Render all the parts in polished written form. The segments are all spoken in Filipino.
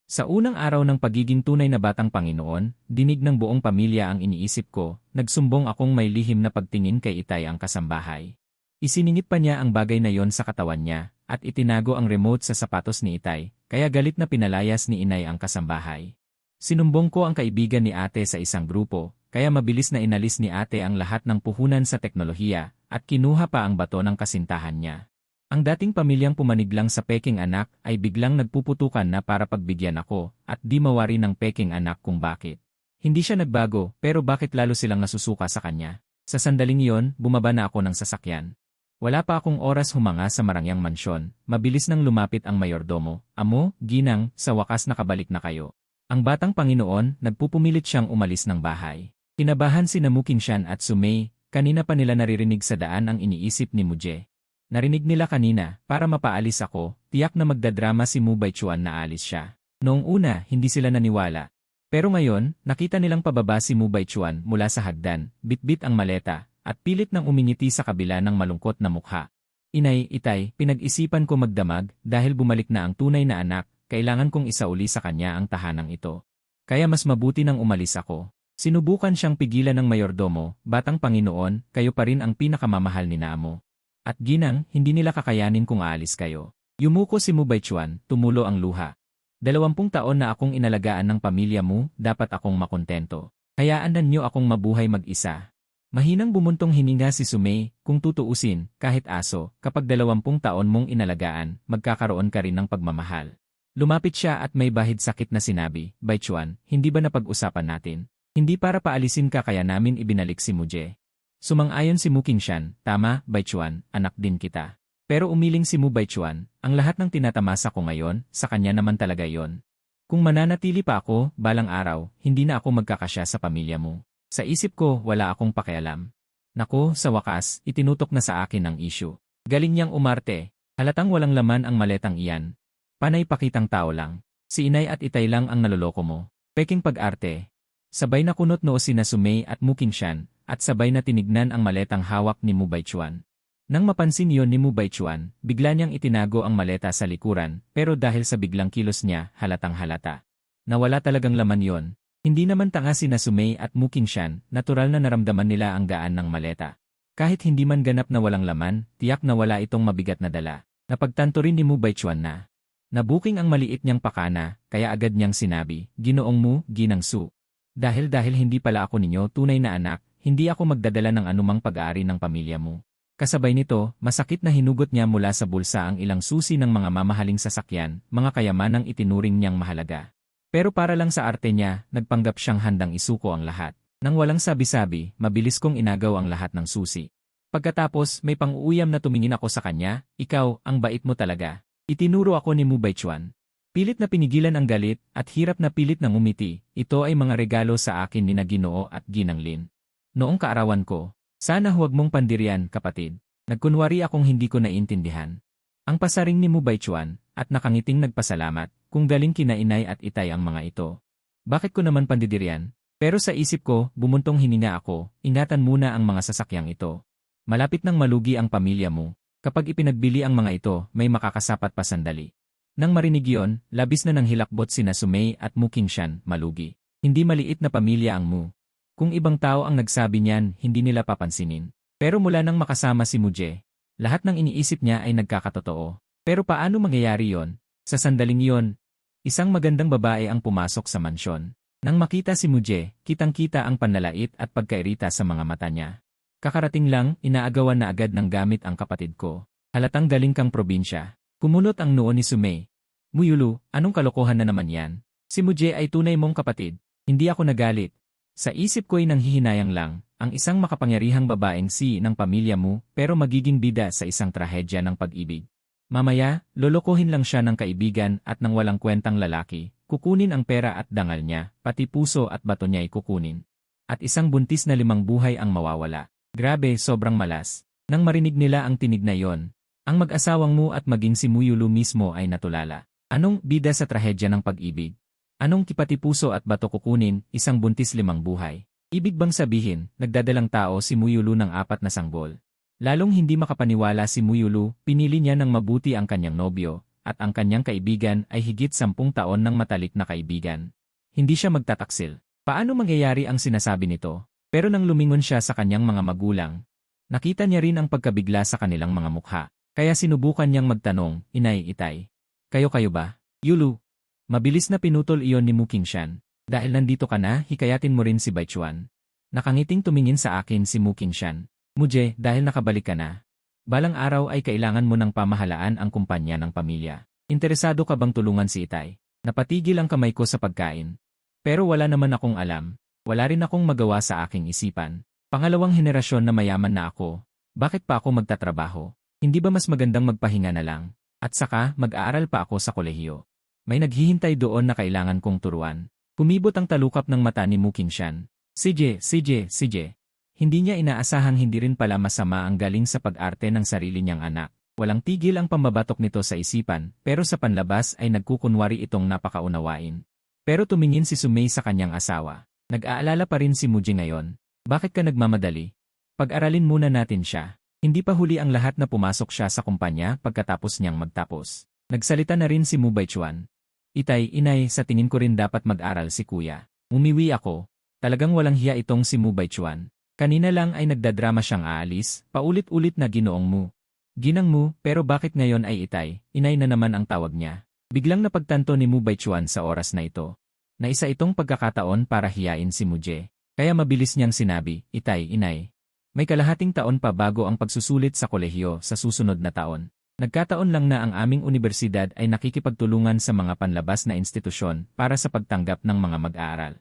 Sa unang araw ng pagiging tunay na batang Panginoon, dinig ng buong pamilya ang iniisip ko, nagsumbong akong may lihim na pagtingin kay Itay ang kasambahay. Isiningit pa niya ang bagay na yon sa katawan niya, at itinago ang remote sa sapatos ni Itay, kaya galit na pinalayas ni Inay ang kasambahay. Sinumbong ko ang kaibigan ni ate sa isang grupo, kaya mabilis na inalis ni ate ang lahat ng puhunan sa teknolohiya, at kinuha pa ang bato ng kasintahan niya. Ang dating pamilyang pumaniglang sa peking anak ay biglang nagpuputukan na para pagbigyan ako at di mawari ng peking anak kung bakit. Hindi siya nagbago pero bakit lalo silang nasusuka sa kanya. Sa sandaling iyon, bumaba na ako ng sasakyan. Wala pa akong oras humanga sa marangyang mansyon, mabilis nang lumapit ang mayordomo. Amo, Ginang, sa wakas nakabalik na kayo. Ang batang Panginoon, nagpupumilit siyang umalis ng bahay. Kinabahan sina Mukingshan at Sumay, kanina pa nila naririnig sa daan ang iniisip ni Muje. Narinig nila kanina, para mapaalis ako, tiyak na magdadrama si Mu Baichuan na alis siya. Noong una, hindi sila naniwala. Pero ngayon, nakita nilang pababa si Mu Baichuan mula sa hagdan, bitbit ang maleta, at pilit nang umingiti sa kabila ng malungkot na mukha. Inay, Itay, pinag-isipan ko magdamag, dahil bumalik na ang tunay na anak, kailangan kong isauli sa kanya ang tahanang ito. Kaya mas mabuti nang umalis ako. Sinubukan siyang pigilan ng mayordomo, batang Panginoon, kayo pa rin ang pinakamamahal ni Namo. At Ginang, hindi nila kakayanin kung aalis kayo. Yumuko si Mu Baichuan, tumulo ang luha. 20 taon na akong inalagaan ng pamilya mo, dapat akong makontento. Hayaan niyo akong mabuhay mag-isa. Mahinang bumuntong hininga si Sumay, kung tutuusin, kahit aso, kapag 20 taon mong inalagaan, magkakaroon ka rin ng pagmamahal. Lumapit siya at may bahid sakit na sinabi, Baichuan, hindi ba napag-usapan natin? Hindi para paalisin ka kaya namin ibinalik si Muje. Sumang-ayon si Mukingshan, tama, Baichuan, anak din kita. Pero umiling si Mu Baichuan, ang lahat ng tinatamasa ko ngayon, sa kanya naman talaga yon. Kung mananatili pa ako, balang araw, hindi na ako magkakasya sa pamilya mo. Sa isip ko, wala akong pakialam. Nako, sa wakas, itinutok na sa akin ang issue. Galing niyang umarte, halatang walang laman ang maletang iyan. Panay pakitang tao lang. Si Inay at Itay lang ang naloloko mo. Peking pag-arte. Sabay na kunot noo sina Sumay at Mukingshan, at sabay na tinignan ang maletang hawak ni Mu Baichuan. Nang mapansin yon ni Mu Baichuan, bigla niyang itinago ang maleta sa likuran, pero dahil sa biglang kilos niya, halatang halata. Nawala talagang laman yon. Hindi naman tanga sina Sumay at Mukingshan, natural na naramdaman nila ang gaan ng maleta. Kahit hindi man ganap na walang laman, tiyak na wala itong mabigat na dala. Napagtanto rin ni Mu Baichuan na nabuking ang maliit niyang pakana, kaya agad niyang sinabi, Ginoong Mu, Ginang Su. Dahil hindi pala ako ninyo tunay na anak, hindi ako magdadala ng anumang pag-aari ng pamilya mo. Kasabay nito, masakit na hinugot niya mula sa bulsa ang ilang susi ng mga mamahaling sasakyan, mga kayamanang itinuring niyang mahalaga. Pero para lang sa arte niya, nagpanggap siyang handang isuko ang lahat. Nang walang sabi-sabi, mabilis kong inagaw ang lahat ng susi. Pagkatapos, may pang-uuyam na tumingin ako sa kanya, ikaw, ang bait mo talaga. Itinuro ako ni Mu Baichuan. Pilit na pinigilan ang galit, at hirap na pilit na ngumiti, ito ay mga regalo sa akin ni na Ginoo at Ginang Lin. Noong kaarawan ko, sana huwag mong pandirian, kapatid. Nagkunwari akong hindi ko naiintindihan. Ang pasaring ni Mu Baichuan, at nakangiting nagpasalamat, kung galing kina Inay at Itay ang mga ito. Bakit ko naman pandidirian? Pero sa isip ko, bumuntong hininga ako, ingatan muna ang mga sasakyang ito. Malapit nang malugi ang pamilya mo. Kapag ipinagbili ang mga ito, may makakasapat pa sandali. Nang marinig yon, labis na nang hilakbot sina Sumay at Mukingshan, malugi. Hindi maliit na pamilya ang Mu. Kung ibang tao ang nagsabi niyan, hindi nila papansinin. Pero mula nang makasama si Muje, lahat ng iniisip niya ay nagkakatotoo. Pero paano mangyayari yon? Sa sandaling yon, isang magandang babae ang pumasok sa mansyon. Nang makita si Muje, kitang-kita ang panlalait at pagkairita sa mga mata niya. Kakarating lang, inaagawan na agad ng gamit ang kapatid ko. Halatang galing kang probinsya. Kumunot ang noo ni Sumay. Muyulu, anong kalokohan na naman yan? Si Muje ay tunay mong kapatid. Hindi ako nagalit. Sa isip ko'y nanghihinayang lang, ang isang makapangyarihang babaeng ng pamilya mo, pero magiging bida sa isang trahedya ng pag-ibig. Mamaya, lolokohin lang siya ng kaibigan at ng walang kwentang lalaki, kukunin ang pera at dangal niya, pati puso at bato niya ay kukunin. At isang buntis na 5 buhay ang mawawala. Grabe, sobrang malas. Nang marinig nila ang tinig na yon, ang mag-asawang Mu at maging si Muyulu mismo ay natulala. Anong bida sa trahedya ng pag-ibig? Anong kipati puso at bato kukunin, isang buntis 5 buhay? Ibig bang sabihin, nagdadalang tao si Muyulu ng 4 na sanggol? Lalong hindi makapaniwala si Muyulu, pinili niya ng mabuti ang kanyang nobyo, at ang kanyang kaibigan ay higit 10 taon ng matalik na kaibigan. Hindi siya magtataksil. Paano mangyayari ang sinasabi nito? Pero nang lumingon siya sa kanyang mga magulang, nakita niya rin ang pagkabigla sa kanilang mga mukha. Kaya sinubukan niyang magtanong, Inay, Itay. Kayo ba? Yulu. Mabilis na pinutol iyon ni Mu Qingshan. Dahil nandito ka na, hikayatin mo rin si Baichuan. Nakangiting tumingin sa akin si Mu Qingshan. Muje, dahil nakabalik ka na. Balang araw ay kailangan mo ng pamahalaan ang kumpanya ng pamilya. Interesado ka bang tulungan si Itay? Napatigil ang kamay ko sa pagkain. Pero wala naman akong alam. Wala rin akong magawa sa aking isipan. Pangalawang henerasyon na mayaman na ako. Bakit pa ako magtatrabaho? Hindi ba mas magandang magpahinga na lang? At saka, mag-aaral pa ako sa kolehiyo. May naghihintay doon na kailangan kong turuan. Kumibot ang talukap ng mata ni Mu Qingshan. CJ. Hindi niya inaasahang hindi rin pala masama ang galing sa pag-arte ng sarili niyang anak. Walang tigil ang pambabatok nito sa isipan, pero sa panlabas ay nagkukunwari itong napakaunawain. Pero tumingin si Sumei sa kanyang asawa. Nag-aalala pa rin si Muji ngayon. Bakit ka nagmamadali? Pag-aralin muna natin siya. Hindi pa huli ang lahat na pumasok siya sa kumpanya pagkatapos niyang magtapos. Nagsalita na rin si Mu Baichuan. Itay, Inay, sa tingin ko rin dapat mag-aral si Kuya. Umiwi ako. Talagang walang hiya itong si Mu Baichuan. Kanina lang ay nagdadrama siyang aalis, paulit-ulit na Ginoong Mu. Ginang Mu, pero bakit ngayon ay Itay, Inay na naman ang tawag niya? Biglang napagtanto ni Mu Baichuan sa oras na ito. Na isa itong pagkakataon para hiyain si Muje. Kaya mabilis niyang sinabi, Itay, Inay. May kalahating taon pa bago ang pagsusulit sa kolehiyo sa susunod na taon. Nagkataon lang na ang aming universidad ay nakikipagtulungan sa mga panlabas na institusyon para sa pagtanggap ng mga mag-aaral.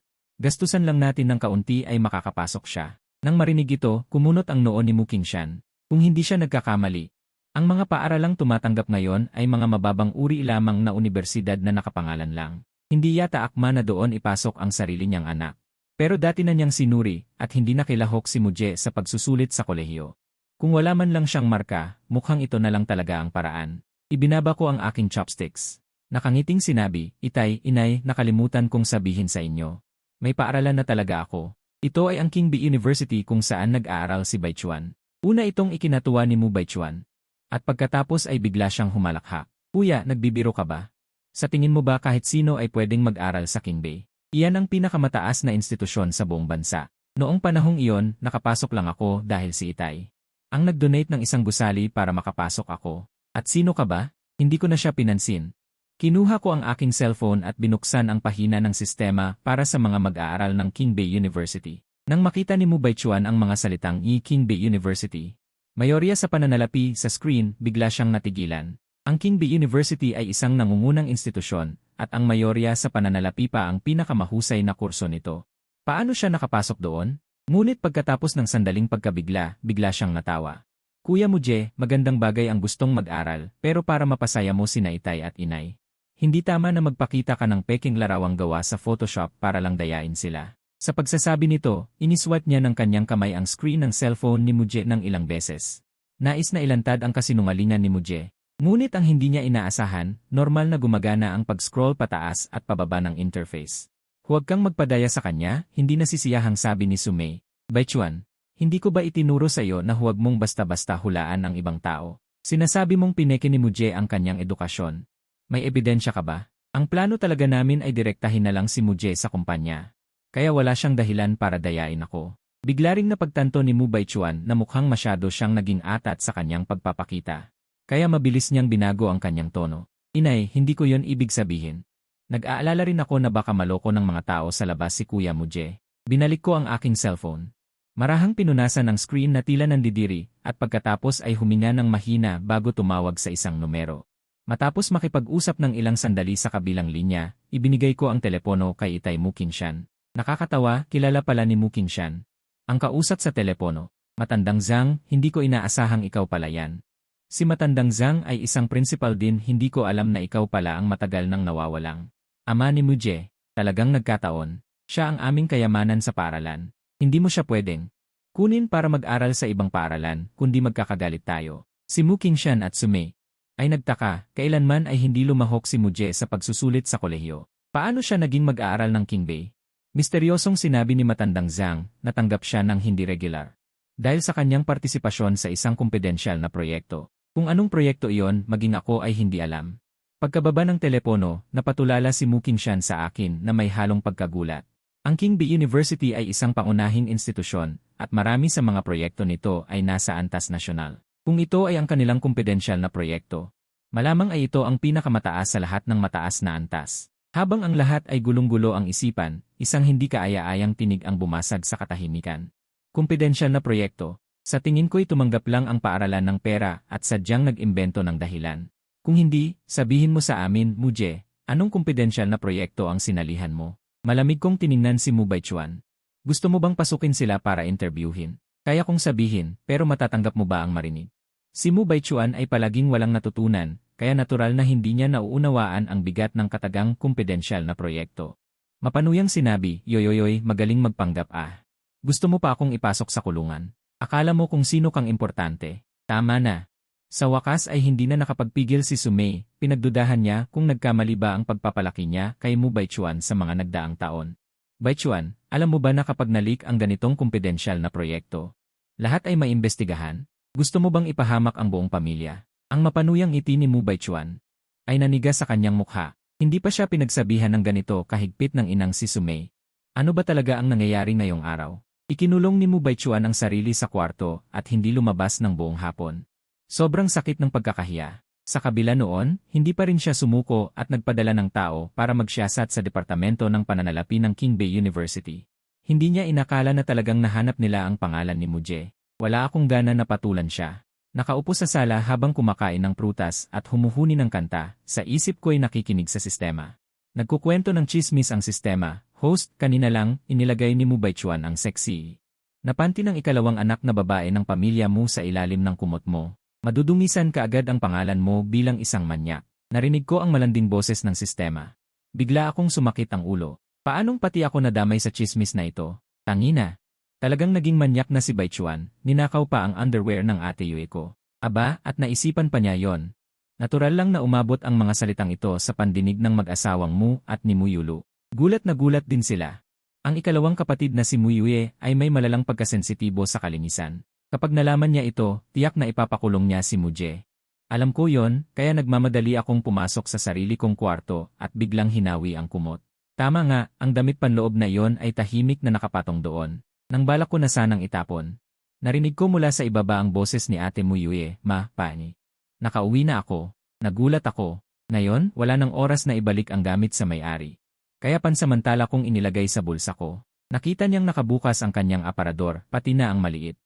Gastusan lang natin ng kaunti ay makakapasok siya. Nang marinig ito, kumunot ang noo ni Mu Qingshan. Kung hindi siya nagkakamali, ang mga paaralang tumatanggap ngayon ay mga mababang uri lamang na universidad na nakapangalan lang. Hindi yata akma na doon ipasok ang sarili niyang anak. Pero dati na niyang sinuri at hindi nakilahok si Muje sa pagsusulit sa kolehiyo. Kung wala man lang siyang marka, mukhang ito na lang talaga ang paraan. Ibinaba ko ang aking chopsticks. Nakangiting sinabi, Itay, Inay, nakalimutan kong sabihin sa inyo. May paaralan na talaga ako. Ito ay ang Qingbi University kung saan nag-aaral si Baichuan. Una itong ikinatuwa ni Mu Baichuan. At pagkatapos ay bigla siyang humalakha. Kuya, nagbibiro ka ba? Sa tingin mo ba kahit sino ay pwedeng mag-aral sa Qingbi? Iyan ang pinakamataas na institusyon sa buong bansa. Noong panahong iyon, nakapasok lang ako dahil si Itay ang nag-donate ng isang gusali para makapasok ako. At sino ka ba? Hindi ko na siya pinansin. Kinuha ko ang aking cellphone at binuksan ang pahina ng sistema para sa mga mag-aaral ng Qingbi University. Nang makita ni Mu Baichuan ang mga salitang Qingbi University, mayorya sa pananalapi sa screen, bigla siyang natigilan. Ang Qingbi University ay isang nangungunang institusyon, at ang mayorya sa pananalapi pa ang pinakamahusay na kurso nito. Paano siya nakapasok doon? Ngunit pagkatapos ng sandaling pagkabigla, bigla siyang natawa. Kuya Muje, magandang bagay ang gustong mag-aral, pero para mapasaya mo sina Itay at Inay. Hindi tama na magpakita ka ng peking larawang gawa sa Photoshop para lang dayain sila. Sa pagsasabi nito, iniswat niya ng kanyang kamay ang screen ng cellphone ni Muje ng ilang beses. Nais na ilantad ang kasinungalingan ni Muje. Ngunit ang hindi niya inaasahan, normal na gumagana ang pag-scroll pataas at pababa ng interface. Huwag kang magpadaya sa kanya, hindi nasisiyahang sabi ni Sumei. Baichuan, hindi ko ba itinuro sa iyo na huwag mong basta-basta hulaan ang ibang tao? Sinasabi mong pineke ni Muje ang kanyang edukasyon. May ebidensya ka ba? Ang plano talaga namin ay direktahin na lang si Muje sa kumpanya. Kaya wala siyang dahilan para dayain ako. Bigla ring napagtanto ni Mu Baichuan na mukhang masyado siyang naging atat sa kanyang pagpapakita. Kaya mabilis niyang binago ang kanyang tono. Inay, hindi ko yon ibig sabihin. Nag-aalala rin ako na baka maloko ng mga tao sa labas si Kuya Muje. Binalik ko ang aking cellphone. Marahang pinunasan ng screen na tila nandidiri at pagkatapos ay huminga ng mahina bago tumawag sa isang numero. Matapos makipag-usap ng ilang sandali sa kabilang linya, ibinigay ko ang telepono kay Itay Mu Qingshan. Nakakatawa, kilala pala ni Mu Qingshan. Ang kausap sa telepono, Matandang Zhang, hindi ko inaasahang ikaw pala yan. Si Matandang Zhang ay isang principal din, hindi ko alam na ikaw pala ang matagal nang nawawalang ama ni Muje. Talagang nagkataon. Siya ang aming kayamanan sa paaralan. Hindi mo siya pwedeng kunin para mag-aral sa ibang paaralan, kundi magkakagalit tayo. Si Mu Qingshan at Sumei ay nagtaka, kailanman ay hindi lumahok si Muje sa pagsusulit sa kolehiyo. Paano siya naging mag-aaral ng Qingbi? Misteryosong sinabi ni Matandang Zhang, natanggap siya ng hindi regular. Dahil sa kanyang partisipasyon sa isang kumpidensyal na proyekto. Kung anong proyekto iyon, maging ako ay hindi alam. Pagkababa ng telepono, napatulala si Mu Qingshan sa akin na may halong pagkagulat. Ang King Bee University ay isang pangunahing institusyon, at marami sa mga proyekto nito ay nasa antas nasyonal. Kung ito ay ang kanilang kumpidensyal na proyekto, malamang ay ito ang pinakamataas sa lahat ng mataas na antas. Habang ang lahat ay gulong-gulo ang isipan, isang hindi kaaya-ayang tinig ang bumasag sa katahimikan. Kumpidensyal na proyekto. Sa tingin ko'y tumanggap lang ang paaralan ng pera at sadyang nag-imbento ng dahilan. Kung hindi, sabihin mo sa amin, Muje, anong kumpidensyal na proyekto ang sinalihan mo? Malamig kong tiningnan si Mu Baichuan. Gusto mo bang pasukin sila para interviewin? Kaya kong sabihin, pero matatanggap mo ba ang marinig? Si Mu Baichuan ay palaging walang natutunan, kaya natural na hindi niya nauunawaan ang bigat ng katagang kumpidensyal na proyekto. Mapanuyang sinabi, yoyoyoy, magaling magpanggap ah. Gusto mo pa akong ipasok sa kulungan? Akala mo kung sino kang importante? Tama na. Sa wakas ay hindi na nakapagpigil si Sumei, pinagdudahan niya kung nagkamali ba ang pagpapalaki niya kay Mu Baichuan sa mga nagdaang taon. Baichuan, alam mo ba na kapag nalik ang ganitong kumpidensyal na proyekto, lahat ay maimbestigahan? Gusto mo bang ipahamak ang buong pamilya? Ang mapanuyang ngiti ni Mu Baichuan ay nanigas sa kanyang mukha. Hindi pa siya pinagsabihan ng ganito kahigpit ng inang si Sumei. Ano ba talaga ang nangyayari ngayong araw? Ikinulong ni Mu Baichuan ang sarili sa kwarto at hindi lumabas ng buong hapon. Sobrang sakit ng pagkakahiya. Sa kabila noon, hindi pa rin siya sumuko at nagpadala ng tao para magsiyasat sa departamento ng pananalapi ng King Bee University. Hindi niya inakala na talagang nahanap nila ang pangalan ni Muje. Wala akong gana na patulan siya. Nakaupo sa sala habang kumakain ng prutas at humuhuni ng kanta, sa isip ko'y nakikinig sa sistema. Nagkukwento ng chismis ang sistema. Host, kanina lang, inilagay ni Mu Baichuan ang sexy. Napanti ng ikalawang anak na babae ng pamilya mo sa ilalim ng kumot mo. Madudumisan ka agad ang pangalan mo bilang isang manyak. Narinig ko ang malanding boses ng sistema. Bigla akong sumakit ang ulo. Paanong pati ako nadamay sa chismis na ito? Tangina. Talagang naging manyak na si Baichuan, ninakaw pa ang underwear ng ate Yue ko. Aba, at naisipan pa niya yon. Natural lang na umabot ang mga salitang ito sa pandinig ng mag-asawang Mu at ni Mu Yulu. Gulat na gulat din sila. Ang ikalawang kapatid na si Mu Yue ay may malalang pagkasensitibo sa kalinisan. Kapag nalaman niya ito, tiyak na ipapakulong niya si Muje. Alam ko yon, kaya nagmamadali akong pumasok sa sarili kong kwarto at biglang hinawi ang kumot. Tama nga, ang damit panloob na iyon ay tahimik na nakapatong doon. Nang balak ko na sanang itapon. Narinig ko mula sa ibaba ang boses ni Ate Mu Yue, Ma, Pani. Nakauwi na ako. Nagulat ako. Ngayon, wala nang oras na ibalik ang gamit sa may-ari. Kaya pansamantala kong inilagay sa bulsa ko. Nakita niyang nakabukas ang kanyang aparador, pati na ang maliit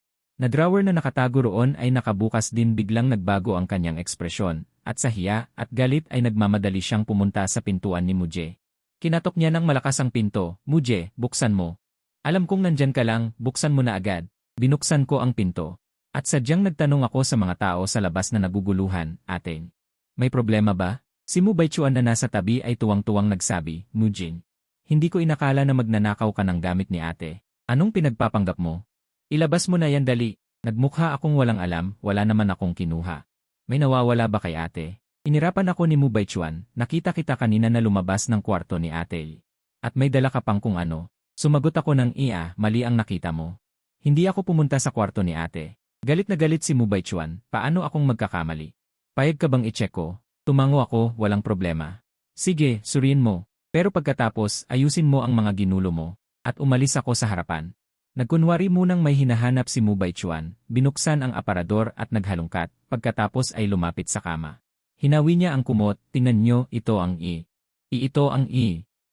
na drawer na nakatago roon ay nakabukas din. Biglang nagbago ang kanyang ekspresyon, at sa hiya at galit ay nagmamadali siyang pumunta sa pintuan ni Muje. Kinatok niya ng malakas ang pinto. Muje, buksan mo. Alam kong nandyan ka lang, buksan mo na agad. Binuksan ko ang pinto. At sadyang nagtanong ako sa mga tao sa labas na naguguluhan, Ate. May problema ba? Si Mu Baichuan na nasa tabi ay tuwang-tuwang nagsabi, Mujin. Hindi ko inakala na magnanakaw ka ng gamit ni ate. Anong pinagpapanggap mo? Ilabas mo na yan dali. Nagmukha akong walang alam, wala naman akong kinuha. May nawawala ba kay ate? Inirapan ako ni Mu Baichuan, nakita kita kanina na lumabas ng kwarto ni ate. At may dala ka pang kung ano. Sumagot ako ng mali ang nakita mo. Hindi ako pumunta sa kwarto ni ate. Galit na galit si Mu Baichuan, paano akong magkakamali? Payag ka bang i-check ko? Tumango ako, walang problema. Sige, suriin mo. Pero pagkatapos, ayusin mo ang mga ginulo mo. At umalis ako sa harapan. Nagkunwari munang may hinahanap si Mu Baichuan, binuksan ang aparador at naghalungkat, pagkatapos ay lumapit sa kama. Hinawi niya ang kumot, tingnan nyo, ito ang ito ang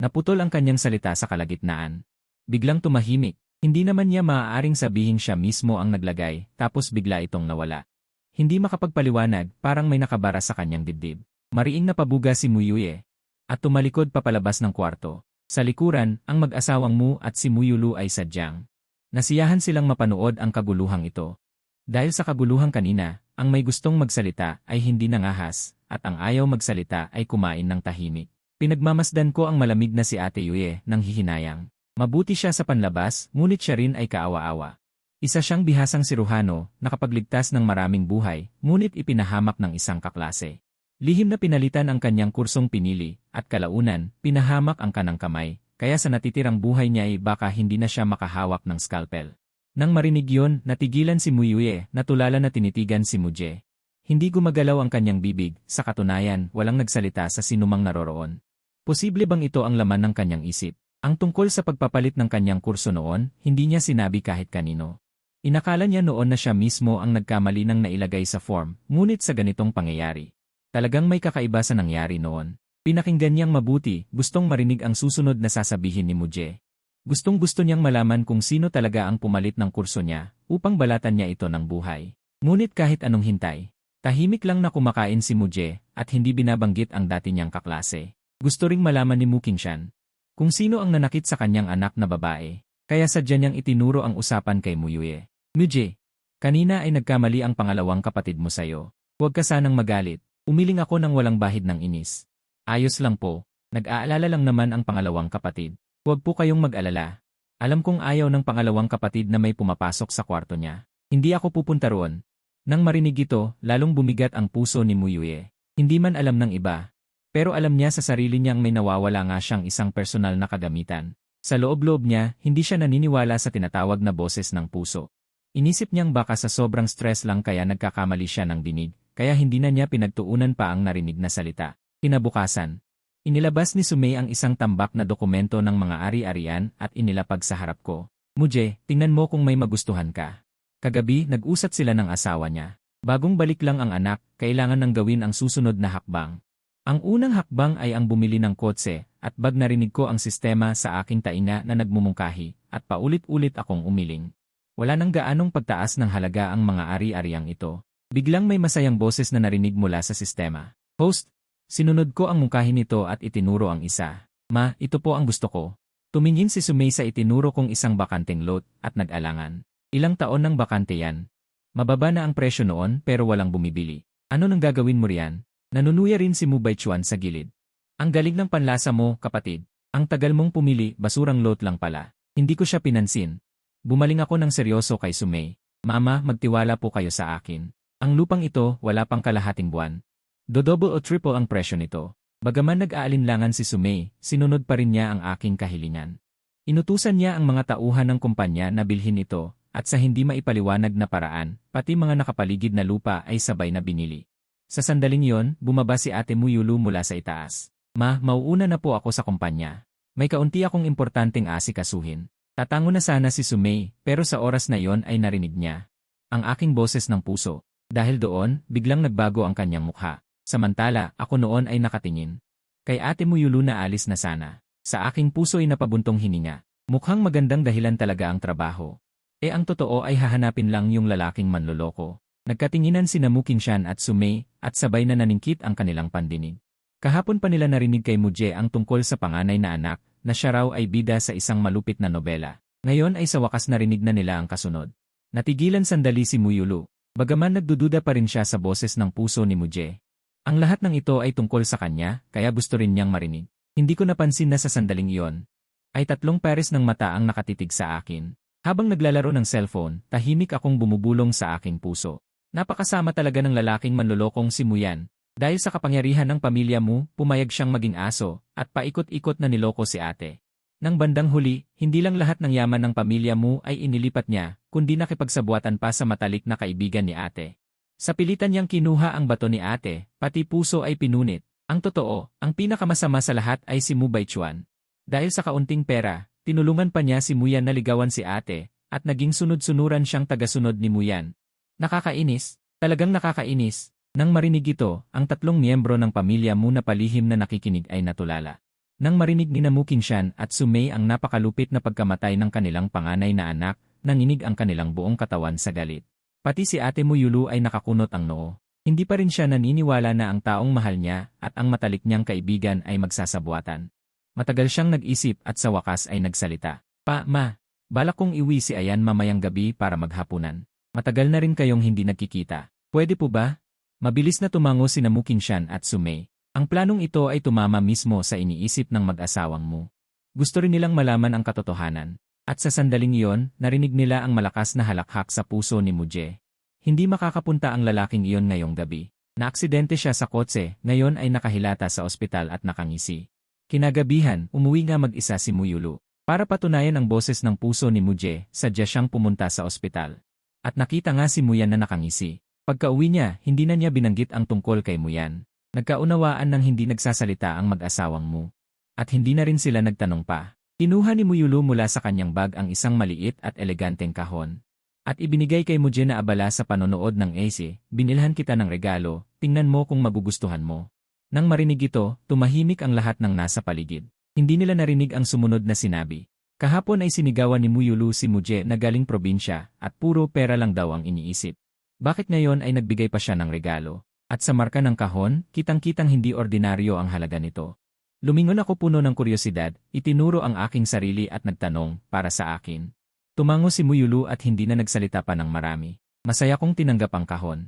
Naputol ang kanyang salita sa kalagitnaan. Biglang tumahimik, hindi naman niya maaaring sabihin siya mismo ang naglagay, tapos bigla itong nawala. Hindi makapagpaliwanag, parang may nakabara sa kanyang dibdib. Mariing napabuga si Mu Yue. At tumalikod papalabas ng kwarto. Sa likuran, ang mag-asawang Mu at si Mu Yulu ay sadyang nasiyahan silang mapanood ang kaguluhang ito. Dahil sa kaguluhang kanina, ang may gustong magsalita ay hindi nangahas, at ang ayaw magsalita ay kumain ng tahimik. Pinagmamasdan ko ang malamig na si Ate Yue nang hihinayang. Mabuti siya sa panlabas, ngunit siya rin ay kaawa-awa. Isa siyang bihasang siruhano, nakapagligtas ng maraming buhay, ngunit ipinahamak ng isang kaklase. Lihim na pinalitan ang kanyang kursong pinili, at kalaunan, pinahamak ang kanang kamay. Kaya sa natitirang buhay niya ay baka hindi na siya makahawak ng scalpel. Nang marinig yon, natigilan si Mu Yue, natulala na tinitigan si Muje. Hindi gumagalaw ang kanyang bibig, sa katunayan, walang nagsalita sa sinumang naroroon. Posible bang ito ang laman ng kanyang isip? Ang tungkol sa pagpapalit ng kanyang kurso noon, hindi niya sinabi kahit kanino. Inakala niya noon na siya mismo ang nagkamali ng nailagay sa form, ngunit sa ganitong pangyayari. Talagang may kakaiba sa nangyari noon. Pinakinggan niyang mabuti, gustong marinig ang susunod na sasabihin ni Muje. Gustong-gusto niyang malaman kung sino talaga ang pumalit ng kurso niya, upang balatan niya ito ng buhay. Ngunit kahit anong hintay, tahimik lang na kumakain si Muje, at hindi binabanggit ang dati niyang kaklase. Gusto ring malaman ni Mu Qingshan kung sino ang nanakit sa kanyang anak na babae, kaya sadya niyang itinuro ang usapan kay Muyue. Muje, kanina ay nagkamali ang pangalawang kapatid mo sayo. Huwag ka sanang magalit, umiling ako ng walang bahid ng inis. Ayos lang po, nag-aalala lang naman ang pangalawang kapatid. Huwag po kayong mag-alala. Alam kong ayaw ng pangalawang kapatid na may pumapasok sa kwarto niya. Hindi ako pupunta roon. Nang marinig ito, lalong bumigat ang puso ni Muyue. Hindi man alam ng iba. Pero alam niya sa sarili niyang may nawawala nga siyang isang personal na kagamitan. Sa loob-loob niya, hindi siya naniniwala sa tinatawag na boses ng puso. Inisip niyang baka sa sobrang stress lang kaya nagkakamali siya ng dinig, kaya hindi na niya pinagtuunan pa ang narinig na salita. Kinabukasan, inilabas ni Sumay ang isang tambak na dokumento ng mga ari-arian at inilapag sa harap ko. Muje, tingnan mo kung may magustuhan ka. Kagabi, nag-usat sila ng asawa niya. Bagong balik lang ang anak, kailangan nang gawin ang susunod na hakbang. Ang unang hakbang ay ang bumili ng kotse, at bag narinig ko ang sistema sa aking tainga na nagmumungkahi, at paulit-ulit akong umiling. Wala nang gaanong pagtaas ng halaga ang mga ari-ariang ito. Biglang may masayang boses na narinig mula sa sistema. Host, sinunod ko ang mungkahin nito at itinuro ang isa. Ma, ito po ang gusto ko. Tumingin si Sumay sa itinuro kong isang bakanteng lot, at nag-alangan. Ilang taon ng bakante yan. Mababa na ang presyo noon pero walang bumibili. Ano nang gagawin mo riyan? Nanunuya rin si Mu Baichuan sa gilid. Ang galing ng panlasa mo, kapatid. Ang tagal mong pumili, basurang lot lang pala. Hindi ko siya pinansin. Bumaling ako ng seryoso kay Sumay. Mama, magtiwala po kayo sa akin. Ang lupang ito, wala pang kalahating buwan. Double o triple ang presyo nito. Bagaman nag-aalinlangan si Sumay, sinunod pa rin niya ang aking kahilingan. Inutusan niya ang mga tauhan ng kumpanya na bilhin ito, at sa hindi maipaliwanag na paraan, pati mga nakapaligid na lupa ay sabay na binili. Sa sandaling yon, bumaba si Ate Muyulu mula sa itaas. Ma, mauuna na po ako sa kumpanya. May kaunti akong importanteng asikasuhin. Tatango na sana si Sumay, pero sa oras na iyon ay narinig niya ang aking boses ng puso. Dahil doon, biglang nagbago ang kanyang mukha. Samantala, ako noon ay nakatingin kay Ate Muyulu na alis na sana. Sa aking puso ay napabuntong hininga. Mukhang magandang dahilan talaga ang trabaho. Ang totoo ay hahanapin lang yung lalaking manloloko. Nagkatinginan sina Mu Qingshan at Sumay, at sabay na naningkit ang kanilang pandinig. Kahapon pa nila narinig kay Muje ang tungkol sa panganay na anak, na siya raw ay bida sa isang malupit na nobela. Ngayon ay sa wakas narinig na nila ang kasunod. Natigilan sandali si Muyulu. Bagaman nagdududa pa rin siya sa boses ng puso ni Muje. Ang lahat ng ito ay tungkol sa kanya, kaya gusto rin niyang marinig. Hindi ko napansin na sa sandaling iyon ay 3 pares ng mata ang nakatitig sa akin. Habang naglalaro ng cellphone, tahimik akong bumubulong sa aking puso. Napakasama talaga ng lalaking manlolokong si Muyan. Dahil sa kapangyarihan ng pamilya mo, pumayag siyang maging aso, at paikot-ikot na niloko si ate. Nang bandang huli, hindi lang lahat ng yaman ng pamilya mo ay inilipat niya, kundi nakipagsabuatan pa sa matalik na kaibigan ni ate. Sa pilitan niyang kinuha ang bato ni ate, pati puso ay pinunit. Ang totoo, ang pinakamasama sa lahat ay si Mu Baichuan. Dahil sa kaunting pera, tinulungan pa niya si Muyan na ligawan si ate, at naging sunod-sunuran siyang tagasunod ni Muyan. Nakakainis, talagang nakakainis. Nang marinig ito, ang 3 miyembro ng pamilya Mu na palihim na nakikinig ay natulala. Nang marinig ni Mu Qingshan at Sumay ang napakalupit na pagkamatay ng kanilang panganay na anak, nanginig ang kanilang buong katawan sa galit. Pati si Ate Muyulu ay nakakunot ang noo. Hindi pa rin siya naniniwala na ang taong mahal niya at ang matalik niyang kaibigan ay magsasabuatan. Matagal siyang nag-isip at sa wakas ay nagsalita. Ma, balak kong iwi si Ayan mamayang gabi para maghapunan. Matagal na rin kayong hindi nagkikita. Pwede po ba? Mabilis na tumango sina Mu Qingshan at Sumay. Ang planong ito ay tumama mismo sa iniisip ng mag-asawang Mu. Gusto rin nilang malaman ang katotohanan. At sa sandaling iyon, narinig nila ang malakas na halakhak sa puso ni Muje. Hindi makakapunta ang lalaking iyon ngayong gabi. Naaksidente siya sa kotse, ngayon ay nakahilata sa ospital at nakangisi. Kinagabihan, umuwi nga mag-isa si Muyulu. Para patunayan ang boses ng puso ni Muje, sadya siyang pumunta sa ospital. At nakita nga si Muyan na nakangisi. Pagka-uwi niya, hindi na niya binanggit ang tungkol kay Muyan. Nagkaunawaan ng hindi nagsasalita ang mag-asawang Mu. At hindi na rin sila nagtanong pa. Kinuha ni Muyulu mula sa kanyang bag ang isang maliit at eleganteng kahon. At ibinigay kay Muje na abala sa panonood ng AC, binilhan kita ng regalo, tingnan mo kung magugustuhan mo. Nang marinig ito, tumahimik ang lahat ng nasa paligid. Hindi nila narinig ang sumunod na sinabi. Kahapon ay sinigawan ni Muyulu si Muje na galing probinsya at puro pera lang daw ang iniisip. Bakit ngayon ay nagbigay pa siya ng regalo? At sa marka ng kahon, kitang-kitang hindi ordinaryo ang halaga nito. Lumingon ako puno ng kuryosidad, itinuro ang aking sarili at nagtanong, para sa akin. Tumango si Muyulu at hindi na nagsalita pa ng marami. Masaya kong tinanggap ang kahon.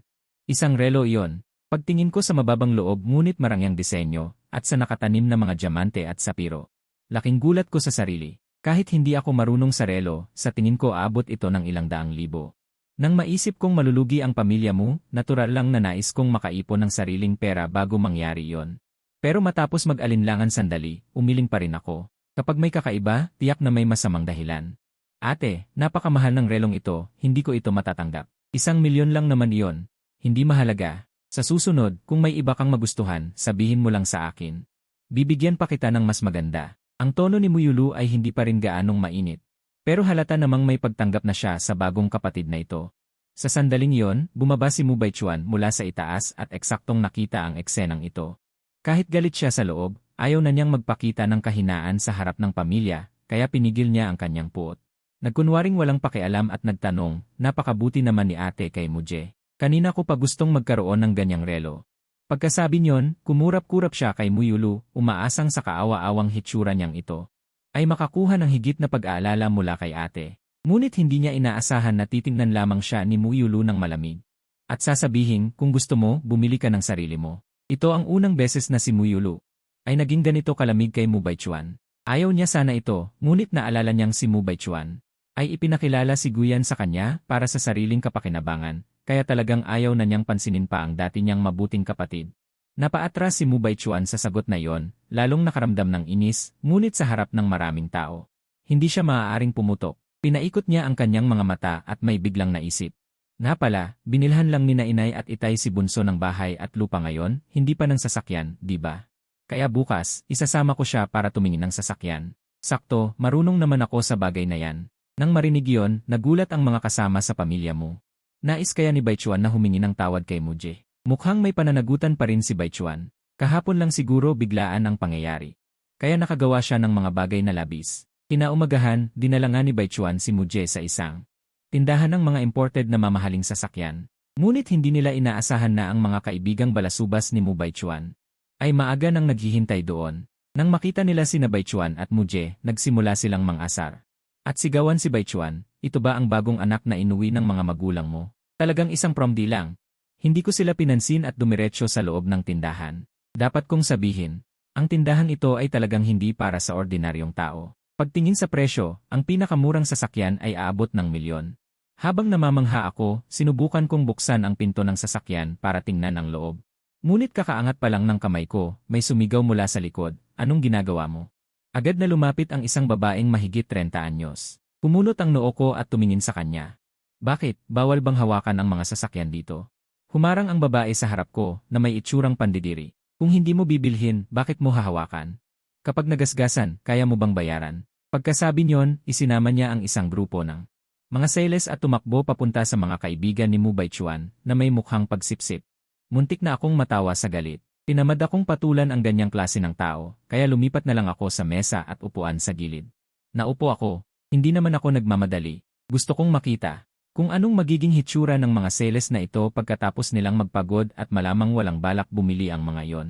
Isang relo iyon. Pagtingin ko sa mababang loob ngunit marangyang disenyo, at sa nakatanim na mga diamante at sapiro. Laking gulat ko sa sarili. Kahit hindi ako marunong sa relo, sa tingin ko aabot ito ng ilang daang libo. Nang maisip kong malulugi ang pamilya mo, natural lang na nais kong makaipon ng sariling pera bago mangyari yon. Pero matapos mag-alinlangan sandali, umiling pa rin ako. Kapag may kakaiba, tiyak na may masamang dahilan. Ate, napakamahal ng relong ito, hindi ko ito matatanggap. 1,000,000 lang naman iyon. Hindi mahalaga. Sa susunod, kung may iba kang magustuhan, sabihin mo lang sa akin. Bibigyan pa kita ng mas maganda. Ang tono ni Muyulu ay hindi pa rin gaanong mainit. Pero halata namang may pagtanggap na siya sa bagong kapatid na ito. Sa sandaling yon, bumaba si Mu Baichuan mula sa itaas at eksaktong nakita ang eksenang ito. Kahit galit siya sa loob, ayaw na niyang magpakita ng kahinaan sa harap ng pamilya, kaya pinigil niya ang kanyang puot. Nagkunwaring walang pakialam at nagtanong, napakabuti naman ni ate kay Muje. Kanina ko pa gustong magkaroon ng ganyang relo. Pagkasabi niyon, kumurap-kurap siya kay Muyulu, umaasang sa kaawa-awang hitsura niyang ito ay makakuha ng higit na pag-aalala mula kay ate. Ngunit hindi niya inaasahan na titingnan lamang siya ni Muyulu ng malamig. At sasabihin, kung gusto mo, bumili ka ng sarili mo. Ito ang unang beses na si Muyulu ay naging ganito kalamig kay Mu Baichuan. Ayaw niya sana ito, ngunit naalala niyang si Mu Baichuan ay ipinakilala si Guyan sa kanya para sa sariling kapakinabangan, kaya talagang ayaw na niyang pansinin pa ang dati niyang mabuting kapatid. Napaatras si Mu Baichuan sa sagot na yon, lalong nakaramdam ng inis, ngunit sa harap ng maraming tao. Hindi siya maaaring pumutok. Pinaikot niya ang kanyang mga mata at may biglang naisip. Pala, binilhan lang ni na inay at itay si bunso ng bahay at lupa ngayon, hindi pa ng sasakyan, di ba? Kaya bukas, isasama ko siya para tumingin ng sasakyan. Sakto, marunong naman ako sa bagay na yan. Nang marinig yon, nagulat ang mga kasama sa pamilya mo. Nais kaya ni Baichuan na humingi ng tawad kay Muje. Mukhang may pananagutan pa rin si Baichuan. Kahapon lang siguro biglaan ang pangyayari. Kaya nakagawa siya ng mga bagay na labis. Kinaumagahan, dinala nga ni Baichuan si Muje sa isang tindahan ng mga imported na mamahaling sasakyan. Ngunit hindi nila inaasahan na ang mga kaibigang balasubas ni Mu Baichuan ay maaga nang naghihintay doon. Nang makita nila sina Baichuan at Muje, nagsimula silang mangasar. At sigawan si Baichuan, ito ba ang bagong anak na inuwi ng mga magulang mo? Talagang isang promdi lang. Hindi ko sila pinansin at dumiretso sa loob ng tindahan. Dapat kong sabihin, ang tindahan ito ay talagang hindi para sa ordinaryong tao. Pagtingin sa presyo, ang pinakamurang sasakyan ay aabot ng 1,000,000. Habang namamangha ako, sinubukan kong buksan ang pinto ng sasakyan para tingnan ang loob. Ngunit kakaangat pa lang ng kamay ko, may sumigaw mula sa likod, anong ginagawa mo? Agad na lumapit ang isang babaeng mahigit 30 anyos. Kumunot ang noo ko at tumingin sa kanya. Bakit, bawal bang hawakan ang mga sasakyan dito? Humarang ang babae sa harap ko na may itsurang pandidiri. Kung hindi mo bibilhin, bakit mo hahawakan? Kapag nagasgasan, kaya mo bang bayaran? Pagkasabi niyon, isinama niya ang isang grupo ng mga sales at tumakbo papunta sa mga kaibigan ni Mu Baichuan na may mukhang pagsipsip. Muntik na akong matawa sa galit. Tinamad akong patulan ang ganyang klase ng tao, kaya lumipat na lang ako sa mesa at upuan sa gilid. Naupo ako. Hindi naman ako nagmamadali. Gusto kong makita kung anong magiging hitsura ng mga sales na ito pagkatapos nilang magpagod at malamang walang balak bumili ang mga yon.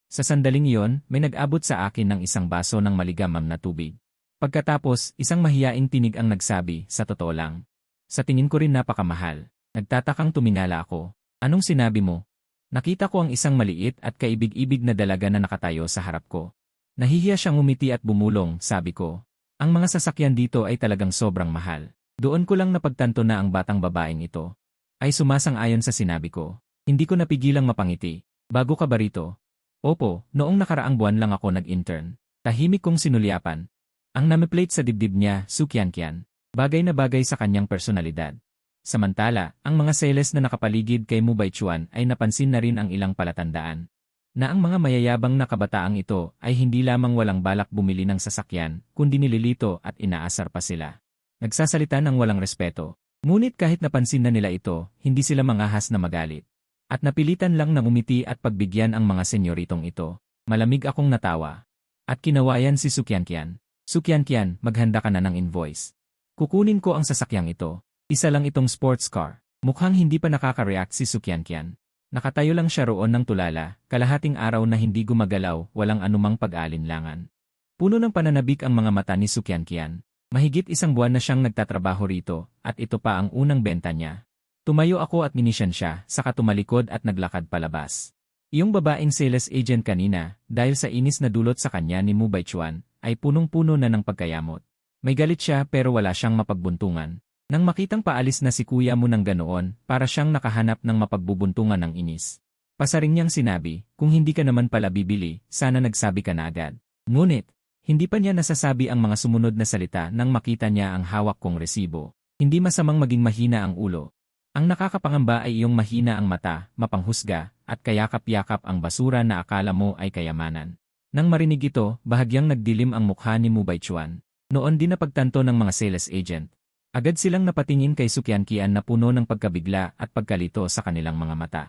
Sa sandaling iyon, may nag-abot sa akin ng isang baso ng maligamam na tubig. Pagkatapos, isang mahiyaing tinig ang nagsabi, sa totoo lang. Sa tingin ko rin napakamahal. Nagtatakang tumingala ako. Anong sinabi mo? Nakita ko ang isang maliit at kaibig-ibig na dalaga na nakatayo sa harap ko. Nahihiya siyang umiti at bumulong, sabi ko. Ang mga sasakyan dito ay talagang sobrang mahal. Doon ko lang napagtanto na ang batang babaeng ito ay sumasang-ayon sa sinabi ko. Hindi ko napigilang mapangiti. Bago ka ba rito? Opo, noong nakaraang buwan lang ako nag-intern. Tahimik kong sinulyapan. Ang name-plate sa dibdib niya, Sukyan-kyan. Bagay na bagay sa kanyang personalidad. Samantala, ang mga seles na nakapaligid kay Mu Baichuan ay napansin na rin ang ilang palatandaan. Na ang mga mayayabang na kabataang ito ay hindi lamang walang balak bumili ng sasakyan, kundi nililito at inaasar pa sila. Nagsasalita ng walang respeto. Ngunit kahit napansin na nila ito, hindi sila mangahas na magalit. At napilitan lang na umiti at pagbigyan ang mga senyoritong ito. Malamig akong natawa. At kinawayan si Sukyankian. Sukyankian, maghanda ka na ng invoice. Kukunin ko ang sasakyang ito. Isa lang itong sports car. Mukhang hindi pa nakaka-react si Sukyankian. Nakatayo lang siya roon ng tulala, kalahating araw na hindi gumagalaw, walang anumang pag-aalinlangan. Puno ng pananabik ang mga mata ni Sukyankian. Mahigit 1 buwan na siyang nagtatrabaho rito, at ito pa ang unang benta niya. Tumayo ako at minisyan siya, saka tumalikod at naglakad palabas. Iyong babaeng sales agent kanina, dahil sa inis na dulot sa kanya ni Mu Baichuan, ay punong-puno na ng pagkayamot. May galit siya pero wala siyang mapagbuntungan. Nang makitang paalis na si kuya mo ng ganoon, para siyang nakahanap ng mapagbubuntungan ng inis. Pasaring niyang sinabi, kung hindi ka naman pala bibili, sana nagsabi ka na agad. Ngunit, hindi pa niya nasasabi ang mga sumunod na salita nang makita niya ang hawak kong resibo. Hindi masamang maging mahina ang ulo. Ang nakakapangamba ay iyong mahina ang mata, mapanghusga, at kayakap-yakap ang basura na akala mo ay kayamanan. Nang marinig ito, bahagyang nagdilim ang mukha ni Mu Baichuan. Noon din napagtanto ng mga sales agent. Agad silang napatingin kay Sukyankian na puno ng pagkabigla at pagkalito sa kanilang mga mata.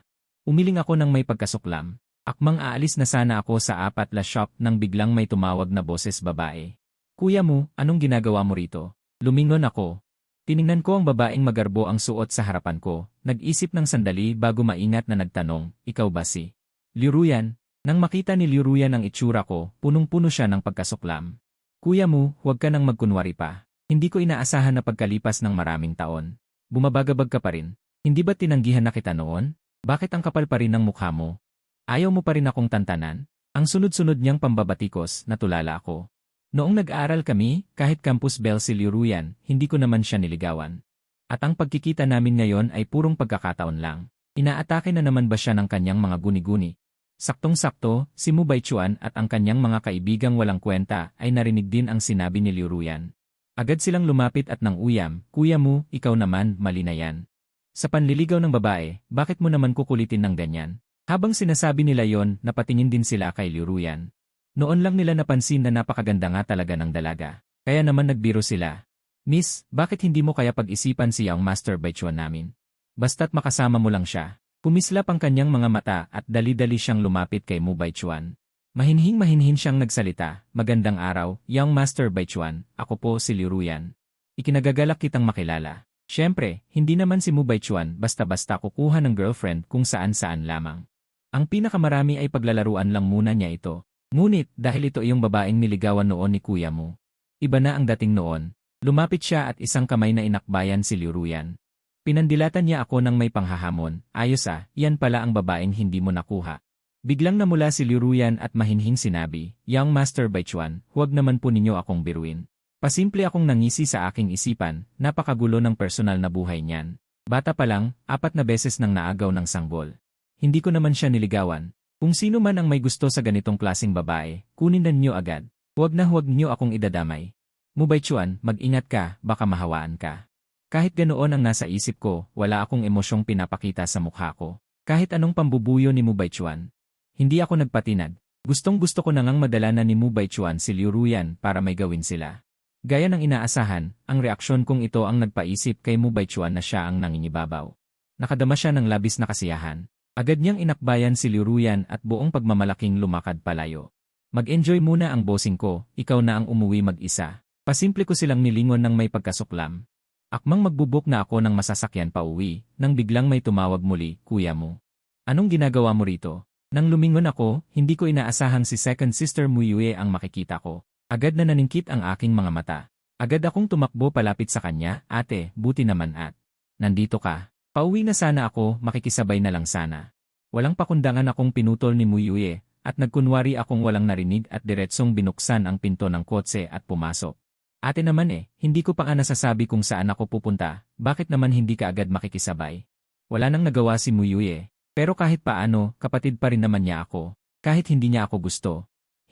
Umiling ako ng may pagkasuklam. Akmang aalis na sana ako sa apatla shop nang biglang may tumawag na boses babae. Kuya mo, anong ginagawa mo rito? Lumingon ako. Tiningnan ko ang babaeng magarbo ang suot sa harapan ko. Nag-isip ng sandali bago maingat na nagtanong, ikaw ba si Liu Ruyan? Nang makita ni Liu Ruyan ang itsura ko, punong-puno siya ng pagkasuklam. Kuya mo, huwag ka nang magkunwari pa. Hindi ko inaasahan na pagkalipas ng maraming taon. Bumabagabag ka pa rin. Hindi ba tinanggihan na kita noon? Bakit ang kapal pa rin ng mukha mo? Ayaw mo pa rin akong tantanan? Ang sunod-sunod niyang pambabatikos, natulala ako. Noong nag-aaral kami, kahit campus belle si Liu Ruyan, hindi ko naman siya niligawan. At ang pagkikita namin ngayon ay purong pagkakataon lang. Inaatake na naman ba siya ng kanyang mga guni-guni? Saktong-sakto, si Mu Baichuan at ang kanyang mga kaibigang walang kwenta ay narinig din ang sinabi ni Liu Ruyan. Agad silang lumapit at nang uyam, kuya mo, ikaw naman, mali na yan. Sa panliligaw ng babae, bakit mo naman kukulitin ng ganyan? Habang sinasabi nila yon, napatingin din sila kay Liu Ruyan. Noon lang nila napansin na napakaganda nga talaga ng dalaga. Kaya naman nagbiro sila. Miss, bakit hindi mo kaya pag-isipan si Young Master Baichuan namin? Basta't makasama mo lang siya. Kumislap ang kanyang mga mata at dali-dali siyang lumapit kay Mu Baichuan. Mahinhin siyang nagsalita, magandang araw, Young Master Baichuan, ako po si Liu Ruyan. Ikinagagalak kitang makilala. Siyempre, hindi naman si Mu Baichuan basta-basta kukuha ng girlfriend kung saan-saan lamang. Ang pinakamarami ay paglalaruan lang muna niya ito. Ngunit, dahil ito iyong babaeng niligawan noon ni kuya mo. Iba na ang dating noon. Lumapit siya at isang kamay na inakbayan si Liu Ruyan. Pinandilatan niya ako ng may panghahamon, ayos yan pala ang babaeng hindi mo nakuha. Biglang namula si Liu Ruyan at mahinhing sinabi, Young Master Baichuan, huwag naman po ninyo akong biruin. Pasimple akong nangisi sa aking isipan, napakagulo ng personal na buhay niyan. Bata pa lang, 4 na beses nang naagaw ng sanggol. Hindi ko naman siya niligawan. Kung sino man ang may gusto sa ganitong klaseng babae, kunin na niyo agad. Huwag niyo akong idadamay. Mu Baichuan, mag-ingat ka, baka mahawaan ka. Kahit ganoon ang nasa isip ko, wala akong emosyong pinapakita sa mukha ko. Kahit anong pambubuyo ni Mu Baichuan. Hindi ako nagpatinag. Gustong-gusto ko na ngang madala na ni Mu Baichuan si Liu Ruyan para may gawin sila. Gaya ng inaasahan, ang reaksyon kong ito ang nagpaisip kay Mu Baichuan na siya ang nangingibabaw. Nakadama siya ng labis na kasiyahan. Agad niyang inakbayan si Liu Ruyan at buong pagmamalaking lumakad palayo. Mag-enjoy muna ang bossing ko, ikaw na ang umuwi mag-isa. Pasimple ko silang nilingon ng may pagkasuklam. Akmang magbubuk na ako ng masasakyan pa uwi, nang biglang may tumawag muli, kuya mo. Anong ginagawa mo rito? Nang lumingon ako, hindi ko inaasahang si Second Sister Mu Yue ang makikita ko. Agad na naningkit ang aking mga mata. Agad akong tumakbo palapit sa kanya, ate, buti naman at. Nandito ka. Pauwi na sana ako, makikisabay na lang sana. Walang pakundangan akong pinutol ni Mu Yue, at nagkunwari akong walang narinig at diretsong binuksan ang pinto ng kotse at pumasok. Ate naman hindi ko pa nga nasasabi kung saan ako pupunta, bakit naman hindi ka agad makikisabay? Wala nang nagawa si Mu Yue. Pero kahit paano, kapatid pa rin naman niya ako. Kahit hindi niya ako gusto.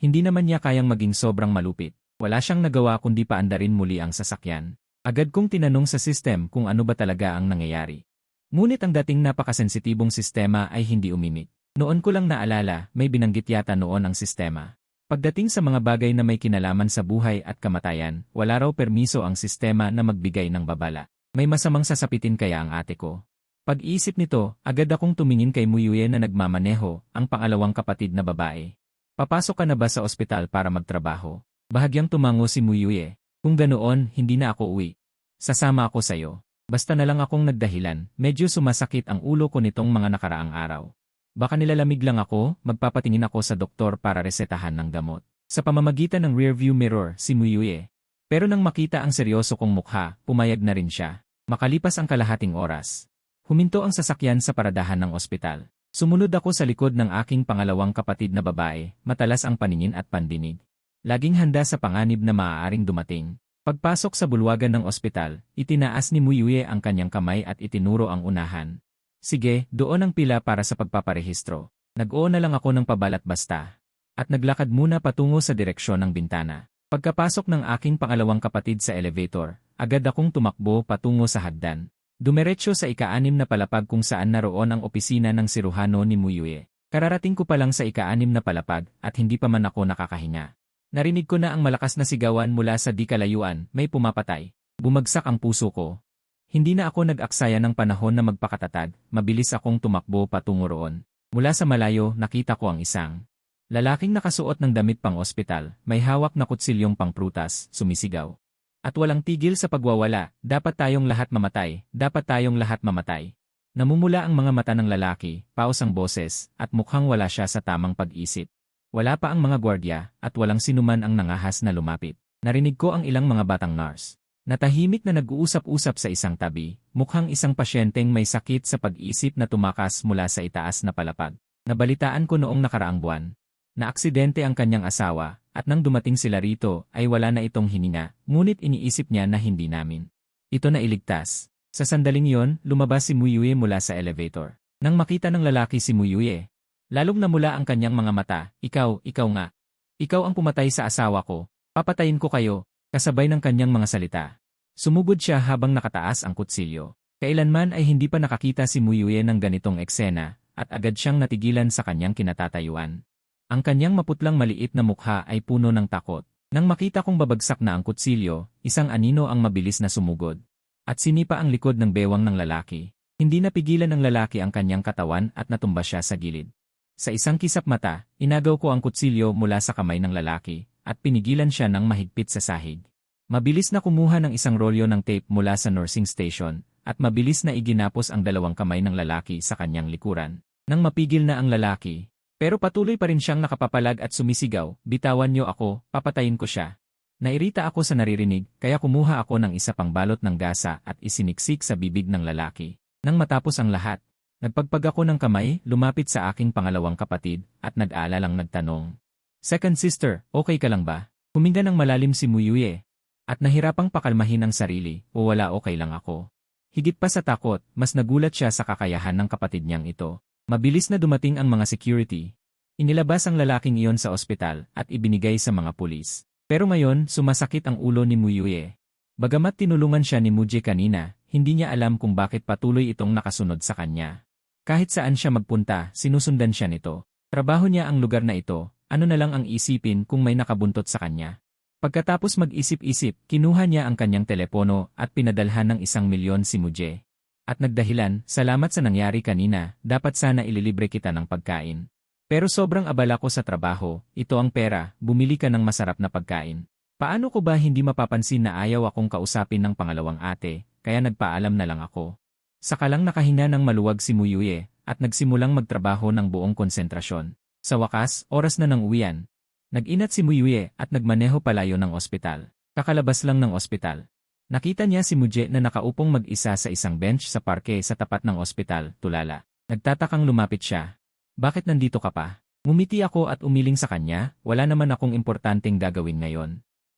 Hindi naman niya kayang maging sobrang malupit. Wala siyang nagawa kundi paandarin muli ang sasakyan. Agad kong tinanong sa system kung ano ba talaga ang nangyayari. Ngunit ang dating napakasensitibong sistema ay hindi umimik. Noon ko lang naalala, may binanggit yata noon ang sistema. Pagdating sa mga bagay na may kinalaman sa buhay at kamatayan, wala raw permiso ang sistema na magbigay ng babala. May masamang sasapitin kaya ang ate ko. Pag-iisip nito, agad akong tumingin kay Muyuye na nagmamaneho, ang pangalawang kapatid na babae. Papasok ka na ba sa ospital para magtrabaho? Bahagyang tumango si Muyuye. Kung ganoon, hindi na ako uwi. Sasama ako sa'yo. Basta na lang akong nagdahilan, medyo sumasakit ang ulo ko nitong mga nakaraang araw. Baka nilalamig lang ako, magpapatingin ako sa doktor para resetahan ng gamot. Sa pamamagitan ng rearview mirror, si Muyuye. Pero nang makita ang seryoso kong mukha, pumayag na rin siya. Makalipas ang kalahating oras. Huminto ang sasakyan sa paradahan ng ospital. Sumunod ako sa likod ng aking pangalawang kapatid na babae, matalas ang paningin at pandinig. Laging handa sa panganib na maaaring dumating. Pagpasok sa bulwagan ng ospital, itinaas ni Muyuye ang kanyang kamay at itinuro ang unahan. Sige, doon ang pila para sa pagpaparehistro. Nag-oo na lang ako ng pabalat basta. At naglakad muna patungo sa direksyon ng bintana. Pagkapasok ng aking pangalawang kapatid sa elevator, agad akong tumakbo patungo sa hagdan. Dumiretso sa ika-6 na palapag kung saan naroon ang opisina ng siruhano ni Muyuye. Kararating ko pa lang sa ika-6 na palapag at hindi pa man ako nakakahinga. Narinig ko na ang malakas na sigawan mula sa di kalayuan, may pumapatay. Bumagsak ang puso ko. Hindi na ako nag-aksaya ng panahon na magpakatatag, mabilis akong tumakbo patungo roon. Mula sa malayo, nakita ko ang isang lalaking nakasuot ng damit pang ospital, may hawak na kutsilyong pang prutas, sumisigaw. At walang tigil sa pagwawala, dapat tayong lahat mamatay, dapat tayong lahat mamatay. Namumula ang mga mata ng lalaki, paos ang boses, at mukhang wala siya sa tamang pag-isip. Wala pa ang mga gwardya, at walang sinuman ang nangahas na lumapit. Narinig ko ang ilang mga batang nurse. Natahimik na nag-uusap-usap sa isang tabi, mukhang isang pasyenteng may sakit sa pag-isip na tumakas mula sa itaas na palapag. Nabalitaan ko noong nakaraang buwan. Na-aksidente ang kanyang asawa, at nang dumating sila rito, ay wala na itong hininga, ngunit iniisip niya na hindi namin ito na iligtas. Sa sandaling yon, lumabas si Muyuye mula sa elevator. Nang makita ng lalaki si Muyuye, lalong namula ang kanyang mga mata, ikaw nga. Ikaw ang pumatay sa asawa ko, papatayin ko kayo, kasabay ng kanyang mga salita. Sumugod siya habang nakataas ang kutsilyo. Kailanman ay hindi pa nakakita si Muyuye ng ganitong eksena, at agad siyang natigilan sa kanyang kinatatayuan. Ang kanyang maputlang maliit na mukha ay puno ng takot. Nang makita kong babagsak na ang kutsilyo, isang anino ang mabilis na sumugod. At sinipa ang likod ng bewang ng lalaki. Hindi napigilan ng lalaki ang kanyang katawan at natumba siya sa gilid. Sa isang kisap mata, inagaw ko ang kutsilyo mula sa kamay ng lalaki, at pinigilan siya ng mahigpit sa sahig. Mabilis na kumuha ng isang rolyo ng tape mula sa nursing station, at mabilis na iginapos ang dalawang kamay ng lalaki sa kanyang likuran. Nang mapigil na ang lalaki, pero patuloy pa rin siyang nakapapalag at sumisigaw, bitawan niyo ako, papatayin ko siya. Nairita ako sa naririnig, kaya kumuha ako ng isa pang balot ng gasa at isiniksik sa bibig ng lalaki. Nang matapos ang lahat, nagpagpag ako ng kamay, lumapit sa aking pangalawang kapatid, at nag-aalalang nagtanong. Second sister, okay ka lang ba? Huminga ng malalim si Muyuye, at nahirapang pakalmahin ang sarili, o wala okay lang ako. Higit pa sa takot, mas nagulat siya sa kakayahan ng kapatid niyang ito. Mabilis na dumating ang mga security. Inilabas ang lalaking iyon sa ospital at ibinigay sa mga pulis. Pero ngayon, sumasakit ang ulo ni Muyuye. Bagamat tinulungan siya ni Muje kanina, hindi niya alam kung bakit patuloy itong nakasunod sa kanya. Kahit saan siya magpunta, sinusundan siya nito. Trabaho niya ang lugar na ito, ano na lang ang isipin kung may nakabuntot sa kanya. Pagkatapos mag-isip-isip, kinuha niya ang kanyang telepono at pinadalhan ng 1,000,000 si Muje. At nagdahilan, salamat sa nangyari kanina, dapat sana ililibre kita ng pagkain. Pero sobrang abala ko sa trabaho, ito ang pera, bumili ka ng masarap na pagkain. Paano ko ba hindi mapapansin na ayaw akong kausapin ng pangalawang ate, kaya nagpaalam na lang ako. Saka lang nakahinga ng maluwag si Muyuye, at nagsimulang magtrabaho ng buong konsentrasyon. Sa wakas, oras na ng uwian. Nag-inat si Muyuye at nagmaneho palayo ng ospital. Kakalabas lang ng ospital. Nakita niya si Muje na nakaupong mag-isa sa isang bench sa parke sa tapat ng ospital, tulala. Nagtatakang lumapit siya. Bakit nandito ka pa? Ngumiti ako at umiling sa kanya, wala naman akong importanteng gagawin ngayon.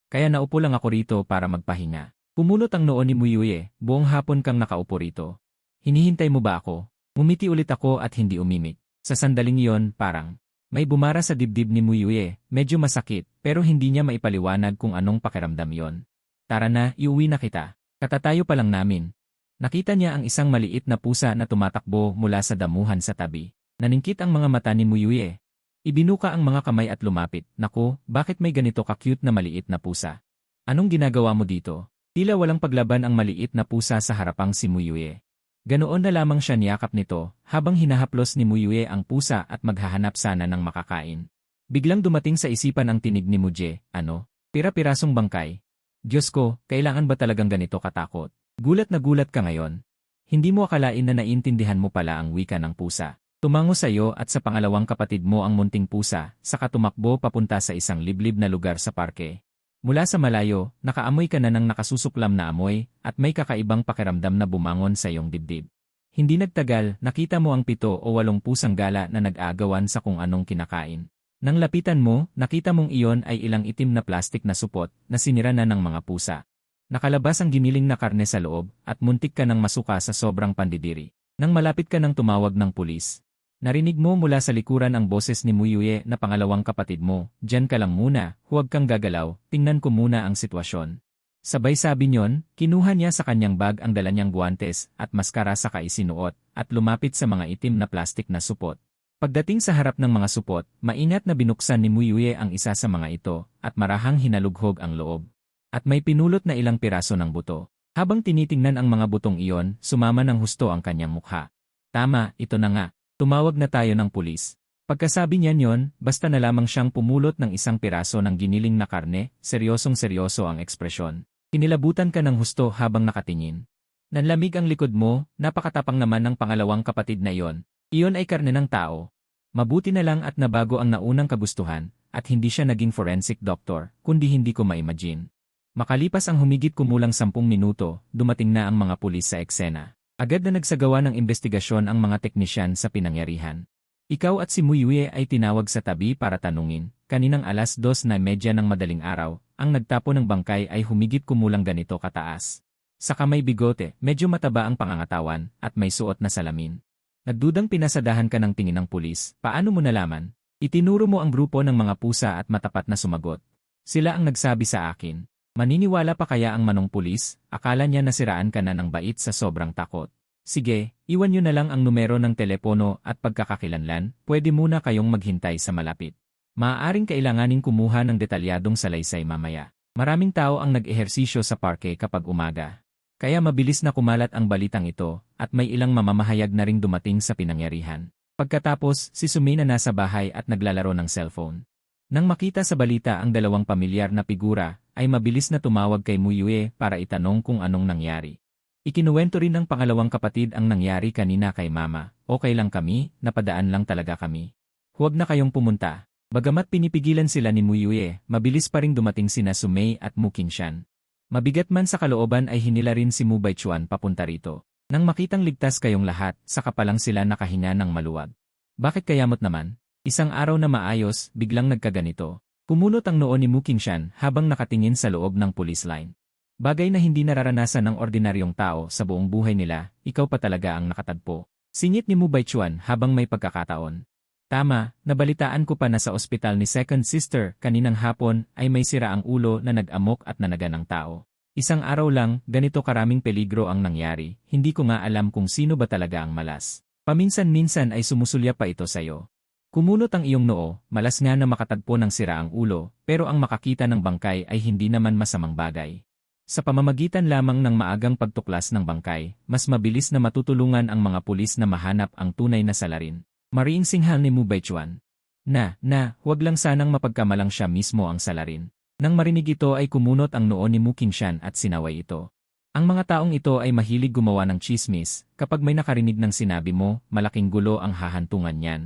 Kaya naupo lang ako rito para magpahinga. Pumulot ang noo ni Muyuye, buong hapon kang nakaupo rito. Hinihintay mo ba ako? Ngumiti ulit ako at hindi umimik. Sa sandaling iyon, parang may bumara sa dibdib ni Muyuye, medyo masakit, pero hindi niya maipaliwanag kung anong pakiramdam yon. Tara na, iuwi na kita. Katatayo pa lang namin. Nakita niya ang isang maliit na pusa na tumatakbo mula sa damuhan sa tabi. Naningkit ang mga mata ni Muyue. Ibinuka ang mga kamay at lumapit. Naku, bakit may ganito ka-cute na maliit na pusa? Anong ginagawa mo dito? Tila walang paglaban ang maliit na pusa sa harapang si Muyue. Ganoon na lamang siya niyakap nito, habang hinahaplos ni Muyue ang pusa at maghahanap sana ng makakain. Biglang dumating sa isipan ang tinig ni Muje, ano? Pira-pirasong bangkay. Diyos ko, kailangan ba talagang ganito katakot? Gulat na gulat ka ngayon. Hindi mo akalain na naiintindihan mo pala ang wika ng pusa. Tumango sa iyo at sa pangalawang kapatid mo ang munting pusa, saka tumakbo papunta sa isang liblib na lugar sa parke. Mula sa malayo, nakaamoy ka na ng nakasusuklam na amoy, at may kakaibang pakiramdam na bumangon sa iyong dibdib. Hindi nagtagal, nakita mo ang 7 o 8 pusang gala na nag-aagawan sa kung anong kinakain. Nang lapitan mo, nakita mong iyon ay ilang itim na plastik na supot na sinira na ng mga pusa. Nakalabas ang giniling na karne sa loob at muntik ka ng masuka sa sobrang pandidiri. Nang malapit ka ng tumawag ng pulis, narinig mo mula sa likuran ang boses ni Muyue na pangalawang kapatid mo, "Diyan ka lang muna, huwag kang gagalaw, tingnan ko muna ang sitwasyon." Sabay sabi niyon, kinuha niya sa kanyang bag ang dala niyang guwantes at maskara saka isinuot at lumapit sa mga itim na plastik na supot. Pagdating sa harap ng mga supot, maingat na binuksan ni Muyue ang isa sa mga ito at marahang hinalughog ang loob. At may pinulot na ilang piraso ng buto. Habang tinitingnan ang mga butong iyon, sumama ng husto ang kanyang mukha. Tama, ito na nga. Tumawag na tayo ng pulis. Pagkasabi niya yon, basta na lamang siyang pumulot ng isang piraso ng giniling na karne, seryosong-seryoso ang ekspresyon. Kinilabutan ka ng husto habang nakatingin. Nanlamig ang likod mo, napakatapang naman ng pangalawang kapatid na iyon. Iyon ay karne ng tao. Mabuti na lang at nabago ang naunang kagustuhan, at hindi siya naging forensic doctor, kundi hindi ko ma-imagine. Makalipas ang humigit kumulang 10 minuto, dumating na ang mga pulis sa eksena. Agad na nagsagawa ng investigasyon ang mga teknisyan sa pinangyarihan. Ikaw at si Muyue ay tinawag sa tabi para tanungin. Kaninang 2:30 ng madaling araw, ang nagtapo ng bangkay ay humigit kumulang ganito kataas. Saka may bigote, medyo mataba ang pangangatawan, at may suot na salamin. Nagdudang pinasadahan ka ng tingin ng pulis, paano mo nalaman? Itinuro mo ang grupo ng mga pusa at matapat na sumagot. Sila ang nagsabi sa akin. Maniniwala pa kaya ang manong pulis? Akala niya nasiraan ka na ng bait sa sobrang takot. Sige, iwan niyo na lang ang numero ng telepono at pagkakakilanlan, pwede muna kayong maghintay sa malapit. Maaaring kailanganin kumuha ng detalyadong salaysay mamaya. Maraming tao ang nag-ehersisyo sa parke kapag umaga. Kaya mabilis na kumalat ang balitang ito at may ilang mamamahayag na ring dumating sa pinangyarihan. Pagkatapos, si Sumay na nasa bahay at naglalaro ng cellphone. Nang makita sa balita ang dalawang pamilyar na figura, ay mabilis na tumawag kay Muyue para itanong kung anong nangyari. Ikinuwento rin ng pangalawang kapatid ang nangyari kanina kay mama. Okay lang kami, napadaan lang talaga kami. Huwag na kayong pumunta. Bagamat pinipigilan sila ni Muyue, mabilis pa ring dumating sina Sumay at Mu Qingshan. Mabigat man sa kalooban ay hinila rin si Mu Baichuan papunta rito. Nang makitang ligtas kayong lahat, saka pa lang sila nakahinga ng maluwag. Bakit kayamot naman? Isang araw na maayos, biglang nagkaganito. Kumunot ang noo ni Mu Qingshan habang nakatingin sa loob ng police line. Bagay na hindi nararanasan ng ordinaryong tao sa buong buhay nila, ikaw pa talaga ang nakatagpo. Singit ni Mu Baichuan habang may pagkakataon. Tama, nabalitaan ko pa na sa ospital ni Second Sister kaninang hapon ay may sira ang ulo na nag-amok at nanaga ng tao. Isang araw lang, ganito karaming peligro ang nangyari, hindi ko nga alam kung sino ba talaga ang malas. Paminsan-minsan ay sumusulya pa ito sa'yo. Kumunot ang iyong noo, malas nga na makatagpo ng sira ang ulo, pero ang makakita ng bangkay ay hindi naman masamang bagay. Sa pamamagitan lamang ng maagang pagtuklas ng bangkay, mas mabilis na matutulungan ang mga pulis na mahanap ang tunay na salarin. Mariing singhal ni Mu Baichuan. Huwag lang sanang mapagkamalang siya mismo ang salarin. Nang marinig ito ay kumunot ang noo ni Mu Qingshan at sinaway ito. Ang mga taong ito ay mahilig gumawa ng chismis, kapag may nakarinig ng sinabi mo, malaking gulo ang hahantungan niyan.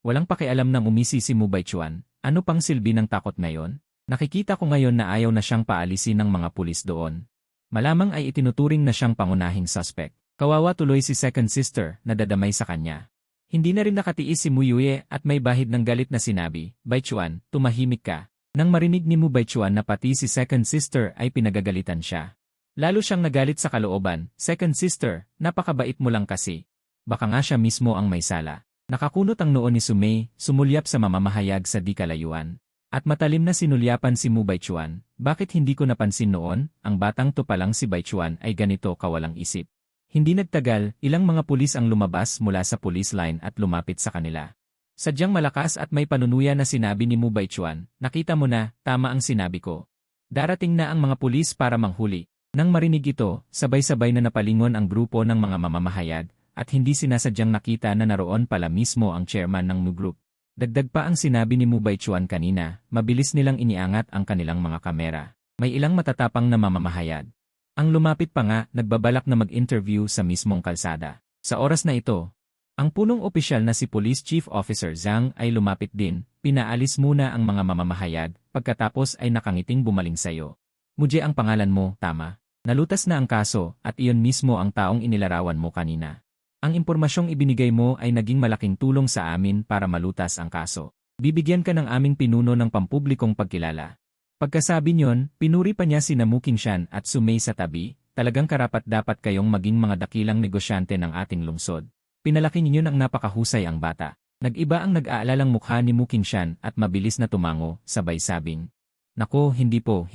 Walang pakialam ng umisi si Mu Baichuan, ano pang silbi ng takot ngayon? Nakikita ko ngayon na ayaw na siyang paalisin ng mga pulis doon. Malamang ay itinuturing na siyang pangunahing suspect. Kawawa tuloy si Second Sister na dadamay sa kanya. Hindi na rin nakatiis si Muyue at may bahid ng galit na sinabi, Baichuan, tumahimik ka. Nang marinig ni Mu Baichuan na pati si Second Sister ay pinagagalitan siya. Lalo siyang nagalit sa kalooban, Second Sister, napakabait mo lang kasi. Baka nga siya mismo ang may sala. Nakakunot ang noo ni Sumay, sumulyap sa mamamahayag sa di kalayuan. At matalim na sinulyapan si Mu Baichuan, bakit hindi ko napansin noon, ang batang to palang si Baichuan ay ganito kawalang isip. Hindi nagtagal, ilang mga pulis ang lumabas mula sa police line at lumapit sa kanila. Sadyang malakas at may panunuya na sinabi ni Mu Baichuan, nakita mo na, tama ang sinabi ko. Darating na ang mga pulis para manghuli. Nang marinig ito, sabay-sabay na napalingon ang grupo ng mga mamamahayag, at hindi sinasadyang nakita na naroon pala mismo ang chairman ng Mu Group. Dagdag pa ang sinabi ni Mu Baichuan kanina, mabilis nilang iniangat ang kanilang mga kamera. May ilang matatapang na mamamahayag. Ang lumapit pa nga, nagbabalak na mag-interview sa mismong kalsada. Sa oras na ito, ang punong opisyal na si Police Chief Officer Zhang ay lumapit din, pinaalis muna ang mga mamamahayag, pagkatapos ay nakangiting bumaling sayo. Muje ang pangalan mo, tama. Nalutas na ang kaso, at iyon mismo ang taong inilarawan mo kanina. Ang impormasyong ibinigay mo ay naging malaking tulong sa amin para malutas ang kaso. Bibigyan ka ng aming pinuno ng pampublikong pagkilala. Pagkasabi niyon, pinuri pa niya sina Mu Qingshan at Su Mei sa tabi, talagang karapat-dapat kayong maging mga dakilang negosyante ng ating lungsod. Pinalaki ninyo ng napakahusay ang bata. Nag-iba ang nag-aalalang mukha ni Mu Qingshan at mabilis na tumango, sabay sabing, "Nako, hindi po.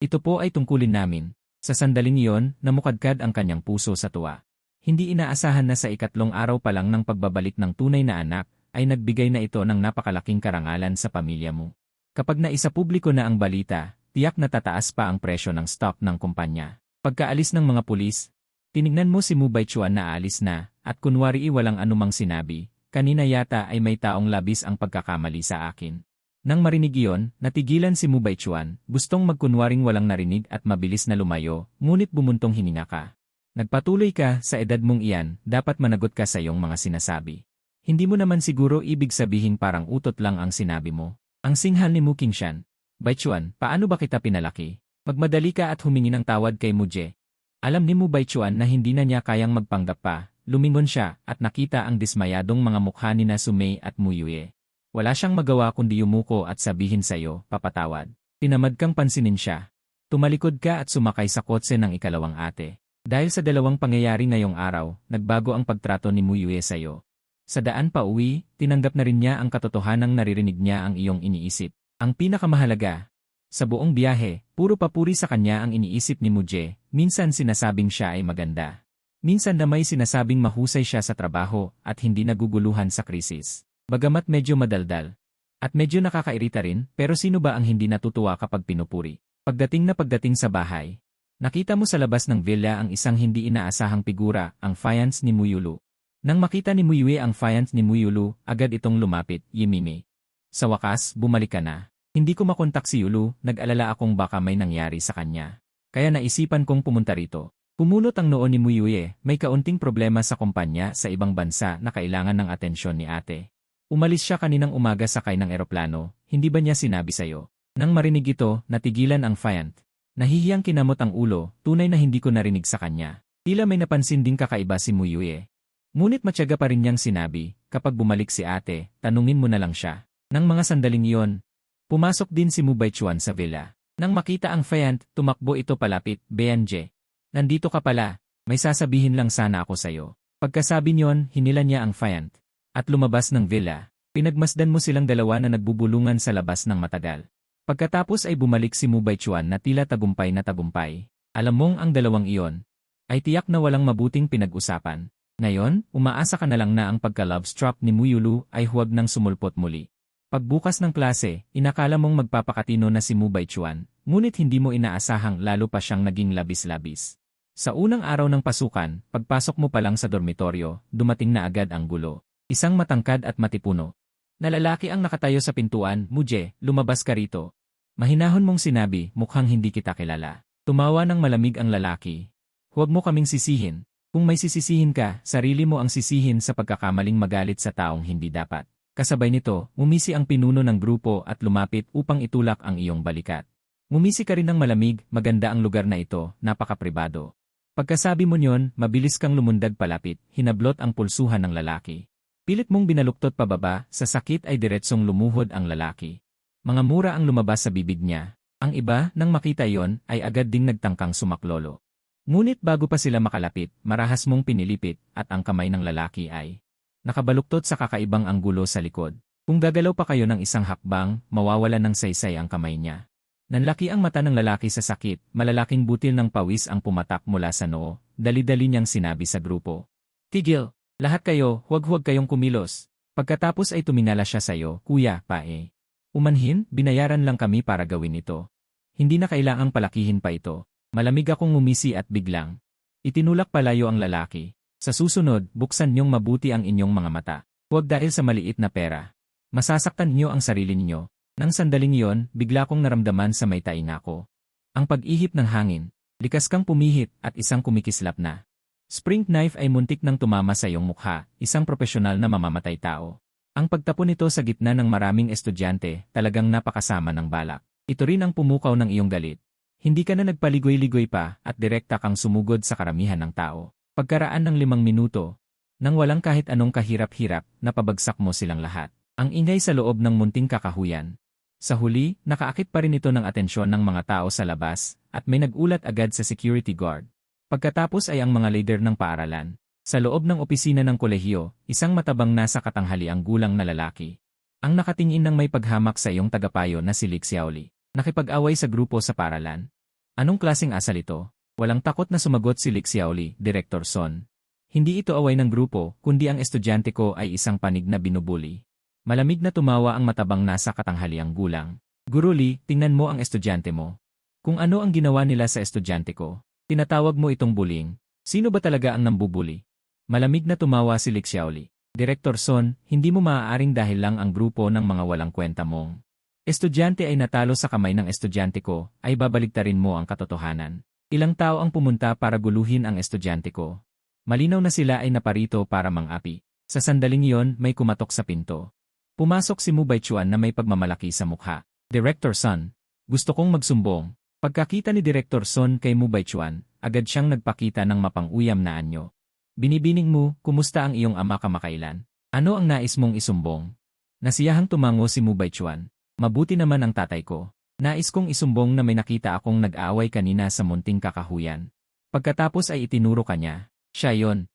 Ito po ay tungkulin namin." Sa sandaling iyon, namukadkad ang kanyang puso sa tuwa. Hindi inaasahan na sa ikatlong araw pa lang ng pagbabalik ng tunay na anak, ay nagbigay na ito ng napakalaking karangalan sa pamilya mo. Kapag naisapubliko na ang balita, tiyak na tataas pa ang presyo ng stock ng kumpanya. Pagkaalis ng mga pulis, tinignan mo si Mu Baichuan na aalis na, at kunwari walang anumang sinabi, kanina yata ay may taong labis ang pagkakamali sa akin. Nang marinig iyon, natigilan si Mu Baichuan, gustong magkunwaring walang narinig at mabilis na lumayo, ngunit bumuntong hininga ka. Nagpatuloy ka, sa edad mong iyan, dapat managot ka sa iyong mga sinasabi. Hindi mo naman siguro ibig sabihin parang utot lang ang sinabi mo. Ang singhal ni Mu Qingshan. Baichuan, paano ba kita pinalaki? Magmadali ka at humingi ng tawad kay Muje. Alam ni Mu Baichuan na hindi na niya kayang magpanggap pa, lumingon siya at nakita ang dismayadong mga mukha ni na Su Mei at Mu Yue. Wala siyang magawa kundi yumuko at sabihin sa iyo, papatawad. Tinamad kang pansinin siya. Tumalikod ka at sumakay sa kotse ng ikalawang ate. Dahil sa dalawang pangyayari ngayong araw, nagbago ang pagtrato ni Mu Yue sa iyo. Sa daan pa uwi, tinanggap na rin niya ang katotohanang naririnig niya ang iyong iniisip. Ang pinakamahalaga, sa buong biyahe, puro papuri sa kanya ang iniisip ni Muje, minsan sinasabing siya ay maganda. Minsan na may sinasabing mahusay siya sa trabaho at hindi naguguluhan sa krisis. Bagamat medyo madaldal at medyo nakakairita rin, pero sino ba ang hindi natutuwa kapag pinupuri? Pagdating sa bahay, nakita mo sa labas ng villa ang isang hindi inaasahang figura, ang fiancé ni Mu Yulu. Nang makita ni Mu Yue ang fiancé ni Mu Yulu, agad itong lumapit, Yimime. Sa wakas, bumalik ka na. Hindi ko makontak si Yulu, nag-alala akong baka may nangyari sa kanya. Kaya naisipan kong pumunta rito. Pumunot ang noo ni Mu Yue, may kaunting problema sa kumpanya sa ibang bansa na kailangan ng atensyon ni ate. Umalis siya kaninang umaga sakay ng eroplano, hindi ba niya sinabi sa'yo? Nang marinig ito, natigilan ang fiancé. Nahihiyang kinamot ang ulo, tunay na hindi ko narinig sa kanya. Tila may napansin ding kakaiba si Mu Yue. Ngunit matyaga pa rin niyang sinabi, kapag bumalik si ate, tanungin mo na lang siya. Nang mga sandaling iyon, pumasok din si Mu Baichuan sa villa. Nang makita ang fiancé, tumakbo ito palapit, Beanje. Nandito ka pala, may sasabihin lang sana ako sa'yo. Pagkasabi niyon, hinila niya ang fiancé. At lumabas ng villa, pinagmasdan mo silang dalawa na nagbubulungan sa labas ng matagal. Pagkatapos ay bumalik si Mu Baichuan na tila tagumpay na tagumpay. Alam mong ang dalawang iyon ay tiyak na walang mabuting pinag-usapan. Ngayon, umaasa ka na lang na ang pagka-love-struck ni Mu Yulu ay huwag nang sumulpot muli. Pagbukas ng klase, inakala mong magpapakatino na si Mu Baichuan, ngunit hindi mo inaasahang lalo pa siyang naging labis-labis. Sa unang araw ng pasukan, pagpasok mo pa lang sa dormitoryo, dumating na agad ang gulo. Isang matangkad at matipuno na lalaki ang nakatayo sa pintuan, Muje, lumabas ka rito. Mahinahon mong sinabi, mukhang hindi kita kilala. Tumawa ng malamig ang lalaki. Huwag mo kaming sisihin. Kung may sisisihin ka, sarili mo ang sisihin sa pagkakamaling magalit sa taong hindi dapat. Kasabay nito, umisi ang pinuno ng grupo at lumapit upang itulak ang iyong balikat. Ngumisi ka rin ng malamig, maganda ang lugar na ito, napaka-pribado. Pagkasabi mo niyon, mabilis kang lumundag palapit, hinablot ang pulsuhan ng lalaki. Pilit mong binaluktot pababa, sa sakit ay diretsong lumuhod ang lalaki. Mga mura ang lumabas sa bibig niya. Ang iba, nang makita yon, ay agad ding nagtangkang sumaklolo. Ngunit bago pa sila makalapit, marahas mong pinilipit, at ang kamay ng lalaki ay nakabaluktot sa kakaibang anggulo sa likod. Kung gagalaw pa kayo ng isang hakbang, mawawalan ng saysay ang kamay niya. Nanlaki ang mata ng lalaki sa sakit, malalaking butil ng pawis ang pumatak mula sa noo, dali-dali niyang sinabi sa grupo. Tigil! Lahat kayo, huwag kayong kumilos. Pagkatapos ay tuminala siya sa'yo, kuya, pae. Umanhin, binayaran lang kami para gawin ito. Hindi na kailangang palakihin pa ito. Malamig akong ngumisi at biglang. Itinulak palayo ang lalaki. Sa susunod, buksan niyong mabuti ang inyong mga mata. Huwag dahil sa maliit na pera. Masasaktan niyo ang sarili niyo. Nang sandaling iyon, bigla kong naramdaman sa may tainga ko. Ang pag-ihip ng hangin, likas kang pumihit at isang kumikislap na. Spring knife ay muntik nang tumama sa iyong mukha, isang profesional na mamamatay tao. Ang pagtapon nito sa gitna ng maraming estudyante, talagang napakasama ng balak. Ito rin ang pumukaw ng iyong galit. Hindi ka na nagpaligoy-ligoy pa at direkta kang sumugod sa karamihan ng tao. Pagkaraan ng 5 minuto, nang walang kahit anong kahirap-hirap, napabagsak mo silang lahat. Ang ingay sa loob ng munting kakahuyan. Sa huli, nakaakit pa rin ito ng atensyon ng mga tao sa labas, at may nagulat agad sa security guard. Pagkatapos ay ang mga leader ng paaralan. Sa loob ng opisina ng kolehiyo, isang matabang nasa katanghaliang gulang na lalaki. Ang nakatingin ng may paghamak sa iyong tagapayo na si Lik Xiaoli. Nakipag-away sa grupo sa paaralan. Anong klaseng asal ito? Walang takot na sumagot si Lik Xiaoli, Director Son. Hindi ito away ng grupo, kundi ang estudyante ko ay isang panig na binubuli. Malamig na tumawa ang matabang nasa katanghaliang gulang. Guru Li, tingnan mo ang estudyante mo. Kung ano ang ginawa nila sa estudyante ko, tinatawag mo itong bullying. Sino ba talaga ang nambubuli? Malamig na tumawa si Lik Xiaoli. Director Son, hindi mo maaaring dahil lang ang grupo ng mga walang kwenta mong estudyante ay natalo sa kamay ng estudyante ko, ay babaligtarin mo ang katotohanan. Ilang tao ang pumunta para guluhin ang estudyante ko. Malinaw na sila ay naparito para mang-api. Sa sandaling iyon, may kumatok sa pinto. Pumasok si Mu Baichuan na may pagmamalaki sa mukha. Director Son, gusto kong magsumbong. Pagkakita ni Director Son kay Mu Baichuan, agad siyang nagpakita ng mapang-uyam na anyo. Binibining mo, kumusta ang iyong ama kamakailan? Ano ang nais mong isumbong? Nasiyahang tumango si Mu Baichuan. Mabuti naman ang tatay ko. Nais kong isumbong na may nakita akong nag-aaway kanina sa munting kakahuyan. Pagkatapos ay itinuro kanya. Siya yon.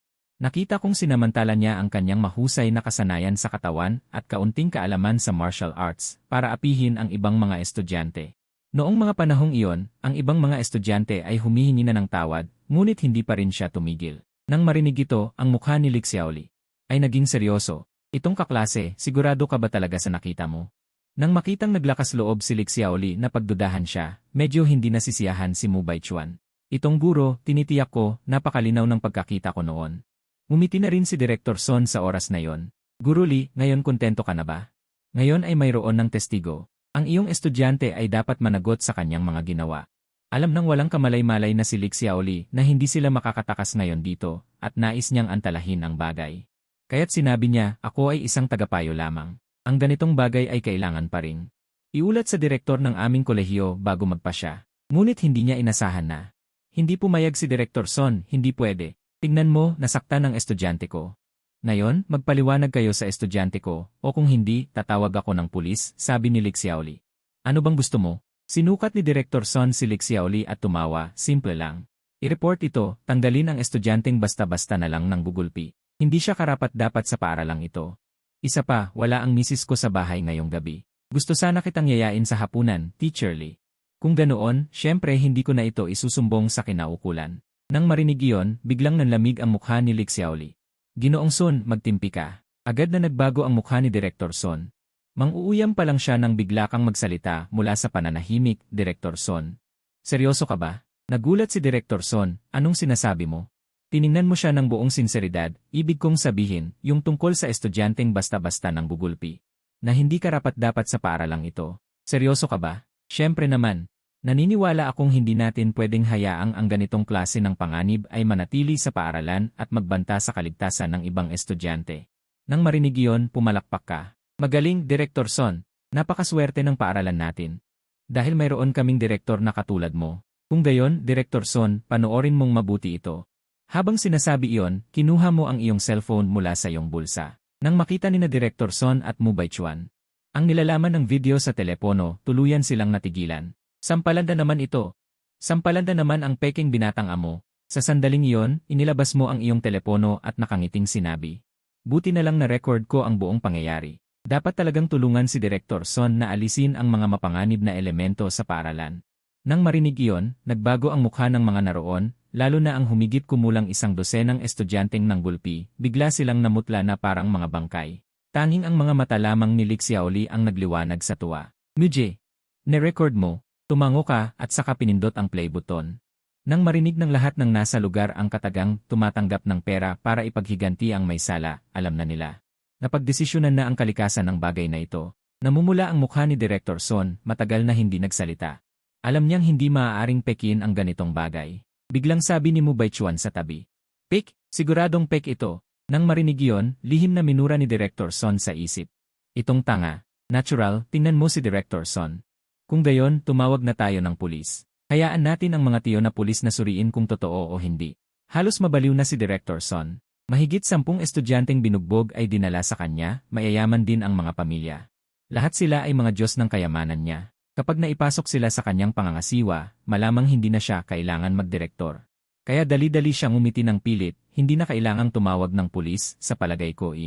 Nakita kong sinamantala niya ang kanyang mahusay na kasanayan sa katawan at kaunting kaalaman sa martial arts para apihin ang ibang mga estudyante. Noong mga panahong iyon, ang ibang mga estudyante ay humihingi na ng tawad, ngunit hindi pa rin siya tumigil. Nang marinig ito, ang mukha ni Lik Xiaoli ay naging seryoso. Itong kaklase, sigurado ka ba talaga sa nakita mo? Nang makitang naglakas loob si Lik Xiaoli na pagdudahan siya, medyo hindi nasisiyahan si Mu Baichuan. Itong guro, tinitiyak ko, napakalinaw ng pagkakita ko noon. Umiti na rin si Director Son sa oras na yon. Guru Li, ngayon kontento ka na ba? Ngayon ay mayroon ng testigo. Ang iyong estudyante ay dapat managot sa kanyang mga ginawa. Alam nang walang kamalay-malay na si Lik Xiaoli na hindi sila makakatakas ngayon dito at nais niyang antalahin ang bagay. Kaya't sinabi niya, ako ay isang tagapayo lamang. Ang ganitong bagay ay kailangan pa rin. Iulat sa direktor ng aming kolehiyo bago magpasya. Ngunit hindi niya inasahan na. Hindi pumayag si Director Son, hindi pwede. Tingnan mo, nasaktan ang estudyante ko. Ngayon, magpaliwanag kayo sa estudyante ko, o kung hindi, tatawag ako ng pulis, sabi ni Lik Xiaoli. Ano bang gusto mo? Sinukat ni Director Son si Lik Xiaoli at tumawa, simple lang. I-report ito, tanggalin ang estudyanteng basta-basta na lang ng gugulpi. Hindi siya karapat-dapat sa paaralang ito. Isa pa, wala ang misis ko sa bahay ngayong gabi. Gusto sana kitang yayain sa hapunan, Teacher Lee. Kung ganoon, syempre hindi ko na ito isusumbong sa kinaukulan. Nang marinig iyon, biglang nanlamig ang mukha ni Lik Xiaoli. Ginoong Son, magtimpi ka. Agad na nagbago ang mukha ni Director Son. Mang-uuyam pa lang siya nang bigla kang magsalita mula sa pananahimik, Director Son. Seryoso ka ba? Nagulat si Director Son, anong sinasabi mo? Tiningnan mo siya ng buong sinseridad, ibig kong sabihin, yung tungkol sa estudyanteng basta-basta ng gugulpi. Na hindi karapat-dapat sa paaralang ito. Seryoso ka ba? Syempre naman. Naniniwala akong hindi natin pwedeng hayaang ang ganitong klase ng panganib ay manatili sa paaralan at magbanta sa kaligtasan ng ibang estudyante. Nang marinig iyon, pumalakpak ka. Magaling, Director Son. Napakaswerte ng paaralan natin. Dahil mayroon kaming direktor na katulad mo. Kung gayon, Director Son, panoorin mong mabuti ito. Habang sinasabi iyon, kinuha mo ang iyong cellphone mula sa iyong bulsa. Nang makita ni na Director Son at Mu Baichuan ang nilalaman ng video sa telepono, tuluyan silang natigilan. Sampalanda naman ito. Sampalanda naman ang peking binatang amo. Sa sandaling iyon, inilabas mo ang iyong telepono at nakangiting sinabi. Buti na lang na record ko ang buong pangyayari. Dapat talagang tulungan si Director Son na alisin ang mga mapanganib na elemento sa paaralan. Nang marinig iyon, nagbago ang mukha ng mga naroon, lalo na ang humigit kumulang 100 estudyanteng nanggulpi, bigla silang namutla na parang mga bangkay. Tanging ang mga mata lamang ni Lik Xiaoli ang nagliwanag sa tuwa. Muje, ne-record mo, tumango ka at saka pinindot ang play button. Nang marinig ng lahat ng nasa lugar ang katagang tumatanggap ng pera para ipaghiganti ang may sala, alam na nila. Napagdesisyonan na ang kalikasan ng bagay na ito. Namumula ang mukha ni Director Son, matagal na hindi nagsalita. Alam niyang hindi maaaring pekin ang ganitong bagay. Biglang sabi ni Mu Baichuan sa tabi. Pek, siguradong pek ito. Nang marinig iyon, lihim na minura ni Director Son sa isip. Itong tanga. Natural, tingnan mo si Director Son. Kung gayon, tumawag na tayo ng pulis. Hayaan natin ang mga tiyo na pulis na suriin kung totoo o hindi. Halos mabaliw na si Director Son. Mahigit 10 estudyanteng binugbog ay dinala sa kanya, mayayaman din ang mga pamilya. Lahat sila ay mga Diyos ng kayamanan niya. Kapag naipasok sila sa kanyang pangangasiwa, malamang hindi na siya kailangan magdirektor. Kaya dali-dali siyang umiti ng pilit, hindi na kailangang tumawag ng pulis, sa palagay ko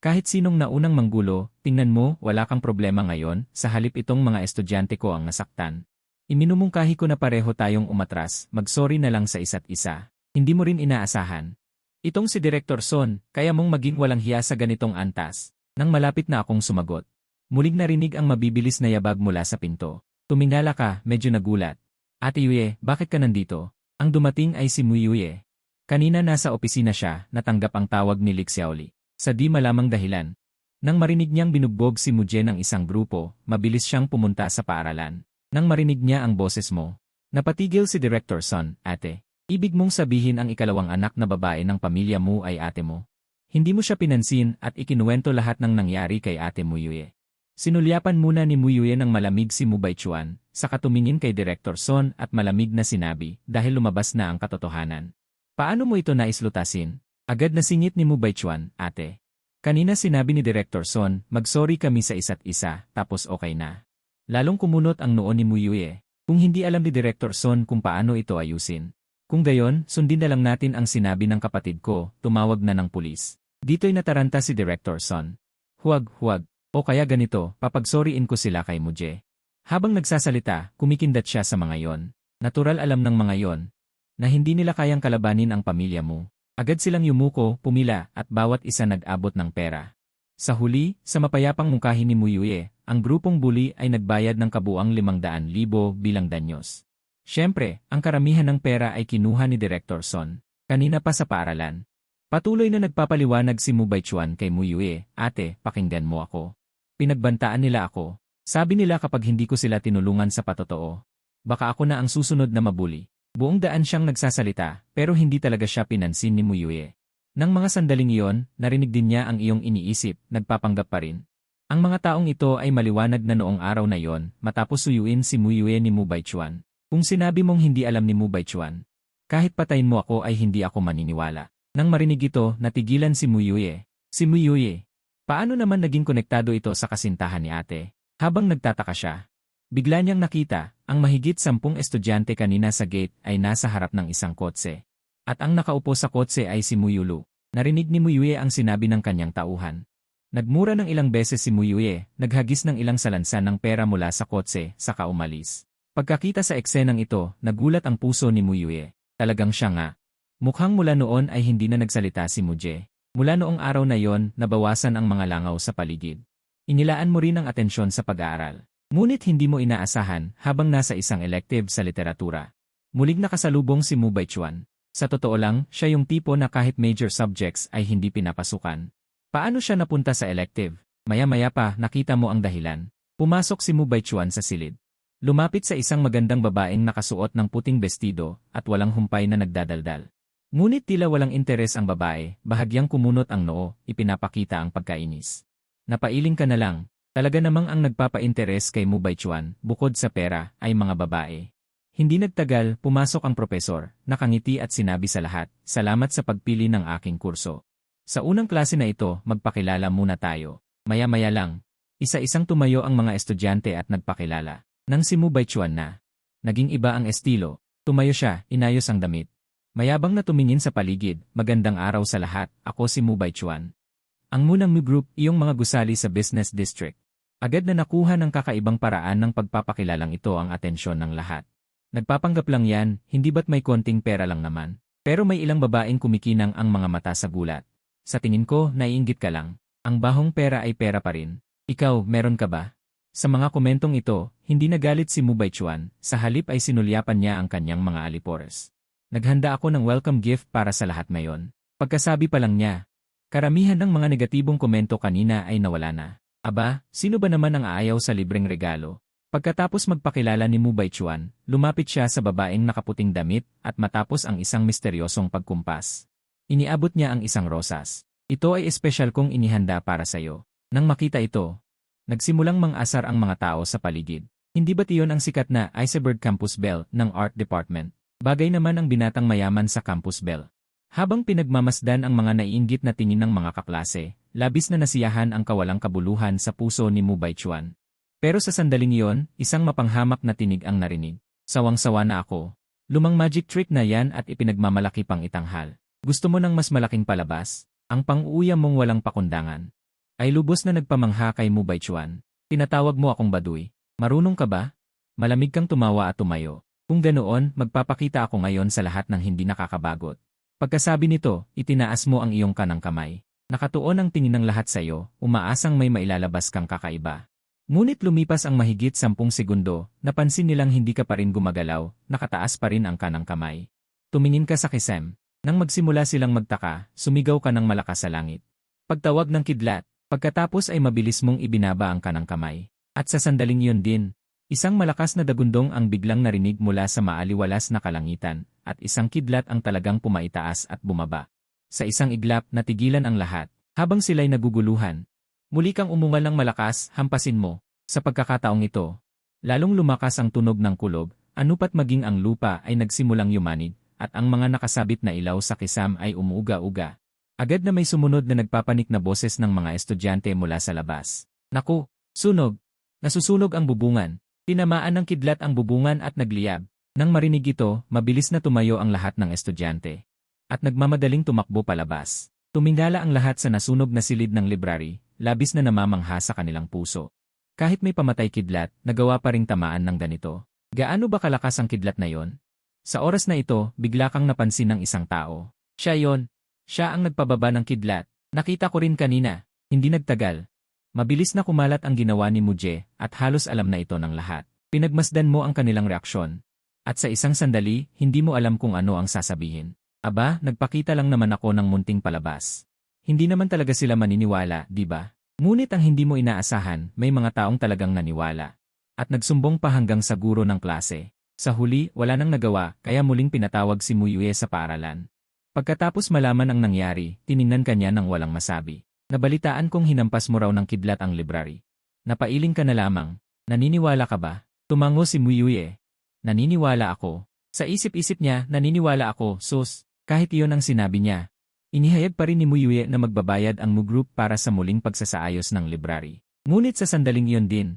Kahit sinong naunang manggulo, tingnan mo, wala kang problema ngayon, sa halip itong mga estudyante ko ang nasaktan. Iminumungkahi ko na pareho tayong umatras, mag-sorry na lang sa isa't isa. Hindi mo rin inaasahan. Itong si Director Son, kaya mong maging walang hiya sa ganitong antas. Nang malapit na akong sumagot. Muling narinig ang mabibilis na yabag mula sa pinto. Tumingala ka, medyo nagulat. Ate Yue, bakit ka nandito? Ang dumating ay si Mu Yue. Kanina nasa opisina siya, natanggap ang tawag ni Lik Xiaoli. Sa di malamang dahilan. Nang marinig niyang binugbog si Mu Je ng isang grupo, mabilis siyang pumunta sa paaralan. Nang marinig niya ang boses mo. Napatigil si Director Son, ate. Ibig mong sabihin ang ikalawang anak na babae ng pamilya mo ay ate mo. Hindi mo siya pinansin at ikinuwento lahat ng nangyari kay ate Mu Yue. Sinulyapan muna ni Mu Yue ng malamig si Mu Baichuan, saka tumingin kay Director Son at malamig na sinabi dahil lumabas na ang katotohanan. Paano mo ito naislutasin? Agad na singit ni Mu Baichuan, ate. Kanina sinabi ni Director Son, mag-sorry kami sa isa't isa, tapos okay na. Lalong kumunot ang noo ni Mu Yue. Kung hindi alam ni Director Son kung paano ito ayusin. Kung gayon, sundin na lang natin ang sinabi ng kapatid ko, tumawag na ng pulis. Dito'y nataranta si Director Son. Huwag. O kaya ganito, papagsoriin ko sila kay Mu Je. Habang nagsasalita, kumikindat siya sa mga yon. Natural alam ng mga yon na hindi nila kayang kalabanin ang pamilya mo. Agad silang yumuko, pumila, at bawat isa nag-abot ng pera. Sa huli, sa mapayapang mungkahi ni Mu Yue, ang grupong bully ay nagbayad ng kabuang 500,000 bilang danyos. Siyempre, ang karamihan ng pera ay kinuha ni Director Son. Kanina pa sa paaralan. Patuloy na nagpapaliwanag si Mu Baichuan kay Mu Yue, ate, pakinggan mo ako. Pinagbantaan nila ako. Sabi nila kapag hindi ko sila tinulungan sa patotoo, baka ako na ang susunod na mabuli. Buong daan siyang nagsasalita, pero hindi talaga siya pinansin ni Mu Yue. Nang mga sandaling iyon, narinig din niya ang iyong iniisip, nagpapanggap pa rin. Ang mga taong ito ay maliwanag na noong araw na iyon, matapos suyuin si Mu Yue ni Mu Baichuan. Kung sinabi mong hindi alam ni Mu Baichuan, kahit patayin mo ako ay hindi ako maniniwala. Nang marinig ito, natigilan si Mu Yue. Si Mu Yue. Paano naman naging konektado ito sa kasintahan ni ate? Habang nagtataka siya, bigla niyang nakita, ang mahigit 10 estudyante kanina sa gate ay nasa harap ng isang kotse. At ang nakaupo sa kotse ay si Mu Yulu. Narinig ni Mu Yue ang sinabi ng kanyang tauhan. Nagmura ng ilang beses si Mu Yue, naghagis ng ilang salansan ng pera mula sa kotse, saka umalis. Pagkakita sa eksenang ito, nagulat ang puso ni Mu Yue. Talagang siya nga. Mukhang mula noon ay hindi na nagsalita si Mu Je. Mula noong araw na yon, nabawasan ang mga langaw sa paligid. Inilaan mo rin ang atensyon sa pag-aaral. Ngunit hindi mo inaasahan habang nasa isang elective sa literatura. Muling nakasalubong si Mu Baichuan. Sa totoo lang, siya yung tipo na kahit major subjects ay hindi pinapasukan. Paano siya napunta sa elective? Maya-maya pa, nakita mo ang dahilan. Pumasok si Mu Baichuan sa silid. Lumapit sa isang magandang babaeng nakasuot ng puting bestido at walang humpay na nagdadaldal. Ngunit tila walang interes ang babae, bahagyang kumunot ang noo, ipinapakita ang pagkainis. Napailing ka na lang, talaga namang ang nagpapa-interes kay Mu Baichuan, bukod sa pera, ay mga babae. Hindi nagtagal, pumasok ang propesor, nakangiti at sinabi sa lahat, salamat sa pagpili ng aking kurso. Sa unang klase na ito, magpakilala muna tayo. Maya-maya lang, isa-isang tumayo ang mga estudyante at nagpakilala. Nang si Mu Baichuan na, naging iba ang estilo, tumayo siya, inayos ang damit. Mayabang na tumingin sa paligid, magandang araw sa lahat, ako si Mu Baichuan. Ang Munang Mu Group, iyong mga gusali sa business district. Agad na nakuha ng kakaibang paraan ng pagpapakilalang ito ang atensyon ng lahat. Nagpapanggap lang yan, hindi ba't may konting pera lang naman? Pero may ilang babaeng kumikinang ang mga mata sa gulat. Sa tingin ko, naiinggit ka lang. Ang bahong pera ay pera pa rin. Ikaw, meron ka ba? Sa mga komentong ito, hindi nagalit si Mu Baichuan, sa halip ay sinulyapan niya ang kanyang mga alipores. Naghanda ako ng welcome gift para sa lahat ngayon. Pagkasabi pa lang niya, karamihan ng mga negatibong komento kanina ay nawala na. Aba, sino ba naman ang aayaw sa libreng regalo? Pagkatapos magpakilala ni Mu Baichuan, lumapit siya sa babaeng nakaputing damit at matapos ang isang misteryosong pagkumpas. Iniabot niya ang isang rosas. Ito ay espesyal kong inihanda para sa'yo. Nang makita ito, nagsimulang mang-asar ang mga tao sa paligid. Hindi ba't iyon ang sikat na Iceberg Campus Belle ng Art Department? Bagay naman ang binatang mayaman sa Campus Belle. Habang pinagmamasdan ang mga naiinggit na tingin ng mga kaklase, labis na nasiyahan ang kawalang kabuluhan sa puso ni Mu Baichuan. Pero sa sandaling iyon, isang mapanghamak na tinig ang narinig. Sawang-sawa na ako. Lumang magic trick na yan at ipinagmamalaki pang itanghal. Gusto mo ng mas malaking palabas? Ang pang-uuyam mong walang pakundangan. Ay lubos na nagpamangha kay Mu Baichuan. Tinatawag mo akong baduy. Marunong ka ba? Malamig kang tumawa at tumayo. Kung ganoon, magpapakita ako ngayon sa lahat ng hindi nakakabagot. Pagkasabi nito, itinaas mo ang iyong kanang kamay. Nakatuon ang tingin ng lahat sa iyo, umaasang may mailalabas kang kakaiba. Ngunit lumipas ang mahigit 10 segundo, napansin nilang hindi ka pa rin gumagalaw, nakataas pa rin ang kanang kamay. Tumingin ka sa kisem. Nang magsimula silang magtaka, sumigaw ka ng malakas sa langit. Pagtawag ng kidlat, pagkatapos ay mabilis mong ibinaba ang kanang kamay. At sa sandaling iyon din, isang malakas na dagundong ang biglang narinig mula sa maaliwalas na kalangitan, at isang kidlat ang talagang pumaitaas at bumaba. Sa isang iglap, natigilan ang lahat. Habang sila'y naguguluhan, muli kang umungal ng malakas, hampasin mo. Sa pagkakataong ito, lalong lumakas ang tunog ng kulob, anupat maging ang lupa ay nagsimulang yumanig, at ang mga nakasabit na ilaw sa kisam ay umuuga-uga. Agad na may sumunod na nagpapanik na boses ng mga estudyante mula sa labas. Naku! Sunog! Nasusunog ang bubungan. Tinamaan ng kidlat ang bubungan at nagliyab. Nang marinig ito, mabilis na tumayo ang lahat ng estudyante. At nagmamadaling tumakbo palabas. Tumingala ang lahat sa nasunog na silid ng library, labis na namamangha sa kanilang puso. Kahit may pamatay kidlat, nagawa pa ring tamaan ng ganito. Gaano ba kalakas ang kidlat na yon? Sa oras na ito, bigla kang napansin ng isang tao. Siya yon. Siya ang nagpababa ng kidlat. Nakita ko rin kanina. Hindi nagtagal. Mabilis na kumalat ang ginawa ni Muje, at halos alam na ito ng lahat. Pinagmasdan mo ang kanilang reaksyon. At sa isang sandali, hindi mo alam kung ano ang sasabihin. Aba, nagpakita lang naman ako ng munting palabas. Hindi naman talaga sila maniniwala, di ba? Ngunit ang hindi mo inaasahan, may mga taong talagang naniwala. At nagsumbong pa hanggang sa guro ng klase. Sa huli, wala nang nagawa, kaya muling pinatawag si Mu Yue sa paaralan. Pagkatapos malaman ang nangyari, tiningnan kanya ng walang masabi. Nabalitaan kong hinampas mo raw ng kidlat ang library. Napailing ka na lamang. Naniniwala ka ba? Tumango si Mu Yue. Naniniwala ako. Sa isip-isip niya, naniniwala ako, sus. Kahit iyon ang sinabi niya. Inihayag pa rin ni Mu Yue na magbabayad ang Mu Group para sa muling pagsasaayos ng library. Ngunit sa sandaling iyon din,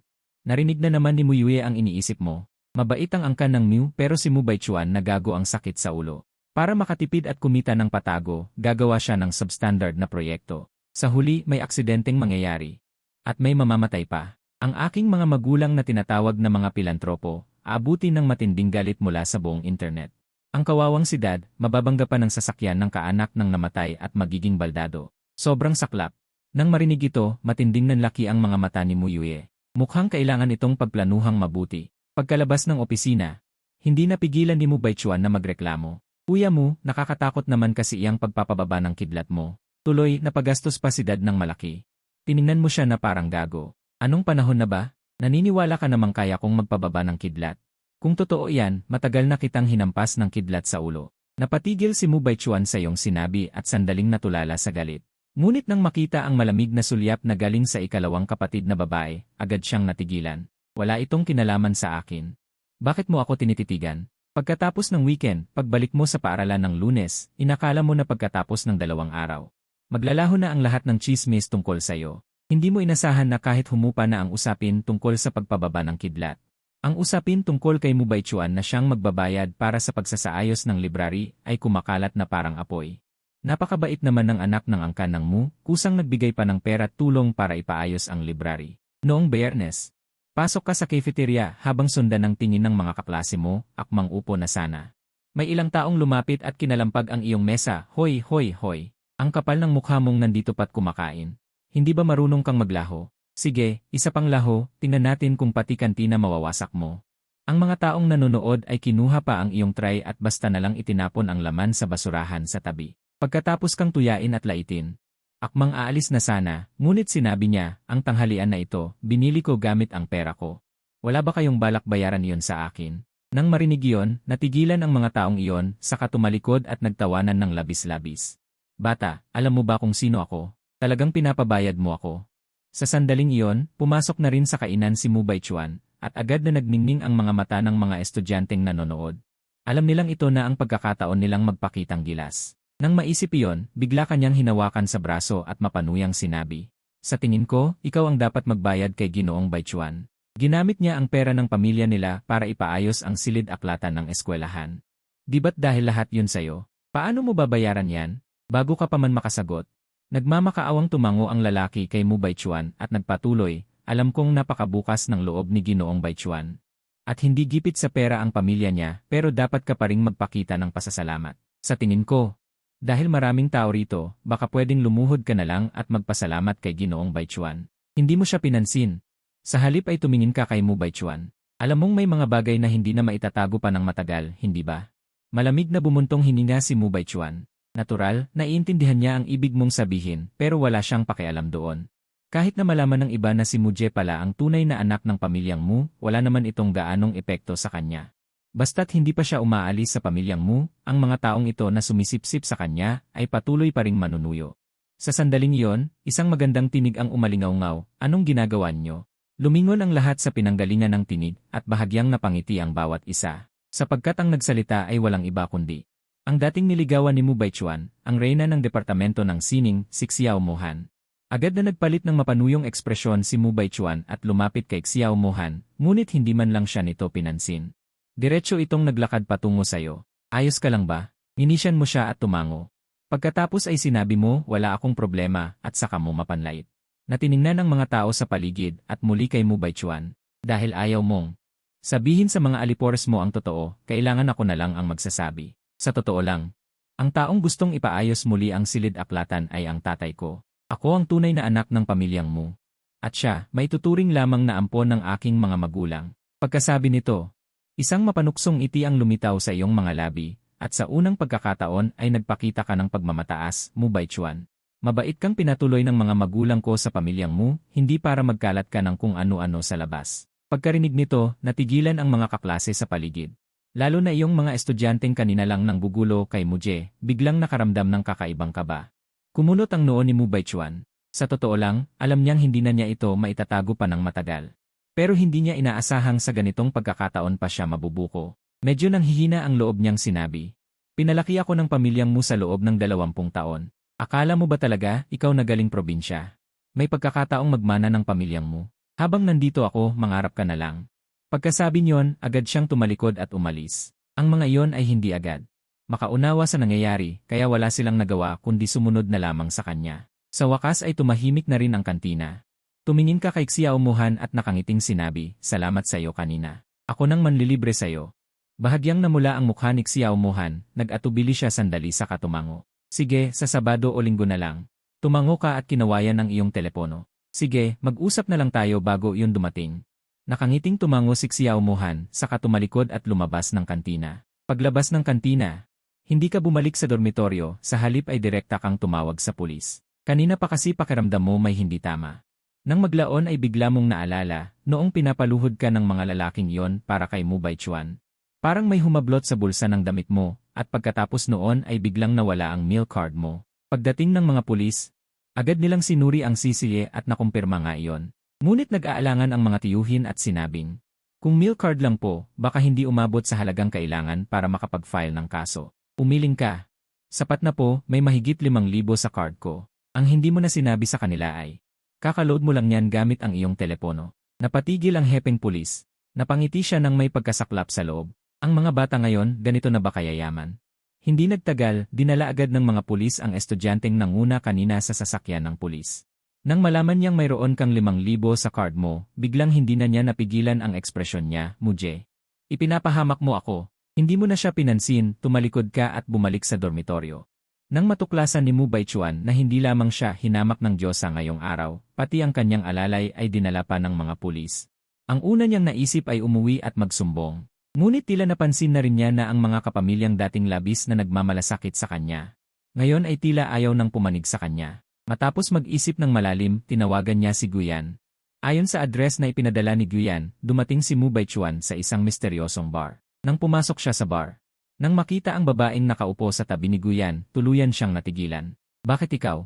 narinig na naman ni Mu Yue ang iniisip mo. Mabait ang angkan ng Mu pero si Mu Baichuan nagago ang sakit sa ulo. Para makatipid at kumita ng patago, gagawa siya ng substandard na proyekto. Sa huli, may aksidenteng mangyayari. At may mamamatay pa. Ang aking mga magulang na tinatawag na mga pilantropo, aabutin ng matinding galit mula sa buong internet. Ang kawawang si Dad, mababangga pa ng sasakyan ng kaanak ng namatay at magiging baldado. Sobrang saklap. Nang marinig ito, matinding nanlaki ang mga mata ni Mu Yue. Mukhang kailangan itong pagplanuhang mabuti. Pagkalabas ng opisina, hindi napigilan ni Mu Baichuan na magreklamo. Kuya Mu, nakakatakot naman kasi iyang pagpapababa ng kidlat mo. Tuloy, napagastos pa si Dad ng malaki. Tiningnan mo siya na parang gago. Anong panahon na ba? Naniniwala ka namang kaya kong magpababa ng kidlat? Kung totoo yan, matagal na kitang hinampas ng kidlat sa ulo. Napatigil si Mu Baichuan sa iyong sinabi at sandaling natulala sa galit. Ngunit nang makita ang malamig na sulyap na galing sa ikalawang kapatid na babae, agad siyang natigilan. Wala itong kinalaman sa akin. Bakit mo ako tinititigan? Pagkatapos ng weekend, pagbalik mo sa paaralan ng Lunes, inakala mo na pagkatapos ng 2 araw. Maglalaho na ang lahat ng chismis tungkol sa iyo. Hindi mo inasahan na kahit humupa na ang usapin tungkol sa pagpababa ng kidlat. Ang usapin tungkol kay Mu Baichuan na siyang magbabayad para sa pagsasaayos ng library ay kumakalat na parang apoy. Napakabait naman ng anak ng angkan ng Mu, kusang nagbigay pa ng pera at tulong para ipaayos ang library. Noong Biyernes, pasok ka sa cafeteria habang sundan ng tingin ng mga kaklase mo, akmang upo na sana. May ilang taong lumapit at kinalampag ang iyong mesa, hoy, hoy, hoy. Ang kapal ng mukha mong nandito pat kumakain. Hindi ba marunong kang maglaho? Sige, isa pang laho, tingnan natin kung pati kantina mawawasak mo. Ang mga taong nanonood ay kinuha pa ang iyong tray at basta na lang itinapon ang laman sa basurahan sa tabi. Pagkatapos kang tuyain at laitin. Akmang aalis na sana, ngunit sinabi niya, ang tanghalian na ito, binili ko gamit ang pera ko. Wala ba kayong balak bayaran iyon sa akin? Nang marinig iyon, natigilan ang mga taong iyon, saka tumalikod at nagtawanan ng labis-labis. Bata, alam mo ba kung sino ako? Talagang pinapabayad mo ako. Sa sandaling iyon, pumasok na rin sa kainan si Mu Baichuan, at agad na nagningning ang mga mata ng mga estudyanteng nanonood. Alam nilang ito na ang pagkakataon nilang magpakitang gilas. Nang maisip iyon, bigla kanyang hinawakan sa braso at mapanuyang sinabi, sa tingin ko, ikaw ang dapat magbayad kay Ginoong Baichuan. Ginamit niya ang pera ng pamilya nila para ipaayos ang silid-aklatan ng eskwelahan. Di ba't dahil lahat yun sayo? Paano mo babayaran yan? Bago ka pa man makasagot, nagmamakaawang tumango ang lalaki kay Mu Baichuan at nagpatuloy, alam kong napakabukas ng loob ni Ginoong Baichuan. At hindi gipit sa pera ang pamilya niya pero dapat ka pa ring magpakita ng pasasalamat. Sa tingin ko, dahil maraming tao rito, baka pwedeng lumuhod ka na lang at magpasalamat kay Ginoong Baichuan. Hindi mo siya pinansin. Sa halip ay tumingin ka kay Mu Baichuan. Alam mong may mga bagay na hindi na maitatago pa ng matagal, hindi ba? Malamig na bumuntong hininga si Mu Baichuan. Natural, naiintindihan niya ang ibig mong sabihin, pero wala siyang pakialam doon. Kahit na malaman ng iba na si Mu Je pala ang tunay na anak ng pamilyang Mu, wala naman itong gaanong epekto sa kanya. Basta't hindi pa siya umaalis sa pamilyang Mu, ang mga taong ito na sumisipsip sa kanya ay patuloy pa ring manunuyo. Sa sandaling iyon, isang magandang tinig ang umalingaw-ngaw, anong ginagawa niyo? Lumingon ang lahat sa pinanggalingan ng tinig at bahagyang napangiti ang bawat isa, sapagkat ang nagsalita ay walang iba kundi ang dating niligawan ni Mu Baichuan, ang reyna ng departamento ng sining, si Xiao Mohan. Agad na nagpalit ng mapanuyong ekspresyon si Mu Baichuan at lumapit kay Xiao Mohan, ngunit hindi man lang siya nito pinansin. Diretso itong naglakad patungo sayo. Ayos ka lang ba? Inisyan mo siya at tumango. Pagkatapos ay sinabi mo, wala akong problema, at saka mo mapanlait. Natiningnan ang mga tao sa paligid at muli kay Mu Baichuan. Dahil ayaw mong sabihin sa mga alipores mo ang totoo, kailangan ako na lang ang magsasabi. Sa totoo lang, ang taong gustong ipaayos muli ang silid-aklatan ay ang tatay ko. Ako ang tunay na anak ng pamilyang Mu. At siya, may tuturing lamang na ampon ng aking mga magulang. Pagkasabi nito, isang mapanuksong ngiti ang lumitaw sa iyong mga labi, at sa unang pagkakataon ay nagpakita ka ng pagmamataas, Mu Baichuan. Mabait kang pinatuloy ng mga magulang ko sa pamilyang Mu, hindi para magkalat ka ng kung ano-ano sa labas. Pagkarinig nito, natigilan ang mga kaklase sa paligid. Lalo na iyong mga estudyanteng kanina lang nang gugulo kay Mu Je, biglang nakaramdam ng kakaibang kaba. Kumunot ang noo ni Mu Baichuan. Sa totoo lang, alam niyang hindi na niya ito maitatago pa ng matagal. Pero hindi niya inaasahang sa ganitong pagkakataon pa siya mabubuko. Medyo nanghihina ang loob niyang sinabi. Pinalaki ako ng pamilyang Mu sa loob ng 20 taon. Akala mo ba talaga, ikaw na galing probinsya? May pagkakataong magmana ng pamilyang Mu. Habang nandito ako, mangarap ka na lang. Pagkasabi niyon, agad siyang tumalikod at umalis. Ang mga iyon ay hindi agad makaunawa sa nangyayari, kaya wala silang nagawa kundi sumunod na lamang sa kanya. Sa wakas ay tumahimik na rin ang kantina. Tumingin ka kay Xiao Mohan at nakangiting sinabi, salamat sa iyo kanina. Ako nang manlilibre sa iyo. Bahagyang namula ang mukha ni Xiao Mohan, nag-atubili siya sandali sa katumango. Sige, sa Sabado o Linggo na lang. Tumango ka at kinawayan ng iyong telepono. Sige, mag-usap na lang tayo bago iyon dumating. Nakangiting tumango si Xiao Mohan, saka tumalikod at lumabas ng kantina. Paglabas ng kantina, hindi ka bumalik sa dormitoryo, sa halip ay direkta kang tumawag sa pulis. Kanina pa kasi pakiramdam mo may hindi tama. Nang maglaon ay bigla mong naalala, noong pinapaluhod ka ng mga lalaking yon para kay Mu Baichuan. Parang may humablot sa bulsa ng damit mo, at pagkatapos noon ay biglang nawala ang meal card mo. Pagdating ng mga pulis, agad nilang sinuri ang sisiye at nakumpirma nga iyon. Ngunit nag-aalangan ang mga tiyuhin at sinabing, kung meal card lang po, baka hindi umabot sa halagang kailangan para makapag-file ng kaso. Umiling ka. Sapat na po, may mahigit 5,000 sa card ko. Ang hindi mo na sinabi sa kanila ay, kakaload mo lang yan gamit ang iyong telepono. Napatigil ang hepeng pulis. Napangiti siya nang may pagkasaklap sa loob. Ang mga bata ngayon, ganito na ba kaya yaman? Hindi nagtagal, dinala agad ng mga pulis ang estudyanteng nanguna kanina sa sasakyan ng pulis. Nang malaman niyang mayroon kang 5,000 sa card mo, biglang hindi na niya napigilan ang ekspresyon niya, Muje. Ipinapahamak mo ako. Hindi mo na siya pinansin, tumalikod ka at bumalik sa dormitoryo. Nang matuklasan ni Mu Baichuan na hindi lamang siya hinamak ng Diyosa ngayong araw, pati ang kanyang alalay ay dinala pa ng mga pulis. Ang una niyang naisip ay umuwi at magsumbong. Ngunit tila napansin na rin niya na ang mga kapamilyang dating labis na nagmamalasakit sa kanya. Ngayon ay tila ayaw nang pumanig sa kanya. Matapos mag-isip ng malalim, tinawagan niya si Guyan. Ayon sa address na ipinadala ni Guyan, dumating si Mu Baichuan sa isang misteryosong bar. Nang pumasok siya sa bar, nang makita ang babaeng nakaupo sa tabi ni Guyan, tuluyan siyang natigilan. Bakit ikaw?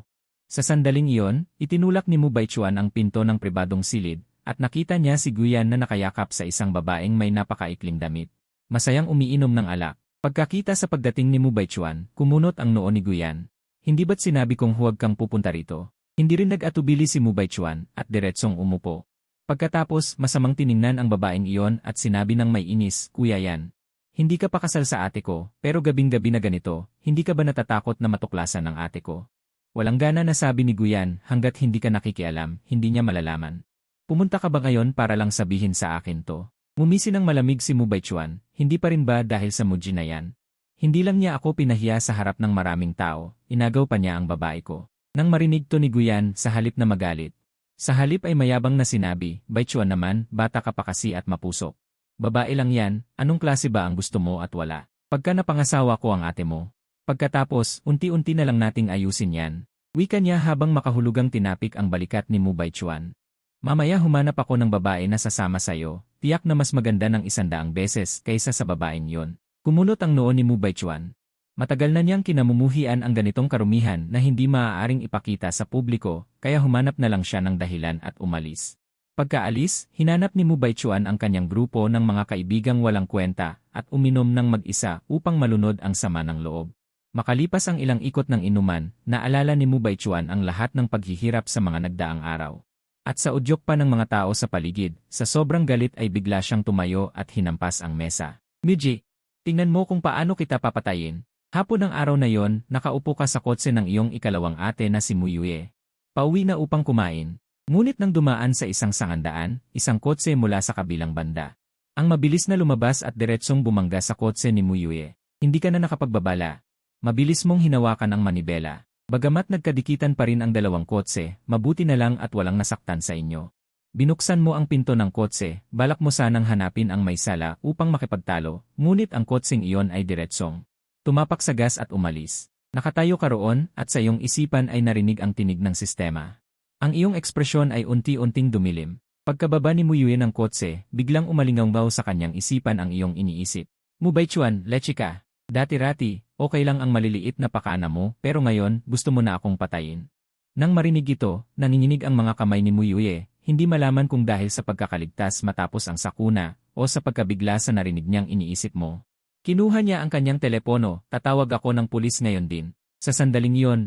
Sa sandaling iyon, itinulak ni Mu Baichuan ang pinto ng pribadong silid, at nakita niya si Guyan na nakayakap sa isang babaeng may napakaikling damit. Masayang umiinom ng alak. Pagkakita sa pagdating ni Mu Baichuan, kumunot ang noo ni Guyan. Hindi ba't sinabi kong huwag kang pupunta rito? Hindi rin nag-atubili si Mu Baichuan at diretsong umupo. Pagkatapos, masamang tiningnan ang babaeng iyon at sinabi ng may inis, Kuya yan. Hindi ka pa kasal sa ate ko, pero gabing-gabi na ganito, hindi ka ba natatakot na matuklasan ng ate ko? Walang gana na sabi ni Guyan, hanggat hindi ka nakikialam, hindi niya malalaman. Pumunta ka ba ngayon para lang sabihin sa akin to? Ngumisi ng malamig si Mu Baichuan, hindi pa rin ba dahil sa Muji na yan? Hindi lang niya ako pinahiya sa harap ng maraming tao, inagaw pa niya ang babae ko. Nang marinig to ni Guyan, sa halip na magalit. Sa halip ay mayabang na sinabi, Baichuan naman, bata ka pa kasi at mapusok. Babae lang yan, anong klase ba ang gusto mo at wala? Pagka napangasawa ko ang ate mo. Pagkatapos, unti-unti na lang nating ayusin yan. Wika niya habang makahulugang tinapik ang balikat ni Mu Baichuan. Mamaya humanap ako ng babae na sasama sayo, tiyak na mas maganda ng 100 beses kaysa sa babaeng yon. Kumunot ang noo ni Mu Baichuan. Matagal na niyang kinamumuhian ang ganitong karumihan na hindi maaaring ipakita sa publiko, kaya humanap na lang siya ng dahilan at umalis. Pagkaalis, hinanap ni Mu Baichuan ang kanyang grupo ng mga kaibigang walang kwenta at uminom ng mag-isa upang malunod ang sama ng loob. Makalipas ang ilang ikot ng inuman, naalala ni Mu Baichuan ang lahat ng paghihirap sa mga nagdaang araw. At sa udyok pa ng mga tao sa paligid, sa sobrang galit ay bigla siyang tumayo at hinampas ang mesa. Miji, tingnan mo kung paano kita papatayin. Hapon ng araw na yon, nakaupo ka sa kotse ng iyong ikalawang ate na si Mu Yue. Pauwi na upang kumain. Ngunit nang dumaan sa isang sangandaan, isang kotse mula sa kabilang banda. Ang mabilis na lumabas at diretsong bumangga sa kotse ni Mu Yue. Hindi ka na nakapagbabala. Mabilis mong hinawakan ang manibela. Bagamat nagkadikitan pa rin ang dalawang kotse, mabuti na lang at walang nasaktan sa inyo. Binuksan mo ang pinto ng kotse, balak mo sanang hanapin ang may sala upang makipagtalo, ngunit ang kotseng iyon ay diretsong tumapak sa gas at umalis. Nakatayo ka roon at sa iyong isipan ay narinig ang tinig ng sistema. Ang iyong ekspresyon ay unti-unting dumilim. Pagkababa ni Mu Yue ng kotse, biglang umalingaw sa kanyang isipan ang iyong iniisip. Mu Baichuan, leche ka. Dati-rati, okay lang ang maliliit na pakaana mo, pero ngayon, gusto mo na akong patayin. Nang marinig ito, nanginginig ang mga kamay ni Mu Yue, hindi malaman kung dahil sa pagkakaligtas matapos ang sakuna, o sa pagkabigla sa narinig niyang iniisip mo. Kinuha niya ang kanyang telepono, tatawag ako ng pulis ngayon din. Sa sandaling iyon,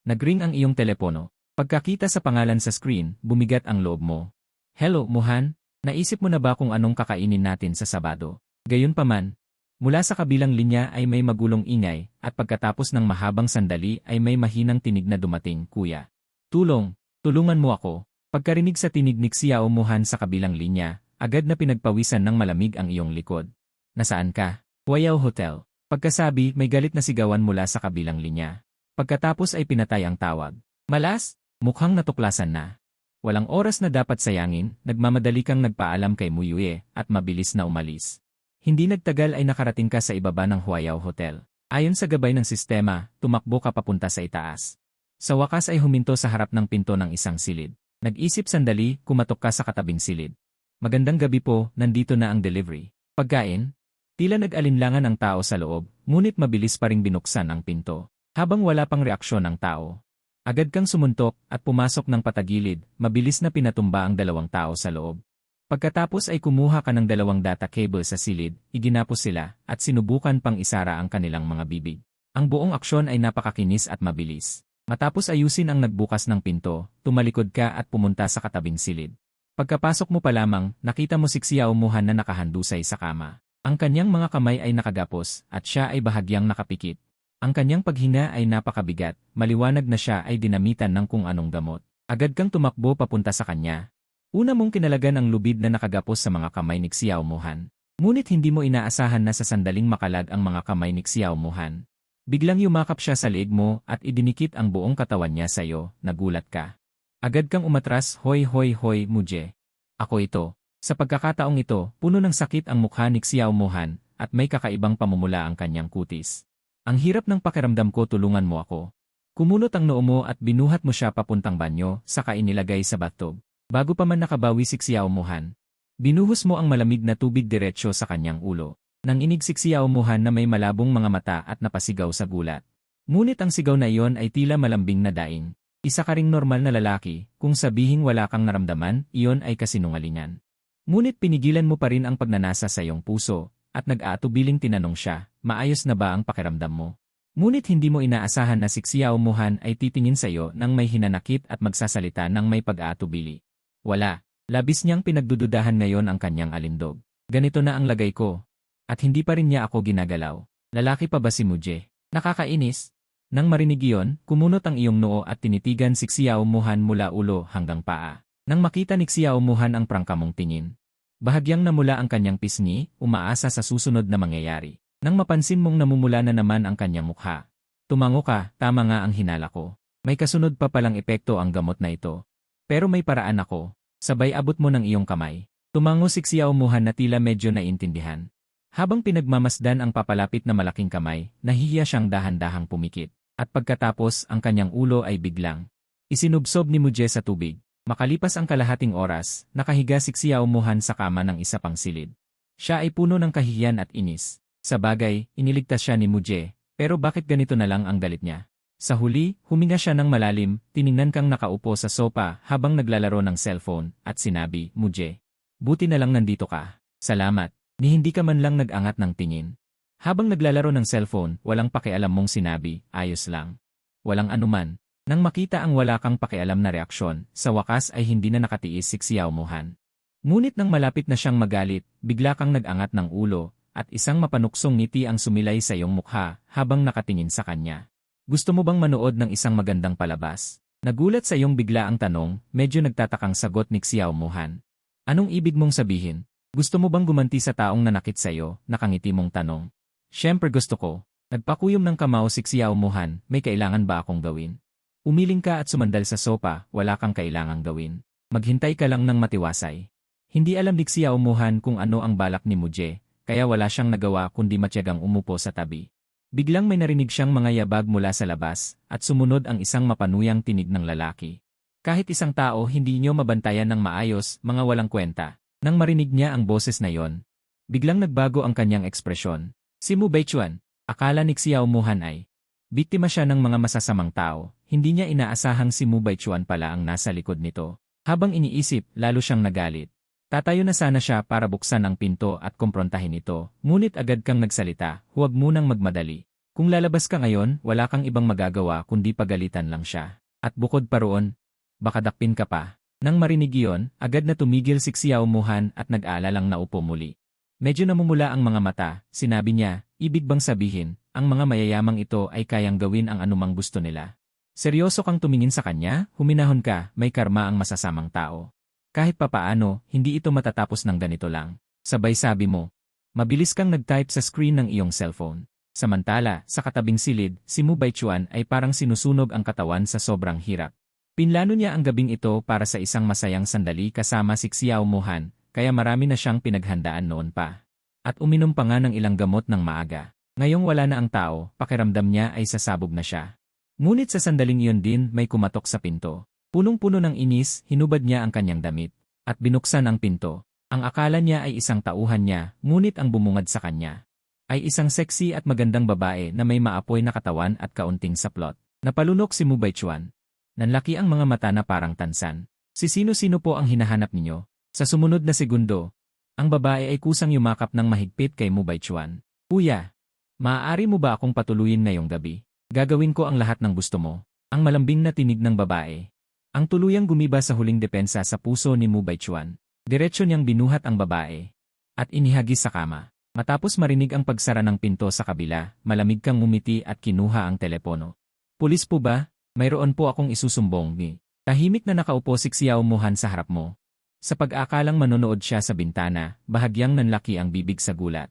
nagring ang iyong telepono. Pagkakita sa pangalan sa screen, bumigat ang loob mo. Hello, Muhan? Naisip mo na ba kung anong kakainin natin sa Sabado? Gayunpaman, mula sa kabilang linya ay may magulong ingay, at pagkatapos ng mahabang sandali ay may mahinang tinig na dumating, Kuya. Tulungan mo ako. Pagkarinig sa tinig ni Xiao Muhan sa kabilang linya, agad na pinagpawisan ng malamig ang iyong likod. Nasaan ka? Huayao Hotel. Pagkasabi, may galit na sigawan mula sa kabilang linya. Pagkatapos ay pinatay ang tawag. Malas? Mukhang natuklasan na. Walang oras na dapat sayangin, nagmamadali kang nagpaalam kay Mu Yue, at mabilis na umalis. Hindi nagtagal ay nakarating ka sa ibaba ng Huayao Hotel. Ayon sa gabay ng sistema, tumakbo ka papunta sa itaas. Sa wakas ay huminto sa harap ng pinto ng isang silid. Nag-isip sandali, kumatok ka sa katabing silid. Magandang gabi po, nandito na ang delivery. Pagkain? Tila nag-alinlangan ang tao sa loob, ngunit mabilis pa ring binuksan ang pinto. Habang wala pang reaksyon ng tao, agad kang sumuntok at pumasok ng patagilid, mabilis na pinatumba ang dalawang tao sa loob. Pagkatapos ay kumuha ka ng 2 data cable sa silid, iginapos sila, at sinubukan pang isara ang kanilang mga bibig. Ang buong aksyon ay napakakinis at mabilis. Matapos ayusin ang nagbukas ng pinto, tumalikod ka at pumunta sa katabing silid. Pagkapasok mo pa lamang, nakita mo si Xiao Muhan na nakahandusay sa kama. Ang kanyang mga kamay ay nakagapos, at siya ay bahagyang nakapikit. Ang kanyang paghinga ay napakabigat, maliwanag na siya ay dinamitan ng kung anong gamot. Agad kang tumakbo papunta sa kanya. Una mong kinalagan ang lubid na nakagapos sa mga kamay ni Xiao Muhan. Ngunit hindi mo inaasahan na sa sandaling makalag ang mga kamay ni Xiao Muhan. Biglang yumakap siya sa leeg mo at idinikit ang buong katawan niya sa iyo, nagulat ka. Agad kang umatras, hoy hoy hoy Muje. Ako ito. Sa pagkakataong ito, puno ng sakit ang mukha ni Xiao Muhan at may kakaibang pamumula ang kanyang kutis. Ang hirap ng pakiramdam ko, tulungan mo ako. Kumunot ang noo mo at binuhat mo siya papuntang banyo, saka inilagay sa bathtub. Bago pa man nakabawi si Xiao Muhan, binuhos mo ang malamig na tubig diretsyo sa kanyang ulo. Nang inig si Xiao Muhan na may malabong mga mata at napasigaw sa gulat. Ngunit ang sigaw na iyon ay tila malambing na daing. Isa ka ring normal na lalaki, kung sabihing wala kang naramdaman, iyon ay kasinungalingan. Ngunit pinigilan mo pa rin ang pagnanasa sa iyong puso, at nag-aatubiling tinanong siya, maayos na ba ang pakiramdam mo? Ngunit hindi mo inaasahan na si Xiao Muhan ay titingin sa iyo nang may hinanakit at magsasalita ng may pag-aatubili. Wala, labis niyang pinagdududahan ngayon ang kanyang alindog. Ganito na ang lagay ko. At hindi pa rin niya ako ginagalaw. Lalaki pa ba si Muje? Nakakainis. Nang marinig iyon, kumunot ang iyong noo at tinitigan si Xiao Muhan mula ulo hanggang paa. Nang makita ni Xiao Muhan ang prangkamong tingin, bahagyang namula ang kanyang pisngi, umaasa sa susunod na mangyayari. Nang mapansin mong namumula na naman ang kanyang mukha, tumango ka, tama nga ang hinala ko. May kasunod pa palang epekto ang gamot na ito. Pero may paraan ako. Sabay abot mo ng iyong kamay. Tumango si Xiao Muhan na tila medyo naiintindihan. Habang pinagmamasdan ang papalapit na malaking kamay, nahihiya siyang dahan-dahang pumikit. At pagkatapos, ang kanyang ulo ay biglang isinubsob ni Muje sa tubig. Makalipas ang kalahating oras, nakahiga si Xiao Muhan sa kama ng isa pang silid. Siya ay puno ng kahihiyan at inis. Sa bagay, iniligtas siya ni Muje, pero bakit ganito na lang ang galit niya? Sa huli, huminga siya ng malalim, tiningnan kang nakaupo sa sopa habang naglalaro ng cellphone, at sinabi, Muje, buti na lang nandito ka. Salamat. Ni hindi ka man lang nag-angat ng tingin. Habang naglalaro ng cellphone, walang pakialam mong sinabi, ayos lang. Walang anuman. Nang makita ang wala kang pakialam na reaksyon, sa wakas ay hindi na nakatiis si Xiao Muhan. Ngunit nang malapit na siyang magalit, bigla kang nag-angat ng ulo, at isang mapanuksong ngiti ang sumilay sa iyong mukha habang nakatingin sa kanya. Gusto mo bang manood ng isang magandang palabas? Nagulat sa iyong bigla ang tanong, medyo nagtatakang sagot ni Xiao Muhan. Anong ibig mong sabihin? Gusto mo bang gumanti sa taong nanakit sa iyo? Nakangiti mong tanong. Siyempre gusto ko. Nagpakuyom ng kamao si Xiao Muhan, may kailangan ba akong gawin? Umiling ka at sumandal sa sopa, wala kang kailangang gawin. Maghintay ka lang ng matiwasay. Hindi alam ni Xiao Muhan kung ano ang balak ni Muje, kaya wala siyang nagawa kundi matyagang umupo sa tabi. Biglang may narinig siyang mga yabag mula sa labas, at sumunod ang isang mapanuyang tinig ng lalaki. Kahit isang tao hindi niyo mabantayan ng maayos, mga walang kwenta. Nang marinig niya ang boses na yon, biglang nagbago ang kanyang ekspresyon. Si Mu Baichuan, akala ni Xiao Muhan ay biktima siya ng mga masasamang tao, hindi niya inaasahang si Mu Baichuan pala ang nasa likod nito. Habang iniisip, lalo siyang nagalit. Tatayo na sana siya para buksan ang pinto at kumprontahin ito, ngunit agad kang nagsalita, huwag munang magmadali. Kung lalabas ka ngayon, wala kang ibang magagawa kundi pagalitan lang siya. At bukod pa roon, baka dakpin ka pa. Nang marinig iyon, agad na tumigil si Xiao Muhan at nag-aalalang naupo muli. Medyo namumula ang mga mata, sinabi niya, ibig bang sabihin, ang mga mayayamang ito ay kayang gawin ang anumang gusto nila. Seryoso kang tumingin sa kanya, huminahon ka, may karma ang masasamang tao. Kahit papaano, hindi ito matatapos ng ganito lang. Sabay sabi mo, mabilis kang nag-type sa screen ng iyong cellphone. Samantala, sa katabing silid, si Mu Baichuan ay parang sinusunog ang katawan sa sobrang hirap. Pinlano niya ang gabing ito para sa isang masayang sandali kasama si Xiao Muhan, kaya marami na siyang pinaghandaan noon pa. At uminom pa nga ng ilang gamot ng maaga. Ngayong wala na ang tao, pakiramdam niya ay sasabog na siya. Ngunit sa sandaling iyon din may kumatok sa pinto. Punong-puno ng inis, hinubad niya ang kanyang damit, at binuksan ang pinto. Ang akala niya ay isang tauhan niya, ngunit ang bumungad sa kanya ay isang sexy at magandang babae na may maapoy na katawan at kaunting saplot. Napalunok si Mu Baichuan. Nanlaki ang mga mata na parang tansan. Si sino-sino po ang hinahanap ninyo? Sa sumunod na segundo, ang babae ay kusang yumakap ng mahigpit kay Mu Baichuan. Kuya, maaari mo ba akong patuloyin ngayong gabi? Gagawin ko ang lahat ng gusto mo. Ang malambing na tinig ng babae. Ang tuluyang gumiba sa huling depensa sa puso ni Mu Baichuan. Diretso niyang binuhat ang babae. At inihagis sa kama. Matapos marinig ang pagsara ng pinto sa kabila, malamig kang ngumiti at kinuha ang telepono. Pulis po ba? Mayroon po akong isusumbong ni. Tahimik na nakaupo si Xiao Mohan sa harap mo. Sa pag-akalang manonood siya sa bintana, bahagyang nanlaki ang bibig sa gulat.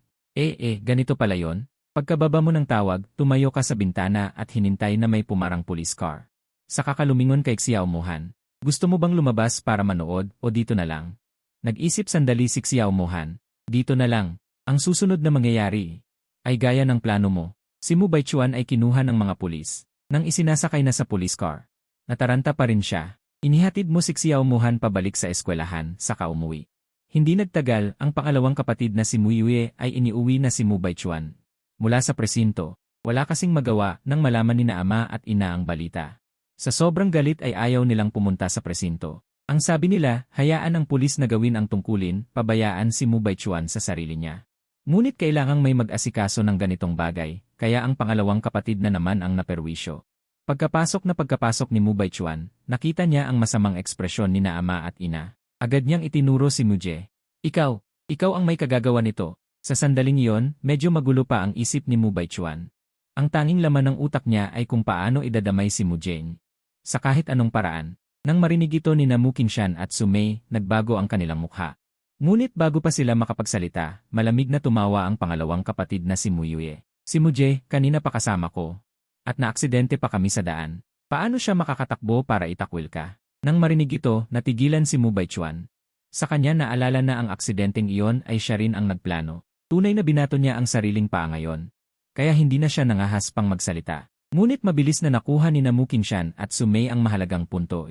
Ganito pala yon? Pagkababa mo ng tawag, tumayo ka sa bintana at hinintay na may pumarang police car. Saka ka lumingon kay Xiao Mohan. Gusto mo bang lumabas para manood o dito na lang? Nag-isip sandali si Xiao Mohan. Dito na lang. Ang susunod na mangyayari ay gaya ng plano mo. Si Mu Baichuan ay kinuha ng mga pulis. Nang isinasakay na sa police car. Nataranta pa rin siya. Inihatid mo si Xiao Mohan pabalik sa eskwelahan, saka umuwi. Hindi nagtagal, ang pangalawang kapatid na si Mu Yue ay iniuwi na si Mu Baichuan. Mula sa presinto, wala kasing magawa nang malaman ni na ama at ina ang balita. Sa sobrang galit ay ayaw nilang pumunta sa presinto. Ang sabi nila, hayaan ang pulis na gawin ang tungkulin, pabayaan si Mu Baichuan sa sarili niya. Ngunit kailangang may mag-asikaso ng ganitong bagay, kaya ang pangalawang kapatid na naman ang naperwisyo. Pagkapasok ni Mu Baichuan, nakita niya ang masamang ekspresyon ni na ama at ina. Agad niyang itinuro si Muje. Ikaw ang may kagagawa nito. Sa sandaling iyon, medyo magulo pa ang isip ni Mu Baichuan. Ang tanging laman ng utak niya ay kung paano idadamay si Muje. Sa kahit anong paraan. Nang marinig ito ni Mu Qingshan at Su Mei, nagbago ang kanilang mukha. Ngunit bago pa sila makapagsalita, malamig na tumawa ang pangalawang kapatid na si Mu Yue. Si Muje, kanina pa kasama ko. At naaksidente pa kami sa daan. Paano siya makakatakbo para itakwil ka? Nang marinig ito, natigilan si Mu Baichuan. Sa kanya naalala na ang aksidenteng iyon ay siya rin ang nagplano. Tunay na binato niya ang sariling paa ngayon. Kaya hindi na siya nangahas pang magsalita. Ngunit mabilis na nakuha ni Mu Qingshan at Su Mei ang mahalagang punto.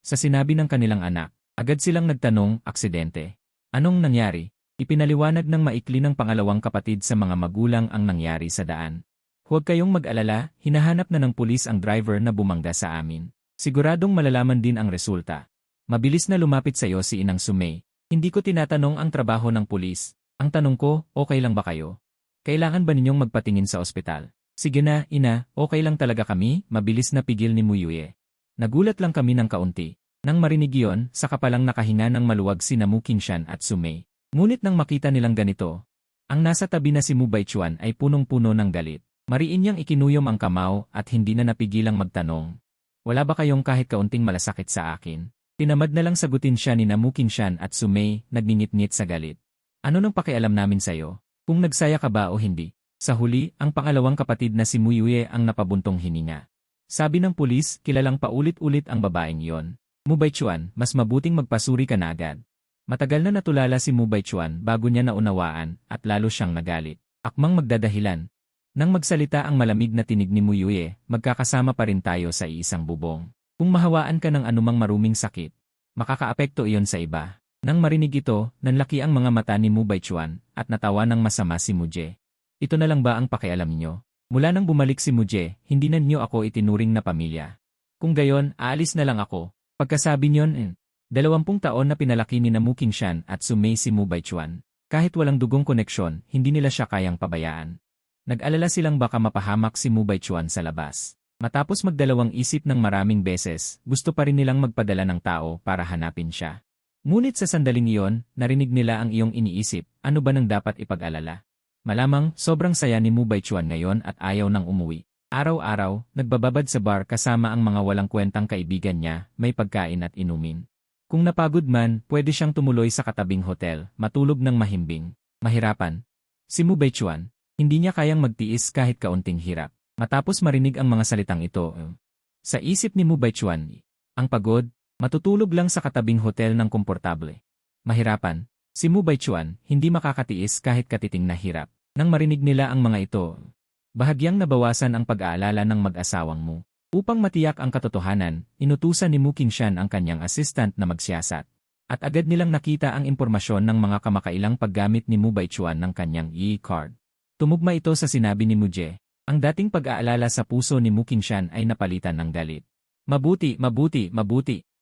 Sa sinabi ng kanilang anak, agad silang nagtanong, aksidente. Anong nangyari? Ipinaliwanag ng maikli ng pangalawang kapatid sa mga magulang ang nangyari sa daan. Huwag kayong mag-alala, hinahanap na ng pulis ang driver na bumangga sa amin. Siguradong malalaman din ang resulta. Mabilis na lumapit sa iyo si Inang Su Mei. Hindi ko tinatanong ang trabaho ng pulis. Ang tanong ko, okay lang ba kayo? Kailangan ba ninyong magpatingin sa ospital? Sige na, ina, okay lang talaga kami, mabilis na pigil ni Mu Yue. Nagulat lang kami ng kaunti. Nang marinig iyon, saka palang nakahinga ng maluwag si Mu Qingshan at Su Mei. Ngunit nang makita nilang ganito, ang nasa tabi na si Mu Baichuan ay punong-puno ng galit. Mariin niyang ikinuyom ang kamao at hindi na napigilang magtanong. Wala ba kayong kahit kaunting malasakit sa akin? Tinamad na lang sagutin siya ni Mu Qingshan at Su Mei, nagngingit-ngit sa galit. Ano nang pakialam namin sa'yo? Kung nagsaya ka ba o hindi? Sa huli, ang pangalawang kapatid na si Mu Yue ang napabuntong hininga. Sabi ng pulis, kilalang paulit-ulit ang babaeng iyon. Mu Baichuan, mas mabuting magpasuri ka na agad. Matagal na natulala si Mu Baichuan bago niya naunawaan at lalo siyang nagalit. Akmang magdadahilan. Nang magsalita ang malamig na tinig ni Mu Yue, magkakasama pa rin tayo sa iisang bubong. Kung mahawaan ka ng anumang maruming sakit, makakaapekto iyon sa iba. Nang marinig ito, nanlaki ang mga mata ni Mu Baichuan at natawa ng masama si Muje. Ito na lang ba ang pakialam niyo? Mula nang bumalik si Muje, hindi na niyo ako itinuring na pamilya. Kung gayon, aalis na lang ako. Pagkasabi niyon, 20 taon na pinalaki ni Mu Qingshan at Su Mei si Mu Baichuan. Kahit walang dugong koneksyon, hindi nila siya kayang pabayaan. Nag-alala silang baka mapahamak si Mu Baichuan sa labas. Matapos magdalawang isip ng maraming beses, gusto pa rin nilang magpadala ng tao para hanapin siya. Ngunit sa sandaling iyon, narinig nila ang iyong iniisip, ano ba nang dapat ipag-alala? Malamang, sobrang saya ni Mu Baichuan ngayon at ayaw nang umuwi. Araw-araw, nagbababad sa bar kasama ang mga walang kwentang kaibigan niya, may pagkain at inumin. Kung napagod man, pwede siyang tumuloy sa katabing hotel, matulog ng mahimbing. Mahirapan. Si Mu Baichuan, hindi niya kayang magtiis kahit kaunting hirap. Matapos marinig ang mga salitang ito, sa isip ni Mu Baichuan, ang pagod, matutulog lang sa katabing hotel ng komportable. Mahirapan. Si Mu Baichuan, hindi makakatiis kahit katiting na hirap. Nang marinig nila ang mga ito, bahagyang nabawasan ang pag-aalala ng mag-asawang Mu. Upang matiyak ang katotohanan, inutusan ni Mu Qingshan ang kanyang assistant na magsiyasat. At agad nilang nakita ang impormasyon ng mga kamakailang paggamit ni Mu Baichuan ng kanyang e-card. Tumugma ito sa sinabi ni Muje. Ang dating pag-aalala sa puso ni Mu Qingshan ay napalitan ng galit. Mabuti.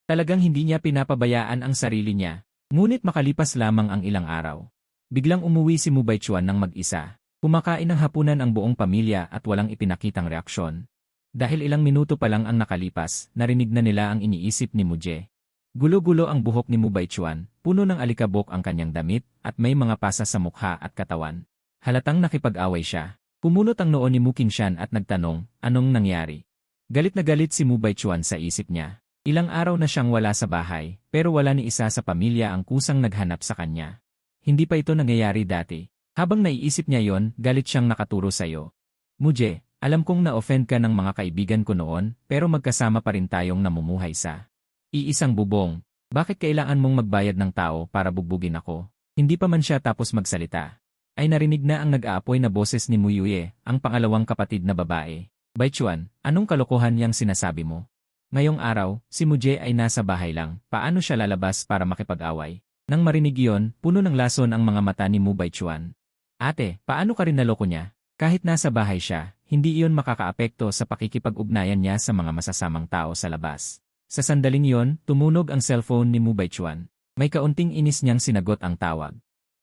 Talagang hindi niya pinapabayaan ang sarili niya. Ngunit makalipas lamang ang ilang araw. Biglang umuwi si Mu Baichuan ng mag-isa. Kumakain ng hapunan ang buong pamilya at walang ipinakitang reaksyon. Dahil ilang minuto pa lang ang nakalipas, narinig na nila ang iniisip ni Muje. Gulo-gulo ang buhok ni Mu Baichuan, puno ng alikabok ang kanyang damit, at may mga pasa sa mukha at katawan. Halatang nakipag-away siya. Pumunot ang noo ni Mu Qingshan at nagtanong, anong nangyari? Galit na galit si Mu Baichuan sa isip niya. Ilang araw na siyang wala sa bahay, pero wala ni isa sa pamilya ang kusang naghanap sa kanya. Hindi pa ito nangyayari dati. Habang naiisip niya yon, galit siyang nakaturo sa'yo. Muje, alam kong na-offend ka ng mga kaibigan ko noon, pero magkasama pa rin tayong namumuhay sa iisang bubong. Bakit kailangan mong magbayad ng tao para bugbugin ako? Hindi pa man siya tapos magsalita ay narinig na ang nag-aapoy na boses ni Mu Yuye, ang pangalawang kapatid na babae. Baichuan, anong kalokohan yang sinasabi mo? Ngayong araw, si Muje ay nasa bahay lang, paano siya lalabas para makipag-away? Nang marinig iyon, puno ng lason ang mga mata ni Mu Baichuan. Ate, paano ka rin naloko niya? Kahit nasa bahay siya, hindi iyon makakaapekto sa pakikipag-ugnayan niya sa mga masasamang tao sa labas. Sa sandaling iyon, tumunog ang cellphone ni Mu Baichuan. May kaunting inis niyang sinagot ang tawag.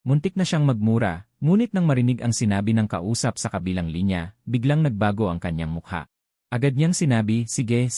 Muntik na siyang magmura, ngunit nang marinig ang sinabi ng kausap sa kabilang linya, biglang nagbago ang kanyang mukha. Agad niyang sinabi, sige,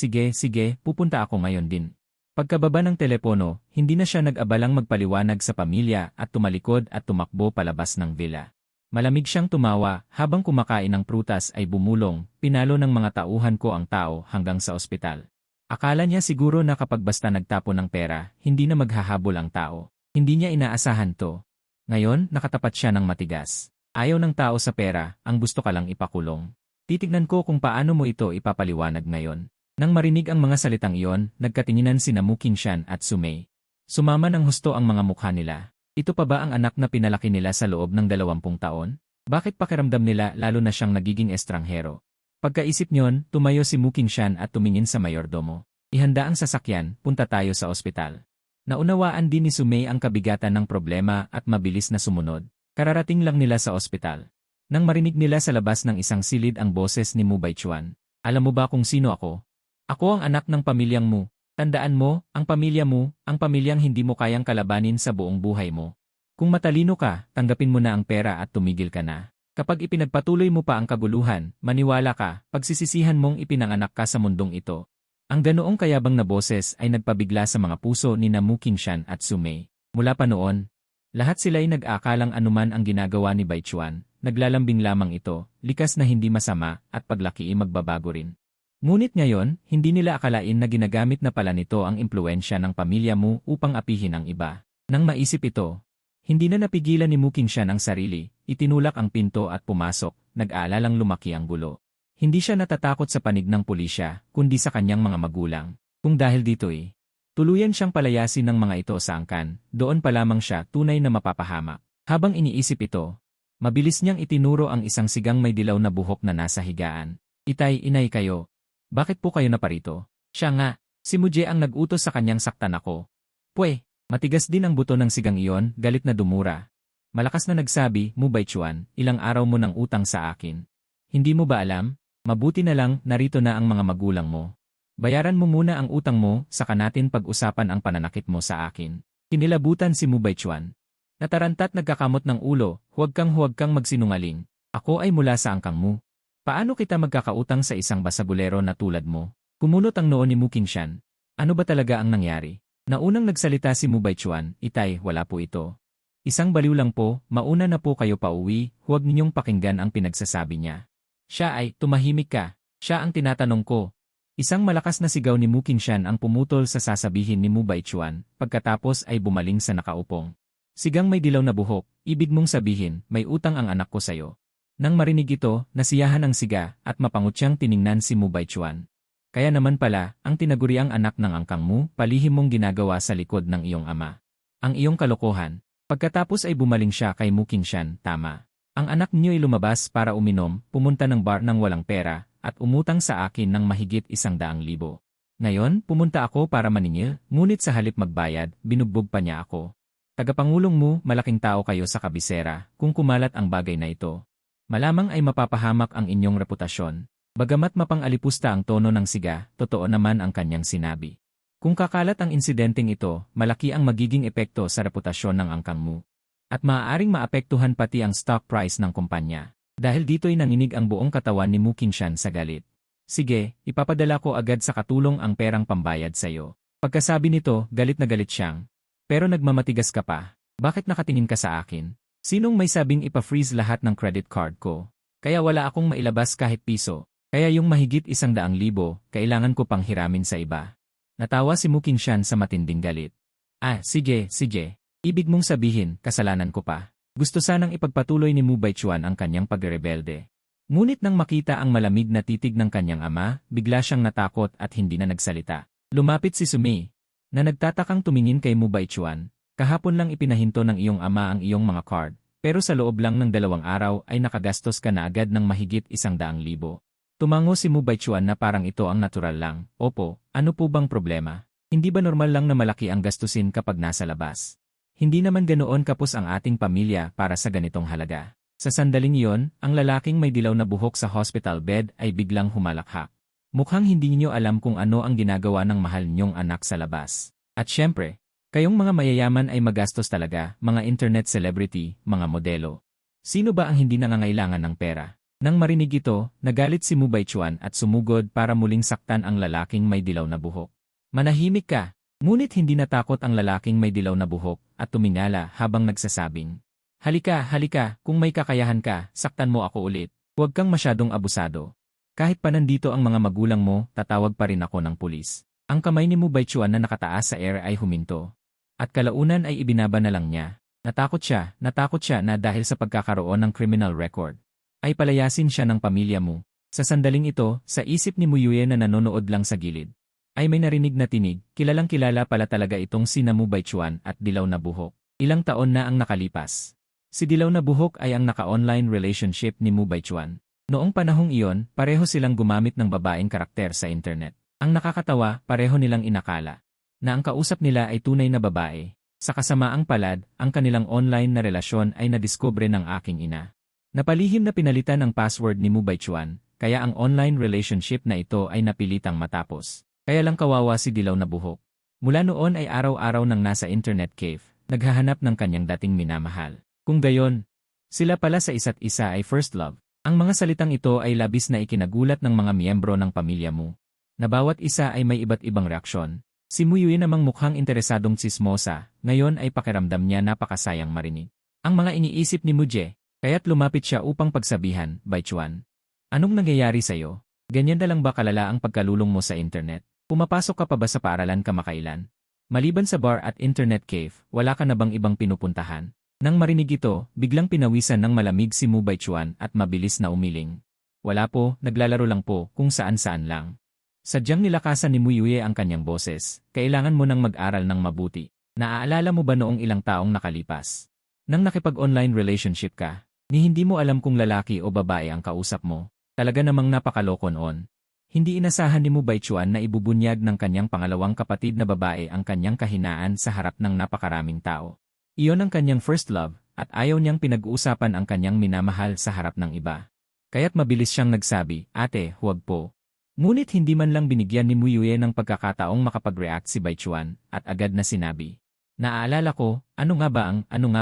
pupunta ako ngayon din. Pagkababa ng telepono, hindi na siya nag-abalang magpaliwanag sa pamilya at tumalikod at tumakbo palabas ng villa. Malamig siyang tumawa, habang kumakain ng prutas ay bumulong, pinalo ng mga tauhan ko ang tao hanggang sa ospital. Akala niya siguro na kapag basta nagtapon ng pera, hindi na maghahabol ang tao. Hindi niya inaasahan to. Ngayon, nakatapat siya ng matigas. Ayaw ng tao sa pera, ang gusto ka lang ipakulong. Titignan ko kung paano mo ito ipapaliwanag ngayon. Nang marinig ang mga salitang iyon, nagkatinginan sina Mu Qingshan at Sumei. Sumama ng husto ang mga mukha nila. Ito pa ba ang anak na pinalaki nila sa loob ng 20 taon? Bakit pakiramdam nila lalo na siyang nagiging estranghero? Pagkaisip niyon, tumayo si Mu Qingshan at tumingin sa mayordomo. Ihanda ang sasakyan, punta tayo sa ospital. Naunawaan din ni Sumei ang kabigatan ng problema at mabilis na sumunod. Kararating lang nila sa ospital. Nang marinig nila sa labas ng isang silid ang boses ni Mu Baichuan. Alam mo ba kung sino ako? Ako ang anak ng pamilyang Mu. Tandaan mo, ang pamilya mo, ang pamilyang hindi mo kayang kalabanin sa buong buhay mo. Kung matalino ka, tanggapin mo na ang pera at tumigil ka na. Kapag ipinagpatuloy mo pa ang kaguluhan, maniwala ka, pagsisisihan mong ipinanganak ka sa mundong ito. Ang ganoong kayabang na boses ay nagpabigla sa mga puso ni Mu Qingshan at Sumei. Mula pa noon, lahat sila'y nag-aakalang anuman ang ginagawa ni Baichuan, naglalambing lamang ito, likas na hindi masama, at paglaki ay magbabago rin. Ngunit ngayon, hindi nila akalain na ginagamit na pala nito ang impluensya ng pamilya Mu upang apihin ang iba. Nang maisip ito, hindi na napigilan ni Mu Qingshan ang sarili, itinulak ang pinto at pumasok, nag-aalalang lumaki ang gulo. Hindi siya natatakot sa panig ng pulisya, kundi sa kanyang mga magulang. Kung dahil dito'y tuluyan siyang palayasin ng mga ito sa angkan, doon pa lamang siya tunay na mapapahamak. Habang iniisip ito, mabilis niyang itinuro ang isang sigang may dilaw na buhok na nasa higaan. Itay, inay kayo. Bakit po kayo naparito? Siya nga, si Muje ang nag-utos sa kanyang saktan ako. Pwe, matigas din ang buto ng sigang iyon, galit na dumura. Malakas na nagsabi, Mu Baichuan, ilang araw mo ng utang sa akin. Hindi mo ba alam? Mabuti na lang, narito na ang mga magulang mo. Bayaran mo muna ang utang mo, saka natin pag-usapan ang pananakit mo sa akin. Kinilabutan si Mu Baichuan. Natarantat nagkakamot ng ulo, huwag kang magsinungaling. Ako ay mula sa angkang mo. Paano kita magkakautang sa isang basagulero na tulad mo? Kumunot ang noo ni Mu Qingshan. Ano ba talaga ang nangyari? Naunang nagsalita si Mu Baichuan, Itay, wala po ito. Isang baliw lang po, mauna na po kayo pauwi, huwag ninyong pakinggan ang pinagsasabi niya. Siya ay, tumahimik ka. Siya ang tinatanong ko. Isang malakas na sigaw ni Mu Qingshan ang pumutol sa sasabihin ni Mu Baichuan, pagkatapos ay bumaling sa nakaupong. Sigang may dilaw na buhok, ibig mong sabihin, may utang ang anak ko sayo. Nang marinig ito, nasiyahan ang siga, at mapangot siyang tiningnan si Mu Baichuan. Kaya naman pala, ang tinaguriang anak ng angkang mo, palihim mong ginagawa sa likod ng iyong ama. Ang iyong kalokohan. Pagkatapos ay bumaling siya kay Mu Qingshan, tama. Ang anak niyo ay lumabas para uminom, pumunta ng bar ng walang pera, at umutang sa akin ng mahigit 100,000. Ngayon, pumunta ako para maningil, ngunit sa halip magbayad, binugbog pa niya ako. Tagapangulong mo, malaking tao kayo sa kabisera, kung kumalat ang bagay na ito. Malamang ay mapapahamak ang inyong reputasyon. Bagamat mapang-alipusta ang tono ng siga, totoo naman ang kanyang sinabi. Kung kakalat ang insidenteng ito, malaki ang magiging epekto sa reputasyon ng angkang mo. At maaaring maapektuhan pati ang stock price ng kumpanya. Dahil dito'y nanginig ang buong katawan ni Mu Qingshan sa galit. Sige, ipapadala ko agad sa katulong ang perang pambayad sa'yo. Pagkasabi nito, galit na galit siyang. Pero nagmamatigas ka pa. Bakit nakatingin ka sa akin? Sinong may sabing ipa-freeze lahat ng credit card ko? Kaya wala akong mailabas kahit piso. Kaya yung mahigit 100,000, kailangan ko pang hiramin sa iba. Natawa si Mu Qingshan sa matinding galit. Sige. Ibig mong sabihin, kasalanan ko pa. Gusto sanang ipagpatuloy ni Mu Baichuan ang kanyang pagrebelde. Ngunit nang makita ang malamig na titig ng kanyang ama, bigla siyang natakot at hindi na nagsalita. Lumapit si Sumi, na nagtatakang tumingin kay Mu Baichuan. Kahapon lang ipinahinto ng iyong ama ang iyong mga card, pero sa loob lang ng 2 araw ay nakagastos ka na agad ng mahigit 100,000. Tumango si Mu Baichuan na parang ito ang natural lang. Opo, ano po bang problema? Hindi ba normal lang na malaki ang gastusin kapag nasa labas? Hindi naman ganoon kapos ang ating pamilya para sa ganitong halaga. Sa sandaling iyon, ang lalaking may dilaw na buhok sa hospital bed ay biglang humalakhak. Mukhang hindi niyo alam kung ano ang ginagawa ng mahal niyong anak sa labas. At syempre, kayong mga mayayaman ay magastos talaga, mga internet celebrity, mga modelo. Sino ba ang hindi nangangailangan ng pera? Nang marinig ito, nagalit si Mu Baichuan at sumugod para muling saktan ang lalaking may dilaw na buhok. Manahimik ka! Ngunit hindi natakot ang lalaking may dilaw na buhok at tumingala habang nagsasabing, halika, kung may kakayahan ka, saktan mo ako ulit. Huwag kang masyadong abusado. Kahit pa nandito ang mga magulang mo, tatawag pa rin ako ng pulis. Ang kamay ni Mu Baichuan na nakataas sa air ay huminto. At kalaunan ay ibinaba na lang niya. Natakot siya na dahil sa pagkakaroon ng criminal record, ay palayasin siya ng pamilya mo. Sa sandaling ito, sa isip ni Mu Yue na nanonood lang sa gilid, ay may narinig na tinig, kilalang-kilala pala talaga itong sina Mu Baichuan at dilaw na buhok. Ilang taon na ang nakalipas. Si dilaw na buhok ay ang naka-online relationship ni Mu Baichuan. Noong panahong iyon, pareho silang gumamit ng babaeng karakter sa internet. Ang nakakatawa, pareho nilang inakala na ang kausap nila ay tunay na babae. Sa kasamaang palad, ang kanilang online na relasyon ay nadiskubre ng aking ina. Napalihim na pinalitan ang password ni Mu Baichuan, kaya ang online relationship na ito ay napilitang matapos. Kaya lang kawawa si dilaw na buhok. Mula noon ay araw-araw nang nasa internet cave, naghahanap ng kanyang dating minamahal. Kung gayon, sila pala sa isa't isa ay first love. Ang mga salitang ito ay labis na ikinagulat ng mga miyembro ng pamilya mo. Na bawat isa ay may iba't ibang reaksyon. Si Mu Yue namang mukhang interesadong tsismosa, ngayon ay pakiramdam niya napakasayang marinig ang mga iniisip ni Mu Jie, kaya't lumapit siya upang pagsabihan, Baichuan. Anong nangyayari sa'yo? Ganyan na lang ba kalala ang pagkalulong mo sa internet? Pumapasok ka pa ba sa paaralan kamakailan? Maliban sa bar at internet cave, wala ka na bang ibang pinupuntahan? Nang marinig ito, biglang pinawisan ng malamig si Mu Baichuan at mabilis na umiling. Wala po, naglalaro lang po, kung saan-saan lang. Sadyang nilakasan ni Mu Yue ang kanyang boses, kailangan mo nang mag-aral ng mabuti. Naaalala mo ba noong ilang taong nakalipas? Nang nakipag-online relationship ka, ni hindi mo alam kung lalaki o babae ang kausap mo. Talaga namang napakaloko noon. Hindi inasahan ni Mu Baichuan na ibubunyag ng kanyang pangalawang kapatid na babae ang kanyang kahinaan sa harap ng napakaraming tao. Iyon ang kanyang first love, at ayaw niyang pinag-uusapan ang kanyang minamahal sa harap ng iba. Kaya't mabilis siyang nagsabi, ate, huwag po. Ngunit hindi man lang binigyan ni Mu Yue ng pagkakataong makapag-react si Baichuan, at agad na sinabi. Naaalala ko, ano nga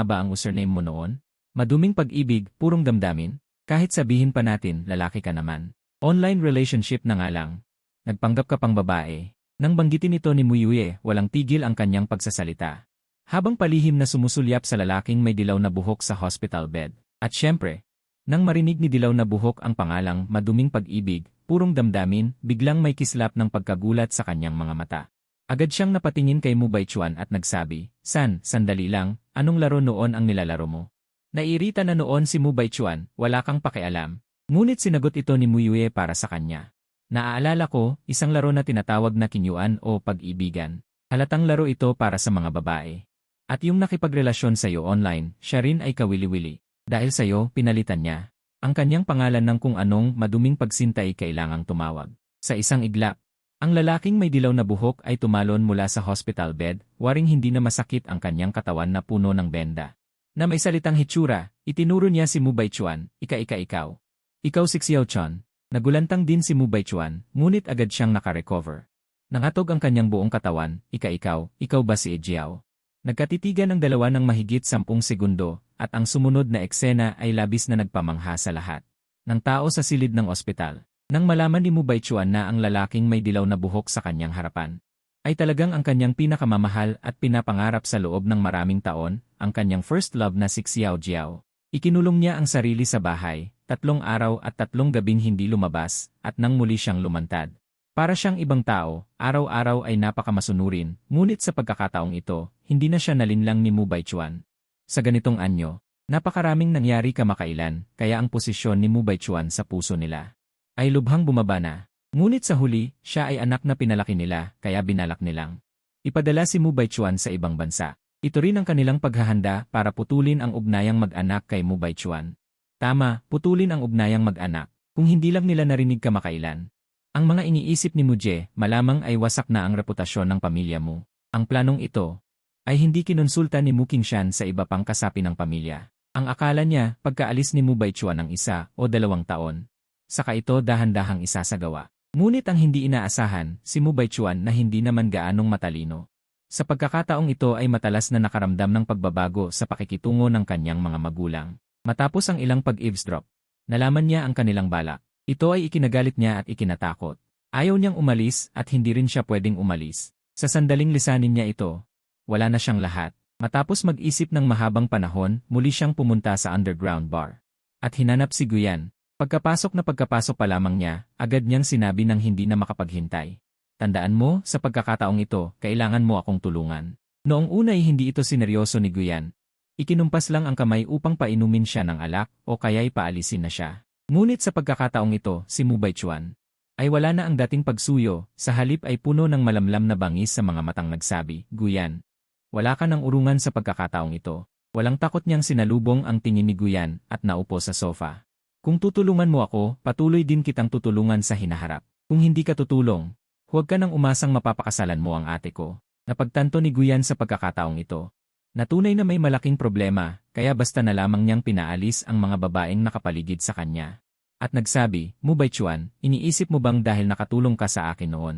ba ang username mo noon? Maduming pag-ibig, purong damdamin? Kahit sabihin pa natin, lalaki ka naman. Online relationship na nga lang. Nagpanggap ka pang babae. Nang banggitin ito ni Mu Yue, walang tigil ang kanyang pagsasalita. Habang palihim na sumusulyap sa lalaking may dilaw na buhok sa hospital bed. At syempre, nang marinig ni dilaw na buhok ang pangalang maduming pag-ibig, purong damdamin, biglang may kislap ng pagkagulat sa kanyang mga mata. Agad siyang napatingin kay Mu Baichuan at nagsabi, sandali lang, anong laro noon ang nilalaro mo? Naiirita na noon si Mu Baichuan, wala kang pakialam. Ngunit sinagot ito ni Mu Yue para sa kanya. Naaalala ko, isang laro na tinatawag na kinyuan o pag-ibigan. Halatang laro ito para sa mga babae. At yung nakipagrelasyon sa'yo online, siya rin ay kawili-wili. Dahil sa'yo, pinalitan niya ang kanyang pangalan ng kung anong maduming pagsintay kailangang tumawag. Sa isang iglap, ang lalaking may dilaw na buhok ay tumalon mula sa hospital bed, waring hindi na masakit ang kanyang katawan na puno ng benda. Na may salitang hitsura, itinuro niya si Mu Baichuan, ikaw. Ikaw si Xiao Chun. Nagulantang din si Mu Baichuan, ngunit agad siyang nakarecover. Nangatog ang kanyang buong katawan, ikaw ba si Ejiao? Nagkatitigan ang dalawa ng mahigit 10 segundo, at ang sumunod na eksena ay labis na nagpamangha sa lahat ng tao sa silid ng ospital. Nang malaman ni Mu Baichuan na ang lalaking may dilaw na buhok sa kanyang harapan, ay talagang ang kanyang pinakamamahal at pinapangarap sa loob ng maraming taon, ang kanyang first love na si Xiao Jiao. Ikinulong niya ang sarili sa bahay, 3 araw at 3 gabing hindi lumabas, at nang muli siyang lumantad. Para siyang ibang tao, araw-araw ay napakamasunurin, ngunit sa pagkakataong ito, hindi na siya nalinlang ni Mu Baichuan. Sa ganitong anyo, napakaraming nangyari kamakailan, kaya ang posisyon ni Mu Baichuan sa puso nila ay lubhang bumaba na. Ngunit sa huli, siya ay anak na pinalaki nila, kaya binalak nilang ipadala si Mu Baichuan sa ibang bansa. Ito rin ang kanilang paghahanda para putulin ang ugnayang mag-anak kay Mu Baichuan. Tama, putulin ang ugnayang mag-anak, kung hindi lang nila narinig kamakailan. Ang mga iniisip ni Muje, malamang ay wasak na ang reputasyon ng pamilya mo. Ang planong ito ay hindi kinonsulta ni Mu Qingshan sa iba pang kasapi ng pamilya. Ang akala niya, pagkaalis ni Mu Baichuan ng 1 o 2 taon, saka ito dahan-dahang isasagawa. Ngunit ang hindi inaasahan, si Mu Baichuan na hindi naman gaanong matalino. Sa pagkakataong ito ay matalas na nakaramdam ng pagbabago sa pakikitungo ng kanyang mga magulang. Matapos ang ilang pag-eavesdrop, nalaman niya ang kanilang balak. Ito ay ikinagalit niya at ikinatakot. Ayaw niyang umalis at hindi rin siya pwedeng umalis. Sa sandaling lisanin niya ito, wala na siyang lahat. Matapos mag-isip ng mahabang panahon, muli siyang pumunta sa underground bar. At hinanap si Guyan. Pagkapasok pa lamang niya, agad niyang sinabi ng hindi na makapaghintay. Tandaan mo, sa pagkakataong ito, kailangan mo akong tulungan. Noong una ay hindi ito sineryoso ni Guyan. Ikinumpas lang ang kamay upang painumin siya ng alak o kaya'y paalisin na siya. Ngunit sa pagkakataong ito, si Mu Baichuan ay wala na ang dating pagsuyo, sa halip ay puno ng malamlam na bangis sa mga matang nagsabi, Guyan, wala ka ng urungan sa pagkakataong ito. Walang takot niyang sinalubong ang tingin ni Guyan at naupo sa sofa. Kung tutulungan mo ako, patuloy din kitang tutulungan sa hinaharap. Kung hindi ka tutulong, huwag ka nang umasang mapapakasalan mo ang ate ko. Napagtanto ni Guyan sa pagkakataong ito. Natunay na may malaking problema, kaya basta na lamang niyang pinaalis ang mga babaeng nakapaligid sa kanya. At nagsabi, Mu Baichuan, iniisip mo bang dahil nakatulong ka sa akin noon,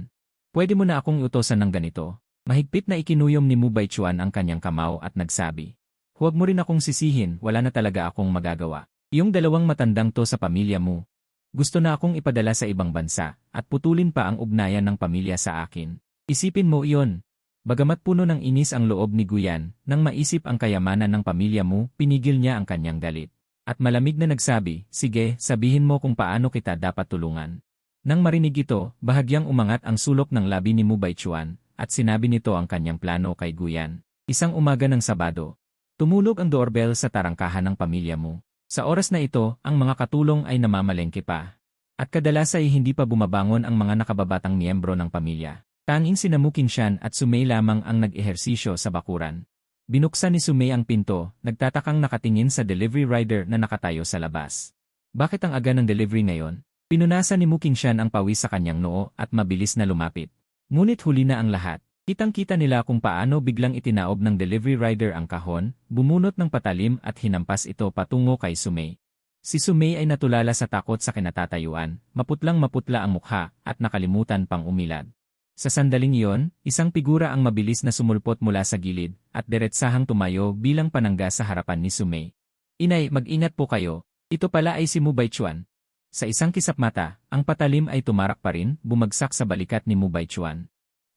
pwede mo na akong utosan ng ganito? Mahigpit na ikinuyom ni Mu Baichuan ang kanyang kamao at nagsabi, huwag mo rin akong sisihin, wala na talaga akong magagawa. Iyong 2 matandang to sa pamilya mo. Gusto na akong ipadala sa ibang bansa, at putulin pa ang ugnayan ng pamilya sa akin. Isipin mo iyon. Bagamat puno ng inis ang loob ni Guyan, nang maisip ang kayamanan ng pamilya mo, pinigil niya ang kanyang galit. At malamig na nagsabi, sige, sabihin mo kung paano kita dapat tulungan. Nang marinig ito, bahagyang umangat ang sulok ng labi ni Mu Baichuan, at sinabi nito ang kanyang plano kay Guyan. Isang umaga ng Sabado, tumulog ang doorbell sa tarangkahan ng pamilya mo. Sa oras na ito, ang mga katulong ay namamalengke pa. At kadalas ay hindi pa bumabangon ang mga nakababatang miyembro ng pamilya. Tanging sina Mu Qingshan at Sumei lamang ang nag-ehersisyo sa bakuran. Binuksan ni Sumei ang pinto, nagtatakang nakatingin sa delivery rider na nakatayo sa labas. Bakit ang aga ng delivery ngayon? Pinunasan ni Mu Qingshan ang pawis sa kanyang noo at mabilis na lumapit. Ngunit huli na ang lahat. Kitang-kita nila kung paano biglang itinaob ng delivery rider ang kahon, bumunot ng patalim at hinampas ito patungo kay Sumei. Si Sumei ay natulala sa takot sa kinatatayuan, maputlang-maputla ang mukha at nakalimutan pang umilad. Sa sandaling iyon, isang figura ang mabilis na sumulpot mula sa gilid at diretsahang tumayo bilang panangga sa harapan ni Sumei. Inay, mag-ingat po kayo. Ito pala ay si Mu Baichuan. Sa isang kisap mata, ang patalim ay tumarak pa rin, bumagsak sa balikat ni Mu Baichuan.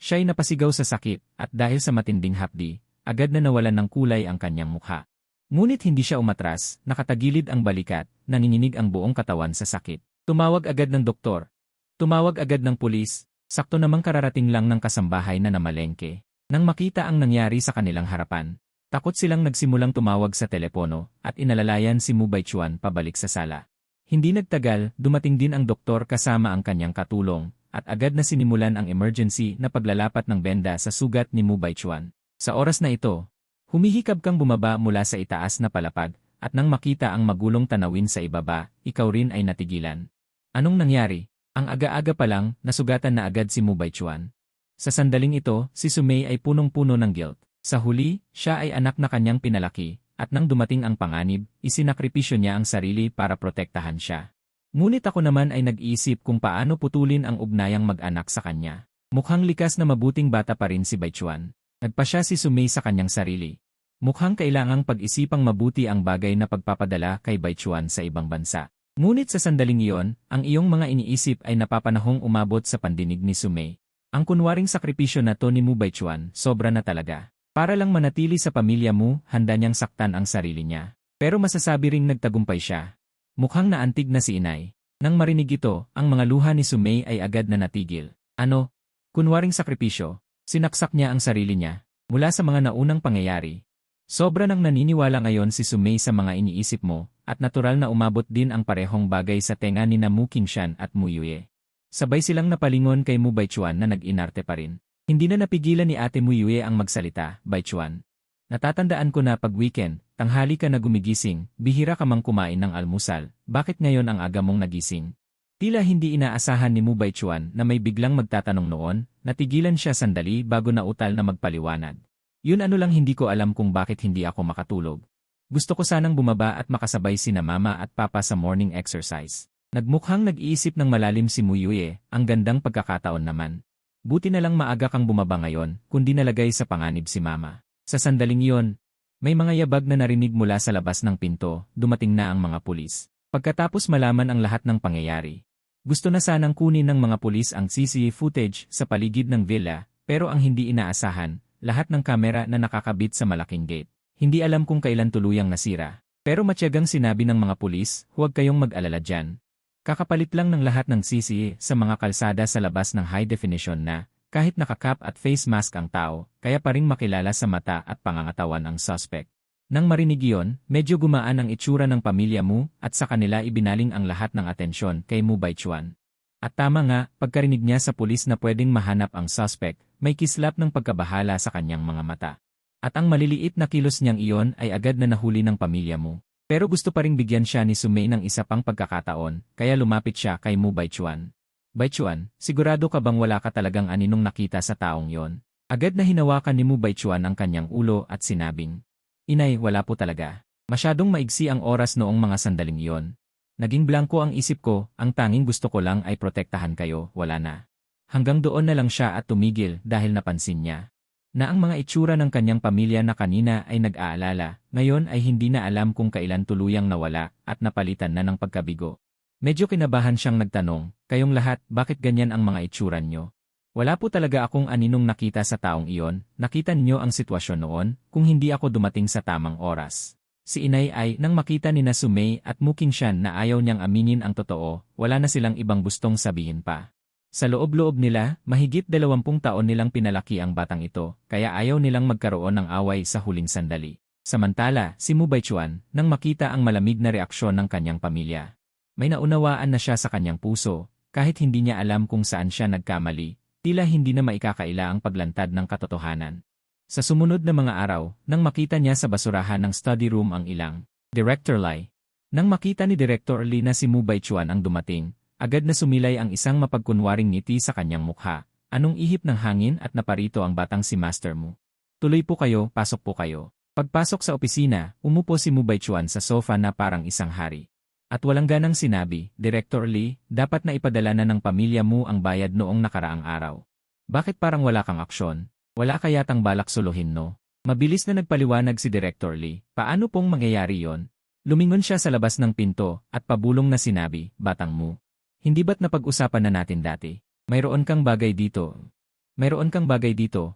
Siya'y napasigaw sa sakit, at dahil sa matinding hapdi, agad na nawalan ng kulay ang kanyang mukha. Ngunit hindi siya umatras, nakatagilid ang balikat, nanginginig ang buong katawan sa sakit. Tumawag agad ng doktor. Tumawag agad ng pulis, sakto namang kararating lang ng kasambahay na namalengke. Nang makita ang nangyari sa kanilang harapan, takot silang nagsimulang tumawag sa telepono, at inalalayan si Mu Baichuan pabalik sa sala. Hindi nagtagal, dumating din ang doktor kasama ang kanyang katulong, at agad na sinimulan ang emergency na paglalapat ng benda sa sugat ni Mu Baichuan. Sa oras na ito, humihikab kang bumaba mula sa itaas na palapag, at nang makita ang magulong tanawin sa ibaba, ikaw rin ay natigilan. Anong nangyari? Ang aga-aga pa lang, nasugatan na agad si Mu Baichuan. Sa sandaling ito, si Sumei ay punong-puno ng guilt. Sa huli, siya ay anak na kanyang pinalaki, at nang dumating ang panganib, isinakripisyo niya ang sarili para protektahan siya. Ngunit ako naman ay nag-iisip kung paano putulin ang ugnayang mag-anak sa kanya. Mukhang likas na mabuting bata pa rin si Baichuan. Nagpasya si Sumei sa kanyang sarili. Mukhang kailangang pag-isipang mabuti ang bagay na pagpapadala kay Baichuan sa ibang bansa. Ngunit sa sandaling iyon, ang iyong mga iniisip ay napapanahong umabot sa pandinig ni Sumei. Ang kunwaring sakripisyo na to ni Mu Baichuan, sobra na talaga. Para lang manatili sa pamilya mo, handa niyang saktan ang sarili niya. Pero masasabi ring nagtagumpay siya. Mukhang naantig na si inay. Nang marinig ito, ang mga luha ni Sumay ay agad na natigil. Ano? Kunwaring sakripisyo. Sinaksak niya ang sarili niya. Mula sa mga naunang pangyayari. Sobra nang naniniwala ngayon si Sumay sa mga iniisip mo, at natural na umabot din ang parehong bagay sa tenga ni Mu Qingshan at Mu Yue. Sabay silang napalingon kay Mu Baichuan na nag-inarte pa rin. Hindi na napigilan ni Ate Mu Yue ang magsalita, Baichuan. Natatandaan ko na pag weekend, tanghali ka na gumigising, bihira ka mang kumain ng almusal, bakit ngayon ang aga mong nagising? Tila hindi inaasahan ni Mu Baichuan na may biglang magtatanong noon, natigilan siya sandali bago nautal na magpaliwanag. Yun ano lang hindi ko alam kung bakit hindi ako makatulog. Gusto ko sanang bumaba at makasabay sina mama at papa sa morning exercise. Nagmukhang nag-iisip ng malalim si Mu Yue, ang gandang pagkakataon naman. Buti na lang maaga kang bumaba ngayon, kundi nalagay sa panganib si mama. Sa sandaling iyon, may mga yabag na narinig mula sa labas ng pinto, dumating na ang mga pulis. Pagkatapos malaman ang lahat ng pangyayari. Gusto na sanang kunin ng mga pulis ang CCTV footage sa paligid ng villa, pero ang hindi inaasahan, lahat ng kamera na nakakabit sa malaking gate. Hindi alam kung kailan tuluyang nasira. Pero matyagang sinabi ng mga pulis, huwag kayong mag-alala dyan. Kakapalit lang ng lahat ng CCTV sa mga kalsada sa labas ng high definition na, kahit nakakap at face mask ang tao, kaya pa ring makilala sa mata at pangangatawan ang suspect. Nang marinig iyon, medyo gumaan ang itsura ng pamilya Mu at sa kanila ibinaling ang lahat ng atensyon kay Mu Baichuan. At tama nga, pagkarinig niya sa pulis na pwedeng mahanap ang suspect, may kislap ng pagkabahala sa kanyang mga mata. At ang maliliit na kilos niyang iyon ay agad na nahuli ng pamilya Mu. Pero gusto pa ring bigyan siya ni Sumay ng isa pang pagkakataon, kaya lumapit siya kay Mu Baichuan. Baichuan, sigurado ka bang wala ka talagang aninong nakita sa taong yon? Agad na hinawakan ni Mu Baichuan ang kanyang ulo at sinabing, Inay, wala po talaga. Masyadong maigsi ang oras noong mga sandaling iyon. Naging blanko ang isip ko, ang tanging gusto ko lang ay protektahan kayo, wala na. Hanggang doon na lang siya at tumigil dahil napansin niya na ang mga itsura ng kanyang pamilya na kanina ay nag-aalala, ngayon ay hindi na alam kung kailan tuluyang nawala at napalitan na ng pagkabigo. Medyo kinabahan siyang nagtanong, kayong lahat, bakit ganyan ang mga itsura nyo? Wala po talaga akong aninong nakita sa taong iyon, nakita ninyo ang sitwasyon noon, kung hindi ako dumating sa tamang oras. Si inay ay, nang makita ni na Sumay at Mu Qingshan na ayaw niyang aminin ang totoo, wala na silang ibang gustong sabihin pa. Sa loob-loob nila, mahigit 20 taon nilang pinalaki ang batang ito, kaya ayaw nilang magkaroon ng away sa huling sandali. Samantala, si Mu Baichuan, nang makita ang malamig na reaksyon ng kanyang pamilya. May naunawaan na siya sa kanyang puso, kahit hindi niya alam kung saan siya nagkamali, tila hindi na maikakaila ang paglantad ng katotohanan. Sa sumunod na mga araw, nang makita niya sa basurahan ng study room ang ilang Director Lai. Nang makita ni Director Lee na si Mu Baichuan ang dumating, agad na sumilay ang isang mapagkunwaring ngiti sa kanyang mukha. Anong ihip ng hangin at naparito ang batang si Master Mu. Tuloy po kayo, pasok po kayo. Pagpasok sa opisina, umupo si Mu Baichuan sa sofa na parang isang hari. At walang ganang sinabi, Director Lee, dapat na ipadala na ng pamilya mo ang bayad noong nakaraang araw. Bakit parang wala kang aksyon? Wala kayatang balak suluhin no? Mabilis na nagpaliwanag si Director Lee, paano pong mangyayari yon? Lumingon siya sa labas ng pinto at pabulong na sinabi, Batang Mu. Hindi ba't napag-usapan na natin dati? Mayroon kang bagay dito.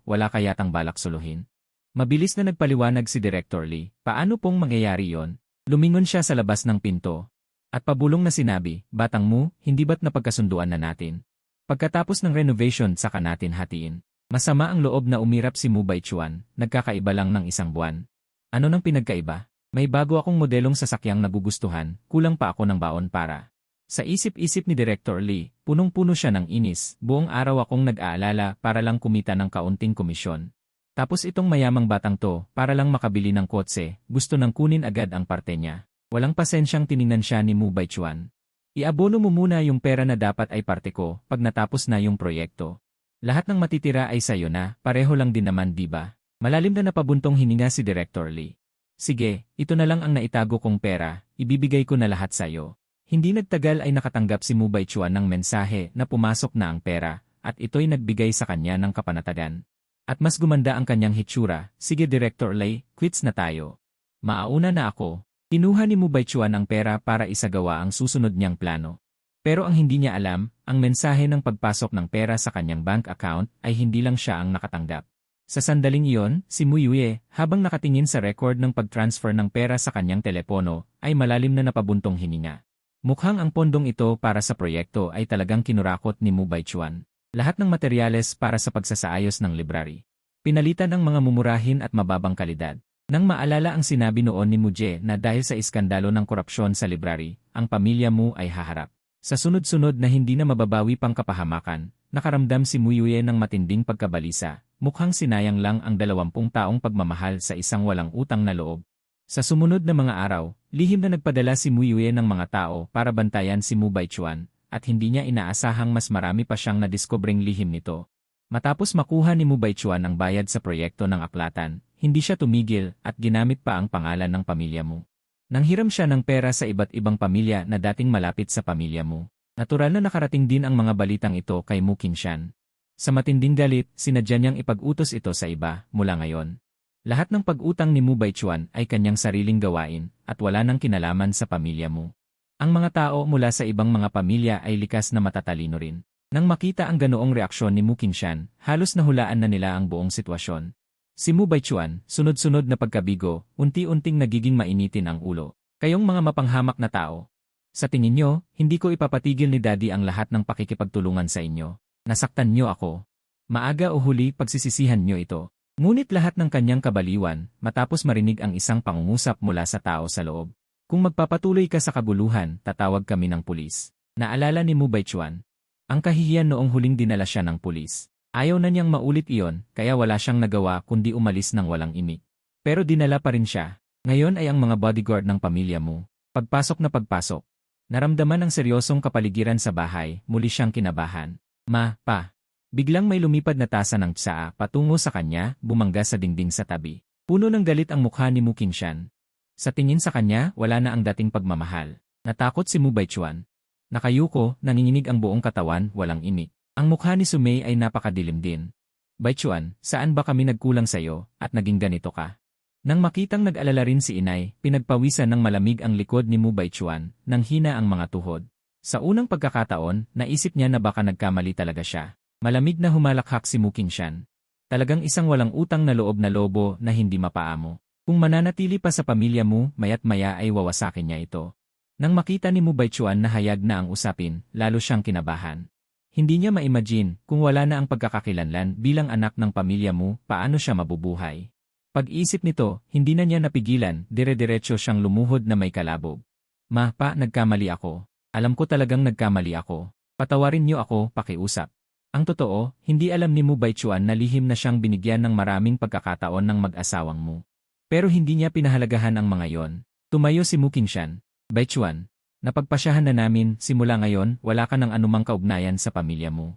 Wala kayatang balak suluhin. Mabilis na nagpaliwanag si Director Lee, paano pong mangyayari yon? Lumingon siya sa labas ng pinto. At pabulong na sinabi, Batang Mu, hindi ba't napagkasunduan na natin? Pagkatapos ng renovation saka natin hatiin. Masama ang loob na umirap si Mu Baichuan, nagkakaiba lang ng isang buwan. Ano nang pinagkaiba? May bago akong modelong sasakyang nagugustuhan, kulang pa ako ng baon para. Sa isip-isip ni Director Lee, punong-puno siya ng inis, buong araw akong nag-aalala para lang kumita ng kaunting komisyon. Tapos itong mayamang batang to, para lang makabili ng kotse, gusto nang kunin agad ang parte niya. Walang pasensyang tiningnan siya ni Mu Baichuan. Iabono mo muna yung pera na dapat ay parte ko, pag natapos na yung proyekto. Lahat ng matitira ay sayo na, pareho lang din naman diba? Malalim na napabuntong hininga si Director Lee. Sige, ito na lang ang naitago kong pera, ibibigay ko na lahat sayo. Hindi nagtagal ay nakatanggap si Mu Baichuan ng mensahe na pumasok na ang pera, at ito'y nagbigay sa kanya ng kapanatagan. At mas gumanda ang kanyang hitsura, sige Director Lee, quits na tayo. Maauna na ako. Kinuha ni Mu Baichuan ang pera para isagawa ang susunod niyang plano. Pero ang hindi niya alam, ang mensahe ng pagpasok ng pera sa kanyang bank account ay hindi lang siya ang nakatanggap. Sa sandaling iyon, si Muyue, habang nakatingin sa record ng pag-transfer ng pera sa kanyang telepono, ay malalim na napabuntong hininga. Mukhang ang pondong ito para sa proyekto ay talagang kinurakot ni Mu Baichuan. Lahat ng materyales para sa pagsasaayos ng library. Pinalitan ang mga mumurahin at mababang kalidad. Nang maalala ang sinabi noon ni Muje na dahil sa iskandalo ng korupsyon sa library, ang pamilya Mu ay haharap sa sunod-sunod na hindi na mababawi pang kapahamakan, nakaramdam si Muyue ng matinding pagkabalisa. Mukhang sinayang lang ang 20 taong pagmamahal sa isang walang utang na loob. Sa sumunod na mga araw, lihim na nagpadala si Muyue ng mga tao para bantayan si Mu Baichuan, at hindi niya inaasahang mas marami pa siyang nadiskobring lihim nito. Matapos makuha ni Mu Baichuan ang bayad sa proyekto ng aklatan, hindi siya tumigil at ginamit pa ang pangalan ng pamilya Mu. Nanghiram siya ng pera sa iba't ibang pamilya na dating malapit sa pamilya Mu. Natural na nakarating din ang mga balitang ito kay Mu Qingshan. Sa matinding galit, sinadya niyang ipag-utos ito sa iba mula ngayon. Lahat ng pag-utang ni Mu Baichuan ay kanyang sariling gawain at wala nang kinalaman sa pamilya Mu. Ang mga tao mula sa ibang mga pamilya ay likas na matatalino rin. Nang makita ang ganoong reaksyon ni Mu Qingshan, halos nahulaan na nila ang buong sitwasyon. Si Mu Baichuan, sunod-sunod na pagkabigo, unti-unting nagiging mainitin ang ulo. Kayong mga mapanghamak na tao. Sa tingin nyo, hindi ko ipapatigil ni Daddy ang lahat ng pakikipagtulungan sa inyo. Nasaktan nyo ako. Maaga o huli pagsisisihan nyo ito. Ngunit lahat ng kanyang kabaliwan, matapos marinig ang isang pangungusap mula sa tao sa loob. Kung magpapatuloy ka sa kaguluhan, tatawag kami ng pulis. Naalala ni Mu Baichuan. Ang kahihiyan noong huling dinala siya ng pulis. Ayaw na niyang maulit iyon, kaya wala siyang nagawa kundi umalis ng walang imik. Pero dinala pa rin siya. Ngayon ay ang mga bodyguard ng pamilya Mu. Pagpasok na pagpasok. Naramdaman ang seryosong kapaligiran sa bahay, muli siyang kinabahan. Ma, pa. Biglang may lumipad na tasa ng tsaa patungo sa kanya, bumangga sa dingding sa tabi. Puno ng galit ang mukha ni Mu Qingshan. Sa tingin sa kanya, wala na ang dating pagmamahal. Natakot si Mu Baichuan. Nakayuko, nanginginig ang buong katawan, walang imik. Ang mukha ni Sumei ay napakadilim din. Baichuan, saan ba kami nagkulang sa'yo, at naging ganito ka? Nang makitang nag-alala rin si inay, pinagpawisan ng malamig ang likod ni Mu Baichuan, nang hina ang mga tuhod. Sa unang pagkakataon, naisip niya na baka nagkamali talaga siya. Malamig na humalakhak si Mu Qingshan. Talagang isang walang utang na loob na lobo na hindi mapaamo. Kung mananatili pa sa pamilya Mu, mayat-maya ay wawasakin niya ito. Nang makita ni Mu Baichuan na hayag na ang usapin, lalo siyang kinabahan. Hindi niya ma-imagine, kung wala na ang pagkakakilanlan bilang anak ng pamilya Mu, paano siya mabubuhay. Pag-isip nito, hindi na niya napigilan, dire-diretso siyang lumuhod na may kalabog. Ma, pa, nagkamali ako. Alam ko talagang nagkamali ako. Patawarin niyo ako, pakiusap. Ang totoo, hindi alam ni Mu Baichuan na lihim na siyang binigyan ng maraming pagkakataon ng mag-asawang Mu. Pero hindi niya pinahalagahan ang mga yon. Tumayo si Mu Qingshan. Baichuan, napagpasyahan na namin, simula ngayon, wala ka ng anumang kaugnayan sa pamilya Mu.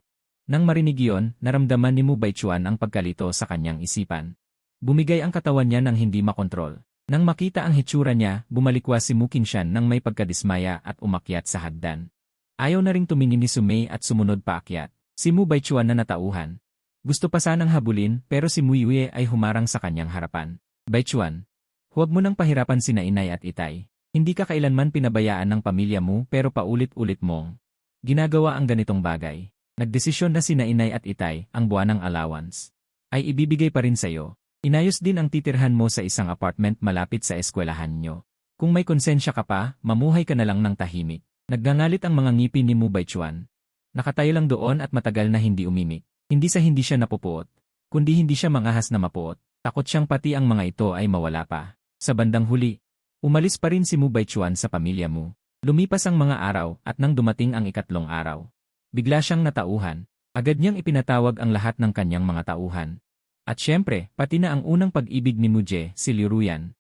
Nang marinig iyon, naramdaman ni Mu Baichuan ang pagkalito sa kanyang isipan. Bumigay ang katawan niya nang hindi makontrol. Nang makita ang hitsura niya, bumalikwa si Mu Qingshan nang may pagkadismaya at umakyat sa hagdan. Ayaw na ring tumingin ni Sumei at sumunod paakyat. Si Mu Baichuan na natauhan. Gusto pa sanang habulin pero si Muyue ay humarang sa kanyang harapan. Baichuan, huwag mo nang pahirapan sina inay at itay. Hindi ka kailanman pinabayaan ng pamilya mo pero paulit-ulit mong ginagawa ang ganitong bagay. Nagdesisyon na sina inay at itay, ang buwanang allowance ay ibibigay pa rin sa'yo. Inayos din ang titirhan mo sa isang apartment malapit sa eskwelahan nyo. Kung may konsensya ka pa, mamuhay ka na lang ng tahimik. Naggangalit ang mga ngipin ni Mu Baichuan. Nakatayo lang doon at matagal na hindi umimik. Hindi sa hindi siya napupuot, kundi hindi siya mangahas na mapuot. Takot siyang pati ang mga ito ay mawala pa. Sa bandang huli, umalis pa rin si Mu Baichuan sa pamilya Mu. Lumipas ang mga araw at nang dumating ang ikatlong araw, bigla siyang natauhan. Agad niyang ipinatawag ang lahat ng kanyang mga tauhan. At syempre, pati na ang unang pag-ibig ni Muje, si Liu Ruyan.